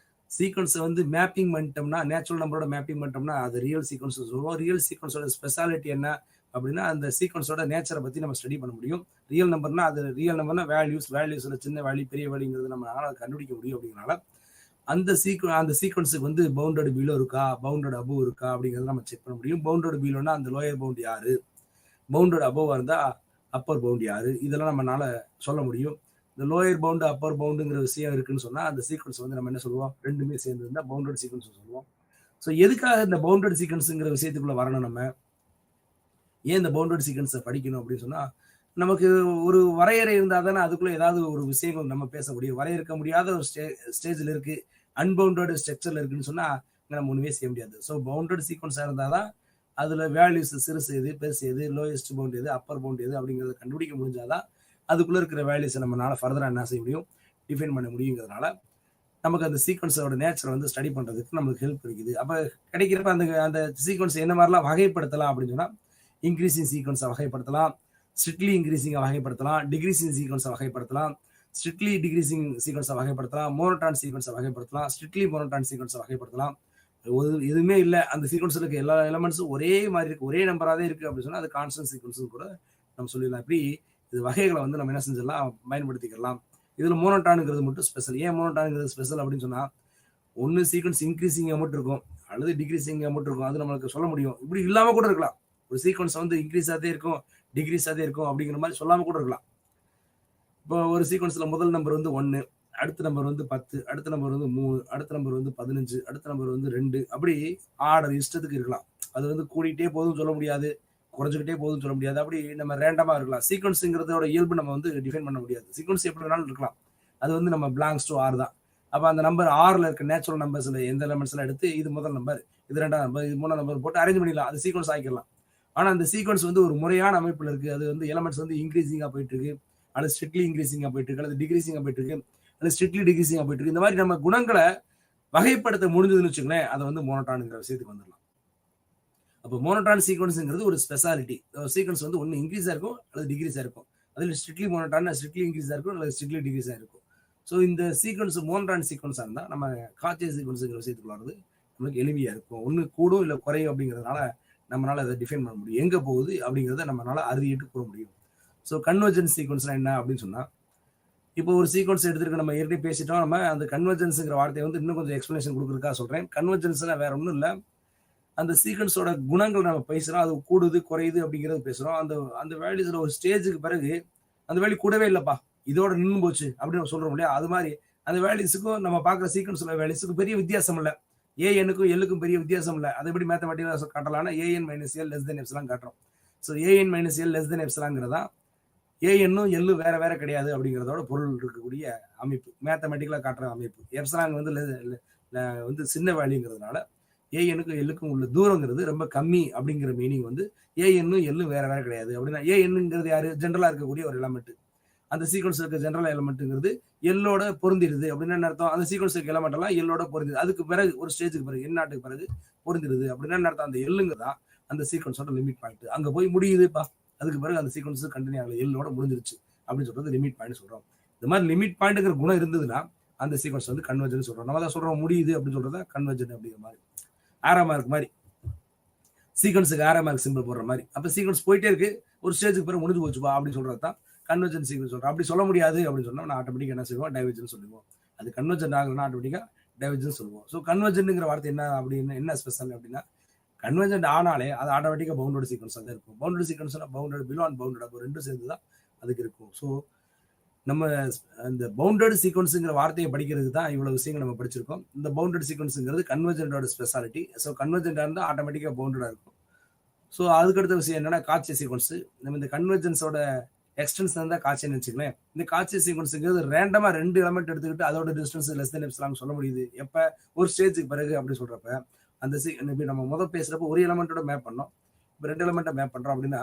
சீக்வன்ஸை வந்து மேப்பிங் பண்ணிட்டோம்னா, நேச்சுரல் நம்பரோட மேப்பிங் பண்ணிட்டோம்னா அது ரியல் சீக்வன்ஸ் சொல்லுவோம். ரியல் சீக்வன்ஸோட ஸ்பெஷாலிட்டி என்ன அப்படின்னா, அந்த சீக்வன்ஸோட நேச்சரை பற்றி நம்ம ஸ்டடி பண்ண முடியும். ரியல் நம்பர்னா அது ரியல் நம்பர்னா வேல்யூஸோட சின்ன வேல்யூ பெரிய வேல்யூங்கிறது நம்மளால கண்டுபிடிக்க முடியும். அப்படிங்கிறனால அந்த சீக்வன்ஸுக்கு வந்து பவுண்டட் பிலோ இருக்கா, பவுண்டட் அபோவ் இருக்கா அப்படிங்கிறத நம்ம செக் பண்ண முடியும். பவுண்டட் பிலோனா அந்த லோயர் பவுண்ட் யாரு, பவுண்டட் அபோவா இருந்தா அப்பர் பவுண்ட் யாரு, இதெல்லாம் நம்மளால சொல்ல முடியும். இந்த லோயர் பவுண்டு அப்பர் பவுண்டுங்கிற விஷயம் இருக்குன்னு சொன்னா அந்த சீக்வன்ஸ் வந்து நம்ம என்ன சொல்லுவோம், ரெண்டுமே சேர்ந்து இருந்தா பவுண்டட் சீக்வன்ஸ் சொல்லுவோம். ஸோ எதுக்காக இந்த பவுண்டட் சீக்வன்ஸுங்கிற விஷயத்துக்குள்ள வரணும், நம்ம ஏன் இந்த பவுண்டட் சீக்வன்ஸை படிக்கணும் அப்படின்னு சொன்னா, நமக்கு ஒரு வரையறை இருந்தால் தானே அதுக்குள்ள ஏதாவது ஒரு விஷயங்கள் நம்ம பேச முடியும். வரையறுக்க முடியாத ஒரு ஸ்டேஜில் இருக்கு, அன்பவுண்டட் ஸ்ட்ரக்சர்ல இருக்குன்னு சொன்னா நம்ம ஒண்ணுமே செய்ய முடியாது. ஸோ பவுண்டட் சீக்வன்ஸா இருந்தாதான் அதுல வேல்யூஸ் சிறுசு எது, பெருசு எது, லோயஸ்ட் பவுண்ட் எது, அப்பர் பவுண்ட் எது அப்படிங்கிறத கண்டுபிடிக்க முடிஞ்சாதான் அதுக்குள்ள இருக்கிற வேல்யூஸை நம்மளால ஃபர்தரா என்ன செய்ய முடியும், டிஃபைன் பண்ண முடியுங்கிறதுனால நமக்கு அந்த சீக்வன்ஸோட நேச்சரை வந்து ஸ்டடி பண்றதுக்கு நமக்கு ஹெல்ப் கிடைக்குது. அப்ப கிடைக்கிறப்ப அந்த சீக்வன்ஸ் என்ன மாதிரிலாம் வகைப்படுத்தலாம் அப்படின்னு சொன்னா, இன்க்ரீசிங் சீக்வன்ஸை வகைப்படுத்தலாம், ஸ்ட்ரிக்ட்லி இன்க்ரீசிங்கை வகைப்படுத்தலாம், டிக்ரீசிங் சீக்வன்ஸை வகைப்படுத்தலாம், ஸ்ட்ரிக்ட்லி டிக்ரீசிங் சீக்வன்ஸை வகைப்படுத்தலாம், மோனோட்டான் சீக்வன்ஸை வகைப்படுத்தலாம், ஸ்ட்ரிக்ட்லி மோனோட்டான் சீக்வன்ஸை வகைப்படுத்தலாம். எதுவுமே இல்லை, அந்த சீக்வன்ஸில் இருக்க எல்லா எலமெண்ட்ஸும் ஒரே மாதிரி இருக்கு, ஒரே நம்பராகவே இருக்கு அப்படின்னு சொன்னா அது கான்ஸ்டன்ட் சீக்வன்ஸ் கூட நம்ம சொல்லிடலாம். இப்படி இது வகைகளை வந்து நம்ம என்ன செஞ்சிடலாம், பயன்படுத்திக்கலாம். இதுல மோனோட்டானுங்கிறது மட்டும் ஸ்பெஷல். ஏன் மோனோட்டானுங்கிறது ஸ்பெஷல் அப்படின்னு சொன்னா, ஒன்னு சீக்வன்ஸ் இன்க்ரீசிங் அமௌண்ட் இருக்கும் அல்லது டிக்ரீசிங் அமௌண்ட் இருக்கும், அது நம்மளுக்கு சொல்ல முடியும். இப்படி இல்லாம கூட இருக்கலாம். ஒரு சீக்வன்ஸ் வந்து இன்க்ரீஸ் ஆதே இருக்கும், டிக்ரீஸ் ஆதே இருக்கும் அப்படிங்கிற மாதிரி சொல்லாம கூட இருக்கலாம். இப்போ ஒரு சீக்வன்ஸ்ல முதல் நம்பர் வந்து 1, அடுத்த நம்பர் வந்து 10, அடுத்த நம்பர் வந்து 3, அடுத்த நம்பர் வந்து 15, அடுத்த நம்பர் வந்து 2, அப்படி ஆர்டர் இஷ்டத்துக்கு இருக்கலாம். அது வந்து கூடிக்கிட்டே போதும் சொல்ல முடியாது, குறைஞ்சிக்கிட்டே போதும் சொல்ல முடியாது. அப்படி நம்ம ரேண்டமா இருக்கலாம். சீக்வன்ஸுங்கிறதோட இயல்பு நம்ம வந்து டிஃபைன் பண்ண முடியாது. சீக்வன்ஸ் எப்படி வேணாலும் இருக்கலாம். அது வந்து நம்ம பிலாங்ஸ் டு ஆர் தான். அப்போ அந்த நம்பர் ஆர்ல இருக்க நேச்சுரல் நம்பர்ஸ்ல எந்த எலமெண்ட்ஸ்லாம் எடுத்து இது முதல் நம்பர், இது ரெண்டாம் நம்பர், இது மூணாம் நம்பர் போட்டு அரேஞ்ச் பண்ணிடலாம். அது சீக்வன்ஸ் ஆக்கிடலாம். ஆனா அந்த சீக்வன்ஸ் வந்து ஒரு முறையான அமைப்புல இருக்கு. அது வந்து எலமெண்ட்ஸ் வந்து இன்க்ரீசிங்கா போயிட்டு இருக்கு, அல்லது ஸ்ட்ரிக்ட்லி இன்க்ரீசிங்கா போயிட்டு இருக்கு, அல்லது டிக்ரீசிங்கா போயிட்டு இருக்கு, அல்லது ஸ்ட்ரிக்ட்லி டிக்ரீசிங்கா போயிட்டு இருக்கு. இந்த மாதிரி நம்ம குணங்களை வகைப்படுத்த முடிஞ்சதுன்னு வச்சுங்களேன், அதை வந்து மோனோட்டான்ங்கிற விஷயத்துக்கு வந்துடலாம். அப்போ மோனோட்டான் சீக்வன்ஸுங்கிறது ஒரு ஸ்பெஷாலிட்டி. சீக்வன்ஸ் வந்து ஒன்று இன்க்ரீஸாக இருக்கும் அல்லது டிக்ரீஸாக இருக்கும். அதில் ஸ்ட்ரிக்ட்லி மோனோட்டான் ஸ்ட்ரிக்ட்லி இன்க்ரீஸாக இருக்கும் அல்லது ஸ்ட்ரிக்ட்லி டிக்ரீஸாக இருக்கும். ஸோ இந்த சீக்வன்ஸ் மோனோட்டான் சீக்வன்ஸாக இருந்தால் நம்ம கார்ட்டேசியன் சீக்வன்ஸுங்கிற விஷயத்துக்குள்ள வர்றது நமக்கு எளிமையாக இருக்கும். ஒன்று கூடும் இல்லை குறையும் அப்படிங்கிறதுனால நம்மளால அதை டிஃபைன் பண்ண முடியும். எங்கே போகுது அப்படிங்கிறத நம்மளால அறுதிட்டு கூற முடியும். ஸோ கன்வர்ஜென்ஸ் சீக்வன்ஸ்னா என்ன அப்படின்னு சொன்னால், இப்போ ஒரு சீக்வன்ஸ் எடுத்துருக்கு, நம்ம ஏற்கனவே பேசிட்டோம். நம்ம அந்த கன்வர்ஜென்ஸுங்கிற வார்த்தையை வந்து இன்னும் கொஞ்சம் எக்ஸ்பிளேஷன் கொடுக்குறதுக்காக சொல்கிறேன். கன்வர்ஜென்ஸ்னா வேற ஒன்றும் இல்லை, அந்த சீக்வன்ஸோட குணங்கள் நம்ம பேசுகிறோம், அது கூடுது குறையுது அப்படிங்கிறது பேசுகிறோம். அந்த வேல்யூஸில் ஒரு ஸ்டேஜுக்கு பிறகு அந்த வேல்யூ கூடவே இல்லைப்பா, இதோட நின்று போச்சு அப்படின்னு சொல்கிறோம் இல்லையா, அது மாதிரி அந்த வேல்யூஸுக்கும் நம்ம பார்க்குற சீக்வன்ஸோட வேல்யூஸுக்கும் பெரிய வித்தியாசம் இல்லை. ஏஎனுக்கும் எல்லுக்கும் பெரிய வித்தியாசம் இல்லை. அதை எப்படி மேத்தமெட்டிக்கலாக காட்டலாம்னா A N minus L less than epsilon காட்டுறோம். So A N minus L less than எப்சிலாங்கிறதா ஏஎன்னும் எல்லு வேற வேற கிடையாது அப்படிங்கிறதோட பொருள் இருக்கக்கூடிய அமைப்பு, மேத்தமெட்டிக்கலாக காட்டுற அமைப்பு. எப்சிலாங் வந்து சின்ன வேல்யூங்கிறதுனால ஏஎனுக்கும் எல்லுக்கும் உள்ள தூரங்கிறது ரொம்ப கம்மி அப்படிங்கிற மீனிங் வந்து ஏஎன்னும் எல்லும் வேற வேற கிடையாது அப்படின்னா, ஏஎன்னுங்கிறது யாரு, ஜென்ரலா இருக்கக்கூடிய ஒரு எலமெண்ட். அந்த சீக்வன்ஸ் இருக்க ஜென்ரல் எலமெண்ட்டுங்கிறது எல்லோட பொருந்திடுது அப்படின்னா என்ன அர்த்தம், அந்த சீக்வன்ஸ் இருக்க எலமெண்ட் எல்லாம் எல்லோட பொருந்திது. அதுக்கு பிறகு ஒரு ஸ்டேஜுக்கு பிறகு எந்நாட்டுக்கு பிறகு பொருந்திடுது அப்படின்னா என்ன அர்த்தம், அந்த எல்லுங்கிறதா அந்த சீக்வன்ஸோட லிமிட் பாயிண்ட். அங்க போய் முடியுதுப்பா, அதுக்கு பிறகு அந்த சீக்வன்ஸ் கண்டினியூ ஆகல, எல்லோட முடிஞ்சிருச்சு அப்படின்னு சொல்றது லிமிட் பாயிண்ட் சொல்றோம். இந்த மாதிரி லிமிட் பாயிண்ட்ங்கிற குணம் இருந்ததுன்னா அந்த சீக்வன்ஸ் வந்து கன்வர்ஜன் சொல்றோம். நம்ம தான் சொல்றோம் முடியுது அப்படின்னு சொல்றதா கன்வர்ஜன் அப்படிங்கிற மாதிரி. ஆரோ மார்க் மாதிரி, சீக்வன்ஸுக்கு ஆரோ மார்க் சிம்பிள் போடுற மாதிரி. அப்ப சீக்வன்ஸ் போயிட்டே இருக்கு, ஒரு ஸ்டேஜுக்கு பிறகு முடிஞ்சு போச்சுப்பா அப்படின்னு சொல்றது தான் கன்வர்ஜன் சீக்வன்ஸ் சொல்றோம். அப்படி சொல்ல முடியாது அப்படின்னு சொன்னா நான் ஆட்டோமேட்டிக்கா என்ன செய்வோம், டைவர்ஜன் சொல்லுவோம். அது கன்வர்ஜன் ஆகுதுன்னா ஆட்டோமேட்டிக்கா டைவர்ஜன் சொல்லுவோம். ஸோ கன்வர்ஜன்ங்கிற வார்த்தை என்ன அப்படின்னு என்ன ஸ்பெஷல் அப்படின்னா, கன்வர்ஜென்ட் ஆனாலே அது ஆட்டோமேட்டிக்காக பவுண்டட் சீக்வன்ஸாக தான் இருக்கும். பவுண்டட் சீக்வன்ஸ்னா bounded below and bounded above ரெண்டும் சேர்ந்து தான் அதுக்கு இருக்கும். ஸோ நம்ம அந்த பவுண்டட் சீக்வன்ஸுங்கிற வார்த்தையை படிக்கிறதுக்கு தான் இவ்வளவு விஷயங்கள் நம்ம படிச்சிருக்கோம். இந்த பவுண்டட் சீக்வன்ஸுங்கிறது கன்வர்ஜென்டோட ஸ்பெஷாலிட்டி. ஸோ கன்வர்ஜென்டாக இருந்தால் ஆட்டோமேட்டிக்காக பவுண்டடாக இருக்கும். ஸோ அதுக்கடுத்த விஷயம் என்னன்னா காட்சி சீக்வன்ஸ். நம்ம இந்த கன்வர்ஜென்ஸோட எக்ஸ்டென்ஷன் தான் காட்சின்னு வச்சுக்கலாம். இந்த காட்சி சீக்வன்ஸுங்கிறது ரேண்டமாக 2 எலமெண்ட் எடுத்துக்கிட்டு அதோட டிஸ்டன்ஸ் லெஸ் தென் எப்சிலான் சொல்ல முடியுது. எப்போ ஒரு ஸ்டேஜுக்கு பிறகு அப்படி சொல்றப்ப அந்த இப்போ நம்ம முதல் பேசுறப்ப ஒரு எலமெண்ட்டோட மேப் பண்ணோம், இப்போ 2 எலமெண்ட்டை மேப் பண்றோம் அப்படின்னா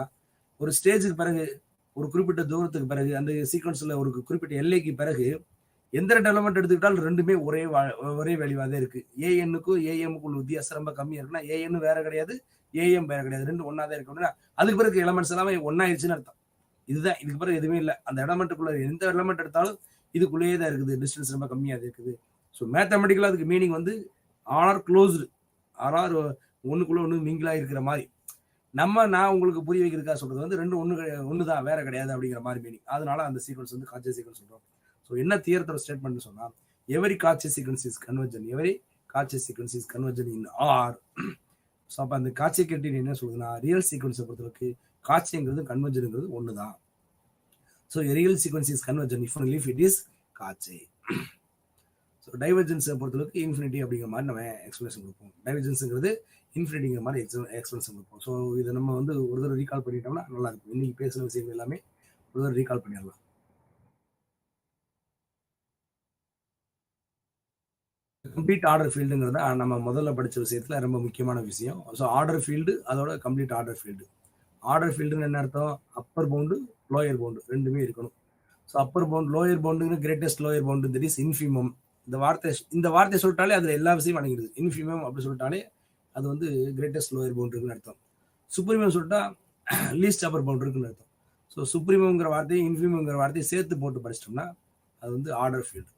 ஒரு ஸ்டேஜுக்கு பிறகு ஒரு குறிப்பிட்ட தூரத்துக்கு பிறகு அந்த சீக்வன்ஸ்ல ஒரு குறிப்பிட்ட எல்லைக்கு பிறகு எந்த 2 எலமெண்ட் எடுத்துக்கிட்டாலும் ரெண்டுமே ஒரே வேல்யூவாக தான் இருக்கு. ஏஎன்னுக்கும் ஏஎம்முக்கும் உள்ள வித்தியாசம் ரொம்ப கம்மியா இருக்குன்னா ஏஎன் வேற கிடையாது, ஏஎம் வேற கிடையாது, ரெண்டும் ஒன்னா தான் இருக்கு அப்படின்னா அதுக்கு பிறகு எலமெண்ட்ஸ் எல்லாமே ஒன்னாயிருச்சுன்னு அர்த்தம். இதுதான் இதுக்கு பிறகு எதுவுமே இல்லை. அந்த எலமெண்ட்டுக்குள்ள எந்த எலமெண்ட் எடுத்தாலும் இதுக்குள்ளேயே தான் இருக்குது, டிஸ்டன்ஸ் ரொம்ப கம்மியாக இருக்குது. ஸோ மேத்தமெட்டிக்கலாக அதுக்கு மீனிங் வந்து ஆர் க்ளோஸ்டு, ஆர் ஒன்றுக்குள்ள ஒன்று மிங்கிளாக இருக்கிற மாதிரி. நான் உங்களுக்கு புரிய வைக்கிறதுக்காக சொல்றது வந்து ரெண்டு ஒன்று தான், வேற கிடையாது அப்படிங்கிற மாதிரி மீனிங். அதனால அந்த சீக்வன்ஸ் வந்து காட்சி சீக்வன்ஸ் சொல்றோம். ஸோ என்ன தியரத்தோட ஸ்டேட்மெண்ட் சொன்னா, every Cauchy sequence is convergent, every Cauchy sequence is convergent in R. So அப்போ அந்த காட்சி கிரிட்டீரியன் என்ன சொல்லுதுன்னா, ரியல் சீக்வன்ஸை பொறுத்தவரைக்கு காட்சிங்கிறது கன்வர்ஜனுங்கிறது ஒன்று தான். So real sequence is convergent if only if it is காட்சி. ஸோ டைவர்ஜென்ஸை பொறுத்தளவுக்கு இன்ஃபினிட்டி அப்படிங்கிற மாதிரி நம்ம எக்ஸ்பிளேஷன் கொடுப்போம். டைவர்ஜென்ஸுங்கிறது இன்ஃபினிட்டிங்கிற மாதிரி எக்ஸ்பிளேஷன் கொடுப்போம். ஸோ இதை நம்ம வந்து ஒரு தடவை ரீகால் பண்ணிட்டோம்னா நல்லா இருக்கும். இன்னைக்கு பேசுகிற விஷயங்கள் எல்லாமே ஒரு தடவை ரீகால் பண்ணிடலாம். கம்ப்ளீட் ஆர்டர் ஃபீல்டுங்கிறத நம்ம முதல்ல படித்த விஷயத்தில் ரொம்ப முக்கியமான விஷயம். ஸோ ஆர்டர் ஃபீல்டு அதோட கம்ப்ளீட் ஆர்டர் ஃபீல்டு. ஆர்டர் ஃபீல்டுன்னு என்ன அர்த்தம்? அப்பர் பவுண்டு லோயர் பவுண்டு ரெண்டுமே இருக்கணும். ஸோ அப்பர் பவுண்ட் லோயர் பவுண்டுங்கிற greatest lower bound that is infimum. இந்த வார்த்தை சொல்லிட்டாலே அதில் எல்லா விஷயமும் அடங்கிடுது. இன்ஃபிமம் அப்படி சொல்லிட்டாலே அது வந்து கிரேட்டஸ்ட் லோயர் பவுண்டருக்குன்னு அர்த்தம். சுப்ரீமம் சொல்லிட்டா லீஸ்ட் அப்பர் பவுண்டருக்குன்னு அர்த்தம். ஸோ சுப்ரீமங்கிற வார்த்தையும் இன்ஃபிமங்கிற வார்த்தையை சேர்த்து போட்டு படிச்சிட்டோம்னா அது வந்து ஆர்டர் ஃபீல்டு.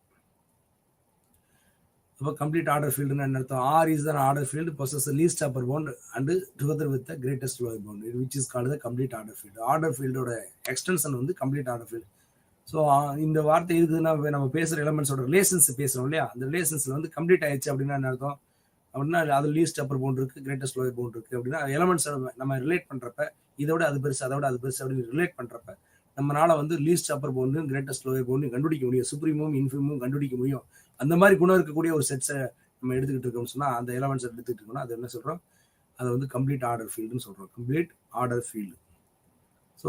அப்போ கம்ப்ளீட் ஆர்டர் ஃபீல்டுன்னு என்ன அர்த்தம்? R is an order field possess the least upper bound and together with the greatest lower bound, which is called the complete order field. Order ஃபீல்டோட எக்ஸ்டென்ஷன் வந்து கம்ப்ளீட் ஆர்டர் ஃபீல்டு. ஸோ இந்த வார்த்தை இருக்குதுன்னா நம்ம பேசுகிற எலமெண்ட்ஸோட ரிலேஷன்ஸ் பேசுகிறோம் இல்லையா, அந்த ரிலேஷன்ஸில் வந்து கம்ப்ளீட் ஆயிடுச்சு அப்படின்னா என்ன அர்த்தம்? அப்படின்னா அது லீஸ்ட் அப்பர் பவுண்ட் இருக்குது, கிரேட்டஸ்ட் லோயர் பவுண்ட் இருக்குது அப்படின்னா எலமெண்ட்ஸ் நம்ம ரிலேட் பண்ணுறப்ப இதோட அது பெருசு அதோட அது பெருசு அப்படின்னு ரிலேட் பண்ணுறப்ப நம்மளால வந்து லீஸ்ட் அப்பர் பவுண்டும் கிரேட்டஸ்ட் லோயர் பவுண்டும் கண்டுபிடிக்க முடியும், சுப்ரீமும் இன்ஃபிமும் கண்டுபிடிக்க முடியும். அந்த மாதிரி குணம் இருக்கக்கூடிய ஒரு செட்ஸை நம்ம எடுத்துக்கிட்டு இருக்கோம்னு சொன்னால், அந்த எலமெண்ட்ஸ் எடுத்துக்கிட்டு இருக்கோம்னா அது என்ன சொல்கிறோம்? அதை வந்து கம்ப்ளீட் ஆர்டர் ஃபீல்டுன்னு சொல்கிறோம். Complete order field. ஸோ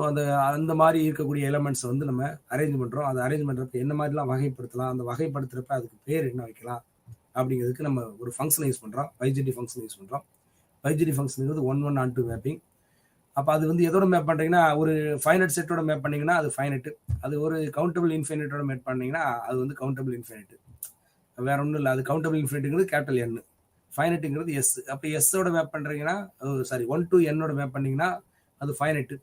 அந்த மாதிரி இருக்கக்கூடிய எலமெண்ட்ஸை வந்து நம்ம அரேஞ்ச் பண்ணுறோம். அதை அரேஞ்ச் பண்ணுறப்ப என்ன மாதிரிலாம் வகைப்படுத்தலாம், அந்த வகைப்படுத்துறப்ப அதுக்கு பேர் என்ன வைக்கலாம் அப்படிங்கிறதுக்கு நம்ம ஒரு ஃபங்க்ஷனை யூஸ் பண்ணுறோம். பைஜெட்டி ஃபங்க்ஷன் யூஸ் பண்ணுறோம். பைஜெட்டி ஃபங்க்ஷனுங்கிறது 1-1 மேப்பிங். அப்போ அது வந்து எதோட மேப் பண்ணுறீங்கன்னா, ஒரு ஃபைனட் செட்டோட மேப் பண்ணிங்கன்னா அது ஃபைனட்டு. அது ஒரு கவுண்டபிள் இன்ஃபைனட்டோட மேப் பண்ணிங்கன்னா அது வந்து கவுண்டபிள் இன்ஃபைனட்டு. வேற ஒன்றும் இல்லை. அது கவுண்டபிள் இன்ஃபினிட்டுங்கிறது கேபிட்டல் என், ஃபைனட்டுங்கிறது எஸ். அப்போ எஸ்ஸோட மேப் பண்ணுறீங்கன்னா 1 to n மேப் பண்ணிங்கன்னா அது ஃபைனட்டு.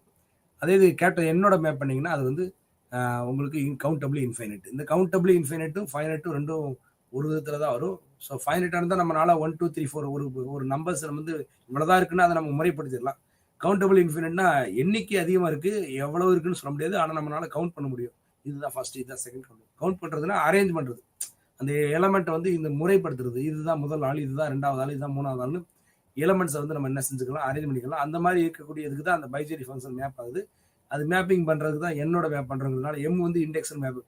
அதே இது கேபிட்டல் என்னோட மேப் பண்ணிங்கன்னா அது வந்து உங்களுக்கு கவுண்டபிள் இன்ஃபைனட். இந்த கவுண்டபிள் இன்ஃபைனட்டும் ஃபைனட்டும் ரெண்டும் ஒரு விதத்தில் தான் வரும். ஸோ ஃபைனட்டாக இருந்தால் நம்மளால 1 2 3 4 ஒரு நம்பர்ஸ் வந்து இவ்வளோதான் இருக்குன்னு அதை நம்ம முறைப்படுத்திடலாம். கவுண்டபிள் இன்ஃபினிட்னா எண்ணிக்கை அதிகமாக இருக்குது, எவ்வளோ இருக்குன்னு சொல்ல முடியாது, ஆனால் நம்மளால கவுண்ட் பண்ண முடியும். இதுதான் ஃபர்ஸ்ட், இதுதான் செகண்ட். கவுண்ட் பண்ணுறதுன்னா அரேஞ்ச் பண்ணுறது, அந்த எலமெண்ட்டை வந்து இந்த முறைப்படுத்துறது. இதுதான் முதல் ஆள், இதுதான் ரெண்டாவது ஆள், இதுதான் மூணாவது ஆள்னு எலமெண்ட்ஸை வந்து நம்ம என்ன செஞ்சுக்கலாம், அரேஞ்ச் பண்ணிக்கலாம். அந்த மாதிரி இருக்கக்கூடியதுக்கு தான் அந்த பைஜெட்டி ஃபங்க்ஷன் மேப் ஆகுது. அது மேப்பிங் பண்ணுறதுக்கு தான் என்னோட மேப் பண்ணுறதுனால எம் வந்து induction map,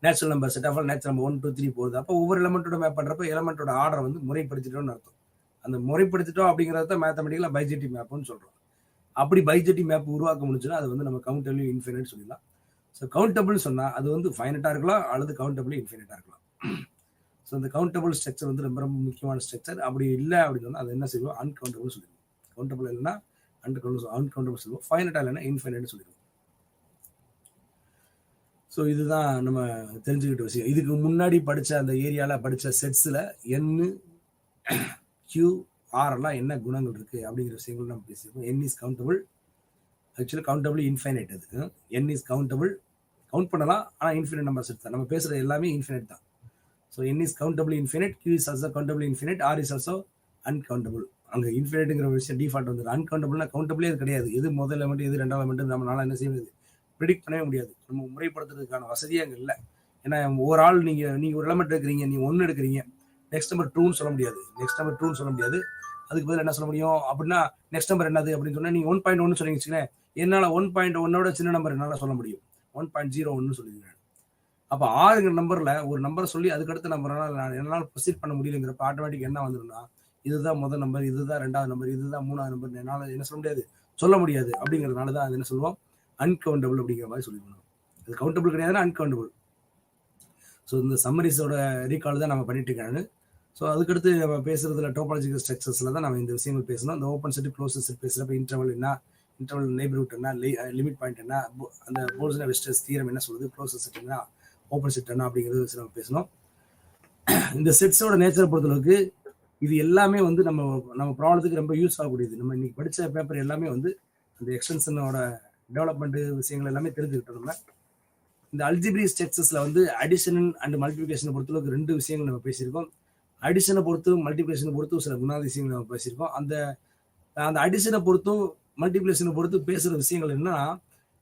natural number set of natural number 1 2 3 போகுது. அப்போ ஒவ்வொரு எலமெண்ட்டோட மேப் பண்ணுறப்ப எலமெண்ட்டோட ஆர்டரை வந்து முறைப்படுத்திட்டோம்னு அர்த்தம். அந்த முறைப்படுத்திட்டோம் அப்படிங்கிறத தான் மேத்தமெட்டிக்கலாக பைஜெட்டி மேப்னு சொல்கிறோம். அப்படி பைஜெட்டி மேப் உருவாக்க முடிஞ்சுன்னா அது வந்து நம்ம கவுண்டபிள் இன்ஃபினிட் சொல்லிடலாம். ஸோ கவுண்டபிள் சொன்னால் அது வந்து ஃபைனட்டாக இருக்கலாம் அல்லது கவுண்டபிள் இன்ஃபினிட்டாக இருக்கலாம். ஸோ இந்த கவுண்டபிள் ஸ்ட்ரக்சர் வந்து ரொம்ப ரொம்ப முக்கியமான ஸ்ட்ரக்சர். அப்படி இல்லை அப்படின்னு சொன்னால் அது என்ன செய்வோம், அன்கவுண்டபிள் சொல்லிடுவோம். கவுண்டபிள் இல்லைன்னா அன்கவுண்டபிள் சொல்லுவோம். ஃபைனட்டாக இல்லைன்னா இன்ஃபைனட் சொல்லிடுவோம். ஸோ இதுதான் நம்ம தெரிஞ்சுக்கிட்ட விஷயம். இதுக்கு முன்னாடி படித்த அந்த ஏரியாவில் படித்த செட்ஸில் என்னு கியூ ஆரெல்லாம் என்ன குணங்கள் இருக்குது அப்படிங்கிற விஷயங்கள் நம்ம பேசியிருக்கோம். N is countable, actually countable infinite. அது என் இஸ் கவுண்டபிள், கவுண்ட் பண்ணலாம், ஆனால் இன்ஃபினிட் நம்பர் செட் தான். நம்ம பேசுகிற எல்லாமே இன்ஃபினிட் தான். So N is countable infinite, Q is also countable infinite, R is also uncountable. அங்கே இன்ஃபினிட்டுங்கிற விஷயம் டிஃபால்ட் வந்து அன்கவுண்டபிள்னா கவுண்டபிளே அது கிடையாது. எது முதல் எலமெண்ட் எது ரெண்டாவது எலமெண்ட் நம்மளால என்ன செய்வது, ப்ரிடிக்ட் பண்ணவே முடியாது. நம்ம முறைப்படுத்துறதுக்கான வசதியே அங்கே இல்லை. ஏன்னா ஒரு ஆள் நீங்கள் ஒரு எலமெண்ட் எடுக்கிறீங்க, நீங்கள் 1 எடுக்கிறீங்க, நெக்ஸ்ட் நம்பர் 2ன்னு சொல்ல முடியாது, நெக்ஸ்ட் நம்பர் 2ன்னு சொல்ல முடியாது. அதுக்கு பதில் என்ன சொல்ல முடியும் அப்படின்னா நெக்ஸ்ட் நம்பர் என்னது அப்படின்னு சொன்னா நீங்க 1.1 சொன்னீங்க வச்சுக்கோங்களேன், என்னால 1.1ஓட சின்ன நம்பர் என்னால சொல்ல முடியும், 1.01 சொல்லிடுறேன். அப்ப 6ங்கிற நம்பர்ல ஒரு நம்பரை சொல்லி அதுக்கடுத்த நம்பரால என்னால் ப்ரொசீட் பண்ண முடியலங்கிறப்ப ஆட்டோமேட்டிக் என்ன வந்துரும்னா, இதுதான் முதல் நம்பர், இதுதான் 2வது நம்பர், இதுதான் 3வது நம்பர், என்னால என்ன சொல்ல முடியாது, சொல்ல முடியாது. அப்படிங்கிறதுனால தான் அது என்ன சொல்லுவோம், அன்கவுண்டபிள் அப்படிங்கிற மாதிரி சொல்லிக்கணும். அது கவுண்டபிள் கிடையாதுன்னா அன்கவுண்டபிள். ஸோ இந்த சம்மரிஸோட ரீகால் தான் நம்ம பண்ணிட்டு இருக்காங்க. ஸோ அதுக்கடுத்து நம்ம பேசுறதுல டோபாலஜிக்கல் ஸ்ட்ரக்சர்ஸ்ல தான் நம்ம இந்த விஷயங்கள் பேசணும். இந்த ஓப்பன் செட் க்ளோஸ் செட் பேசுறப்ப இன்டர்வல் என்ன, இன்டர்வல் நெய்பர்ஹுட் என்ன, லிமிட் பாயிண்ட் என்ன, அந்த போல்ஸ்னர்-வெஸ்டர்ஸ் தியரம் என்ன சொல்லுது, க்ளோஸ் செட் என்ன, ஓப்பன் செட் என்ன அப்படிங்கிறது வச்சு நம்ம பேசணும். இந்த செட்ஸோட நேச்சரை பொறுத்தளவுக்கு இது எல்லாமே வந்து நம்ம ப்ராப்ளத்துக்கு ரொம்ப யூஸ் ஆகக்கூடியது. நம்ம இன்னைக்கு படிச்ச பேப்பர் எல்லாமே வந்து அந்த எக்ஸ்டென்ஷனோட டெவலப்மெண்ட் விஷயங்கள் எல்லாமே தெரிஞ்சுக்கிட்டோம். நம்ம இந்த அல்ஜிப்ரி ஸ்ட்ரக்சர்ஸ்ல வந்து அடிஷன் அண்ட் மல்டிபிகேஷனை பொறுத்தளவுக்கு 2 விஷயங்கள் நம்ம பேசியிருக்கோம். அடிஷனை பொறுத்தும் மல்டிபிகேஷனை பொறுத்தும் சில குணாதிசயங்கள் நம்ம பேசியிருக்கோம். அந்த அந்த அடிஷனை பொறுத்தும் மல்டிபிகேஷனை பொறுத்து பேசுற விஷயங்கள் என்னன்னா,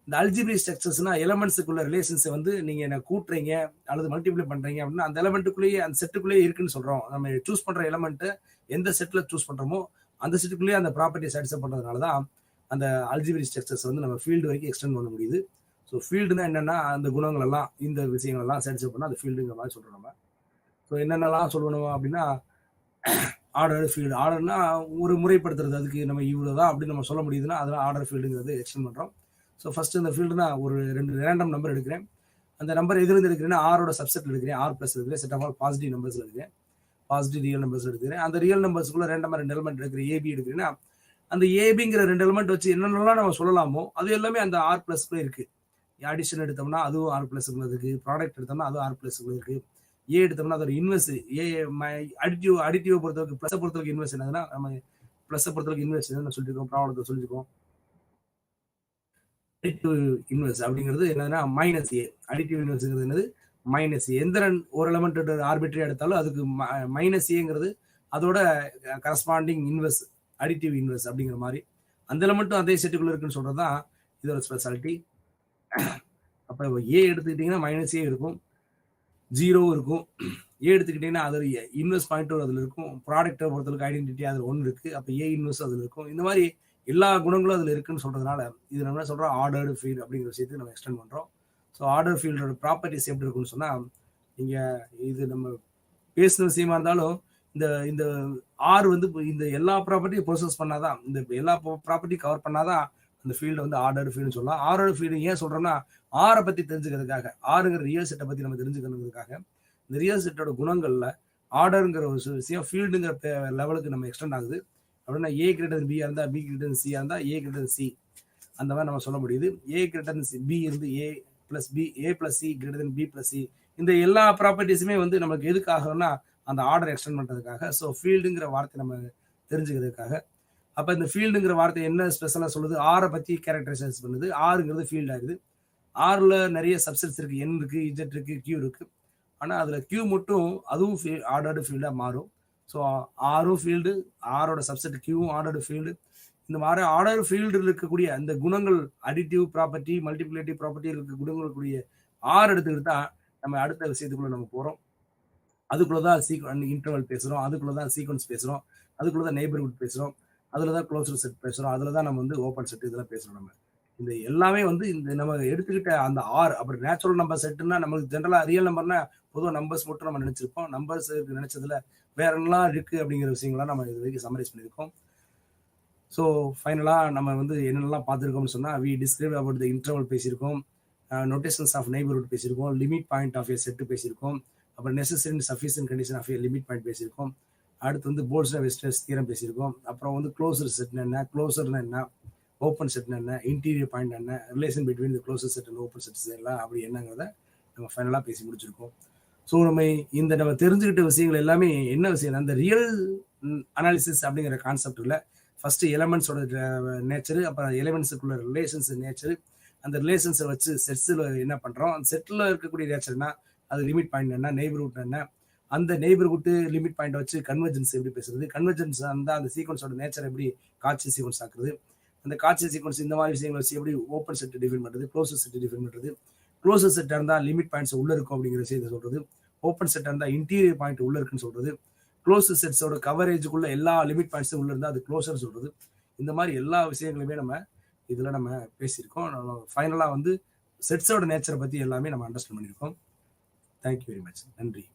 இந்த அல்ஜிப்ரி ஸ்ட்ரக்சர்ஸ்னா எலமெண்ட்ஸுக்குள்ள ரிலேஷன்ஸை வந்து நீங்க என்ன கூட்டுறீங்க அல்லது மல்டிப்ளை பண்றீங்க அப்படின்னா அந்த எலமெண்ட்டுக்குள்ளேயே அந்த செட்டுக்குள்ளேயே இருக்குன்னு சொல்றோம். நம்ம சூஸ் பண்ற எலமெண்ட் எந்த செட்ல சூஸ் பண்றோமோ அந்த செட்டுக்குள்ளேயே அந்த ப்ராப்பர்ட்டி சாட்டிஸ்ஃபை பண்றதுனால தான் அந்த அல்ஜிப்ரி ஸ்ட்ரக்சர்ஸ் வந்து நம்ம ஃபீல்டு வரைக்கும் எக்ஸ்டெண்ட் பண்ண முடியுது. ஸோ ஃபீல்டுனா என்னன்னா அந்த குணங்கள் எல்லாம் இந்த விஷயங்கள் எல்லாம் சாட்டிஸ்ஃபை பண்ணா அந்த ஃபீல்டுங்கிற மாதிரி சொல்றோம் நம்ம. ஸோ என்னென்னலாம் சொல்லணும் அப்படின்னா ஆர்டர் ஃபீல்டு. ஆர்டர்னா ஒரு முறைப்படுத்துறது, அதுக்கு நம்ம இவ்வளோதான் அப்படின்னு நம்ம சொல்ல முடியுதுன்னா அதெல்லாம் ஆர்டர் ஃபீல்டுங்கிறது எக்ஸ்டெண்ட் பண்ணுறோம். ஸோ ஃபர்ஸ்ட் இந்த ஃபீல்டுனா ஒரு 2 ரேண்டம் நம்பர் எடுக்கிறேன். அந்த நம்பர் எதிர்ந்து எடுக்கிறேன்னா ஆரோட சப்செட் எடுக்கிறேன், ஆர் பிளஸ் எடுக்கிறேன், set of all positive numbers எடுக்கிறேன், பாசிட்டிவ் ரியல் நம்பர்ஸ் எடுக்கிறேன். அந்த ரியல் நம்பர்ஸ்க்குள்ள ரேண்டமா 2 எலிமெண்ட் எடுக்கிறேன், ஏபி எடுக்கிறேன்னா அந்த ஏபிங்கிற 2 எலிமெண்ட் வச்சு என்னென்னலாம் நம்ம சொல்லலாமோ அது எல்லாமே அந்த ஆர் பிளஸ்க்குள்ளே இருக்கு. அடிஷன் எடுத்தோம்னா அதுவும் ஆர் பிளஸ்க்குள்ள இருக்கு, ப்ராடக்ட் எடுத்தோம்னா அதுவும் ஆர் பிளஸ்க்குள்ள இருக்கு, ஏ எடுத்தோம்னா அதோட இன்வெர்ஸ் ஏ அடிட்டிவ் பொறுத்தவரைக்கும் பிளஸ் பொறுத்தவரைக்கும் இன்வெர்ஸ் என்னதுன்னா நம்ம பிளஸ் பொறுத்தவரைக்கும் இன்வெர்ஸ் என்னன்னு சொல்லியிருக்கோம், ப்ராப்ளத்தை சொல்லியிருக்கோம். அடிட்டிவ் இன்வெர்ஸ் அப்படிங்கிறது என்னன்னா மைனஸ் ஏ. அடிட்டிவ் இன்வெர்ஸ்ங்கிறது என்னது, மைனஸ் ஏ. எந்த ஒரு எலமெண்ட் ஆர்பிட்ரியா எடுத்தாலும் அதுக்கு மைனஸ் ஏங்கிறது அதோட கரஸ்பாண்டிங் இன்வெர்ஸ், அடிட்டிவ் இன்வெர்ஸ் அப்படிங்கிற மாதிரி அந்த எலமெண்ட்டும் அதே செட்டுக்குள்ள இருக்குன்னு சொல்றதுதான் இதோட ஸ்பெஷாலிட்டி. அப்ப ஏ எடுத்துக்கிட்டீங்கன்னா மைனஸ் ஏ இருக்கும், 0 இருக்கும். ஏ எடுத்துக்கிட்டீங்கன்னா அது இன்வெர்ஸ் பாயிண்ட்டும் அதுல இருக்கும், ப்ராடக்ட்டை பொறுத்தவரைக்கும் ஐடென்டிட்டி அதுல 1 இருக்கு, அப்ப ஏ இன்வெர்ஸ் அதுல இருக்கும். இந்த மாதிரி எல்லா குணங்களும் அதுல இருக்குன்னு சொல்றதுனால இது நம்ம என்ன சொல்றோம், ஆர்டர்டு ஃபீல்டு அப்படிங்கிற விஷயத்துக்கு நம்ம எக்ஸ்டெண்ட் பண்றோம். ஸோ ஆர்டர் ஃபீல்டோட ப்ராப்பர்ட்டிஸ் எப்படி இருக்குன்னு சொன்னா, நீங்க இது நம்ம பேசின விஷயமா இருந்தாலும் இந்த இந்த ஆர் வந்து இந்த எல்லா ப்ராப்பர்ட்டியும் ப்ரோசஸ் பண்ணாதான், இந்த எல்லா ப்ராப்பர்ட்டியும் கவர் பண்ணாதான் அந்த ஃபீல்டு வந்து ஆர்டர் ஃபீல்டு சொல்லலாம். ஆர்டர் ஃபீல்டு ஏன் சொல்றோம்னா ஆரை பத்தி தெரிஞ்சுக்கிறதுக்காக, ஆறுங்கிற ரியல் செட்டை பத்தி நம்ம தெரிஞ்சுக்கிறதுக்காக இந்த ரியல் செட்டோட குணங்கள்ல ஆர்டருங்கிற ஒரு விஷயம் ஃபீல்டுங்கிற லெவலுக்கு நம்ம எக்ஸ்டெண்ட் ஆகுது. அப்படின்னா ஏ கிரேட்டர் பியா இருந்தா பி கிரேட்டர் சியா இருந்தா ஏ கிரேட்டர் சி அந்த மாதிரி நம்ம சொல்ல முடியுது. ஏ கிரேட்டர் பி இருந்து A plus B, A plus C greater B plus C, இந்த எல்லா ப்ராப்பர்ட்டிஸுமே வந்து நமக்கு எதுக்காகனா அந்த ஆர்டர் எக்ஸ்டெண்ட் பண்றதுக்காக. ஸோ ஃபீல்டுங்கிற வார்த்தை நம்ம தெரிஞ்சுக்கிறதுக்காக. அப்ப இந்த ஃபீல்டுங்கிற வார்த்தை என்ன ஸ்பெஷலா சொல்லுது, ஆரை பத்தி கேரக்டரைசைஸ் பண்ணுது. ஆறுங்கிறது ஃபீல்ட் ஆகுது. ஆர்ல நிறைய சப்செட்ஸ் இருக்கு, என் இருக்கு, இஜெட் இருக்கு, கியூ இருக்கு. ஆனா அதுல கியூ மட்டும் அதுவும் ஆர்டர்டு ஃபீல்டா மாறும். ஸோ ஆரும் ஃபீல்டு, ஆரோட சப்செட் கியூவும் ஆர்டர்டு ஃபீல்டு. இந்த மாதிரி ஆர்டர் ஃபீல்டில் இருக்கக்கூடிய அந்த குணங்கள் அடிட்டிவ் ப்ராப்பர்ட்டி, மல்டிபிளேட்டிவ் ப்ராப்பர்ட்டி இருக்க குணங்களுக்குரிய ஆர் எடுத்துக்கிட்டு தான் நம்ம அடுத்த விஷயத்துக்குள்ள நம்ம போறோம். அதுக்குள்ளதான் இன்டர்வல் பேசுறோம், அதுக்குள்ளதான் சீக்வன்ஸ் பேசுறோம், அதுக்குள்ளதான் நெய்பர்ஹுட் பேசுறோம், அதுலதான் க்ளோஸ்டு செட் பேசுறோம், அதுலதான் நம்ம வந்து ஓப்பன் செட் இதெல்லாம் பேசுறோம். நம்ம இந்த எல்லாமே வந்து இந்த நம்ம எடுத்துக்கிட்ட அந்த ஆர் அப்படி நேச்சுரல் நம்பர் செட்னா நம்மளுக்கு ஜென்ரலா ரியல் நம்பர்னா பொதுவாக நம்பர்ஸ் மட்டும் நம்ம நினைச்சிருப்போம். நம்பர்ஸ் நினைச்சதுல வேற என்னலாம் இருக்கு அப்படிங்கிற விஷயங்கள்லாம் நம்ம இது வரைக்கும் சம்மரைஸ் பண்ணியிருக்கோம். ஸோ ஃபைனலாக நம்ம வந்து என்னென்னலாம் பார்த்துருக்கோம்னு சொன்னால், we describe about the interval பேசியிருக்கோம், நோட்டேஷன்ஸ் ஆஃப் நெய்பர்ஹுட் பேசியிருக்கோம், limit point of a set பேசியிருக்கோம், அப்புறம் necessary and sufficient condition of a limit point பேசியிருக்கோம். அடுத்து வந்து போல்ஸ்னர்-வெஸ்டர்ஸ் தியரம் பேசியிருக்கோம். அப்புறம் வந்து க்ளோசர் செட்னா என்ன, க்ளோசர்னா என்ன, ஓப்பன் செட்னா என்ன, இன்டீரியர் பாயிண்ட் என்ன, relation between the closure set and open sets எல்லாம் அப்படி என்னங்கிறத நம்ம ஃபைனலாக பேசி முடிச்சிருக்கோம். ஸோ நம்ம தெரிஞ்சுக்கிட்ட விஷயங்கள் எல்லாமே என்ன விஷயம், அந்த ரியல் அனாலிசிஸ் அப்படிங்கிற கான்செப்ட்ல ஃபர்ஸ்ட் எலமெண்ட்ஸோட நேச்சரு, அப்புறம் எலமெண்ட்ஸுக்குள்ள ரிலேஷன்ஸ் நேச்சரு, அந்த ரிலேஷன்ஸை வச்சு செட்ஸில் என்ன பண்ணுறோம், அந்த செட்டில் இருக்கக்கூடிய நேச்சர்னா அது லிமிட் பாயிண்ட் என்ன, நெய்பர்ஹுட் என்ன, அந்த நெய்பர்ஹுட் லிமிட் பாயிண்ட் வச்சு கன்வர்ஜென்ஸ் எப்படி பேசுறது, கன்வர்ஜென்ஸ் அந்த அந்த சீக்வன்ஸோட நேச்சர் எப்படி காட்சி சீக்வன்ஸ் ஆக்குறது, அந்த காட்சி சீக்வன்ஸ் இந்த மாதிரி விஷயங்களை வச்சு எப்படி ஓப்பன் செட் டிஃபைன் பண்ணுறது, க்ளோசர் செட் டிஃபைன் பண்ணுறது, க்ளோசர் செட்டாக இருந்தால் லிமிட் பாயிண்ட்ஸ் உள்ள இருக்கும் அப்படிங்கிற விஷயத்தை சொல்றது, ஓப்பன் செட்டாக இருந்தால் இன்டீரியர் பாயிண்ட் உள்ள இருக்குன்னு சொல்றது, க்ளோஸ் செட்ஸோட கவரேஜுக்குள்ள எல்லா லிமிட் பாயிண்ட்ஸும் உள்ள இருந்தால் அது க்ளோசர் சொல்றது. இந்த மாதிரி எல்லா விஷயங்களுமே நம்ம இதில் நம்ம பேசியிருக்கோம். நம்ம ஃபைனலாக வந்து செட்ஸோட நேச்சரை பற்றி எல்லாமே நம்ம அண்டர்ஸ்டாண்ட் பண்ணியிருக்கோம். Thank you very much. நன்றி.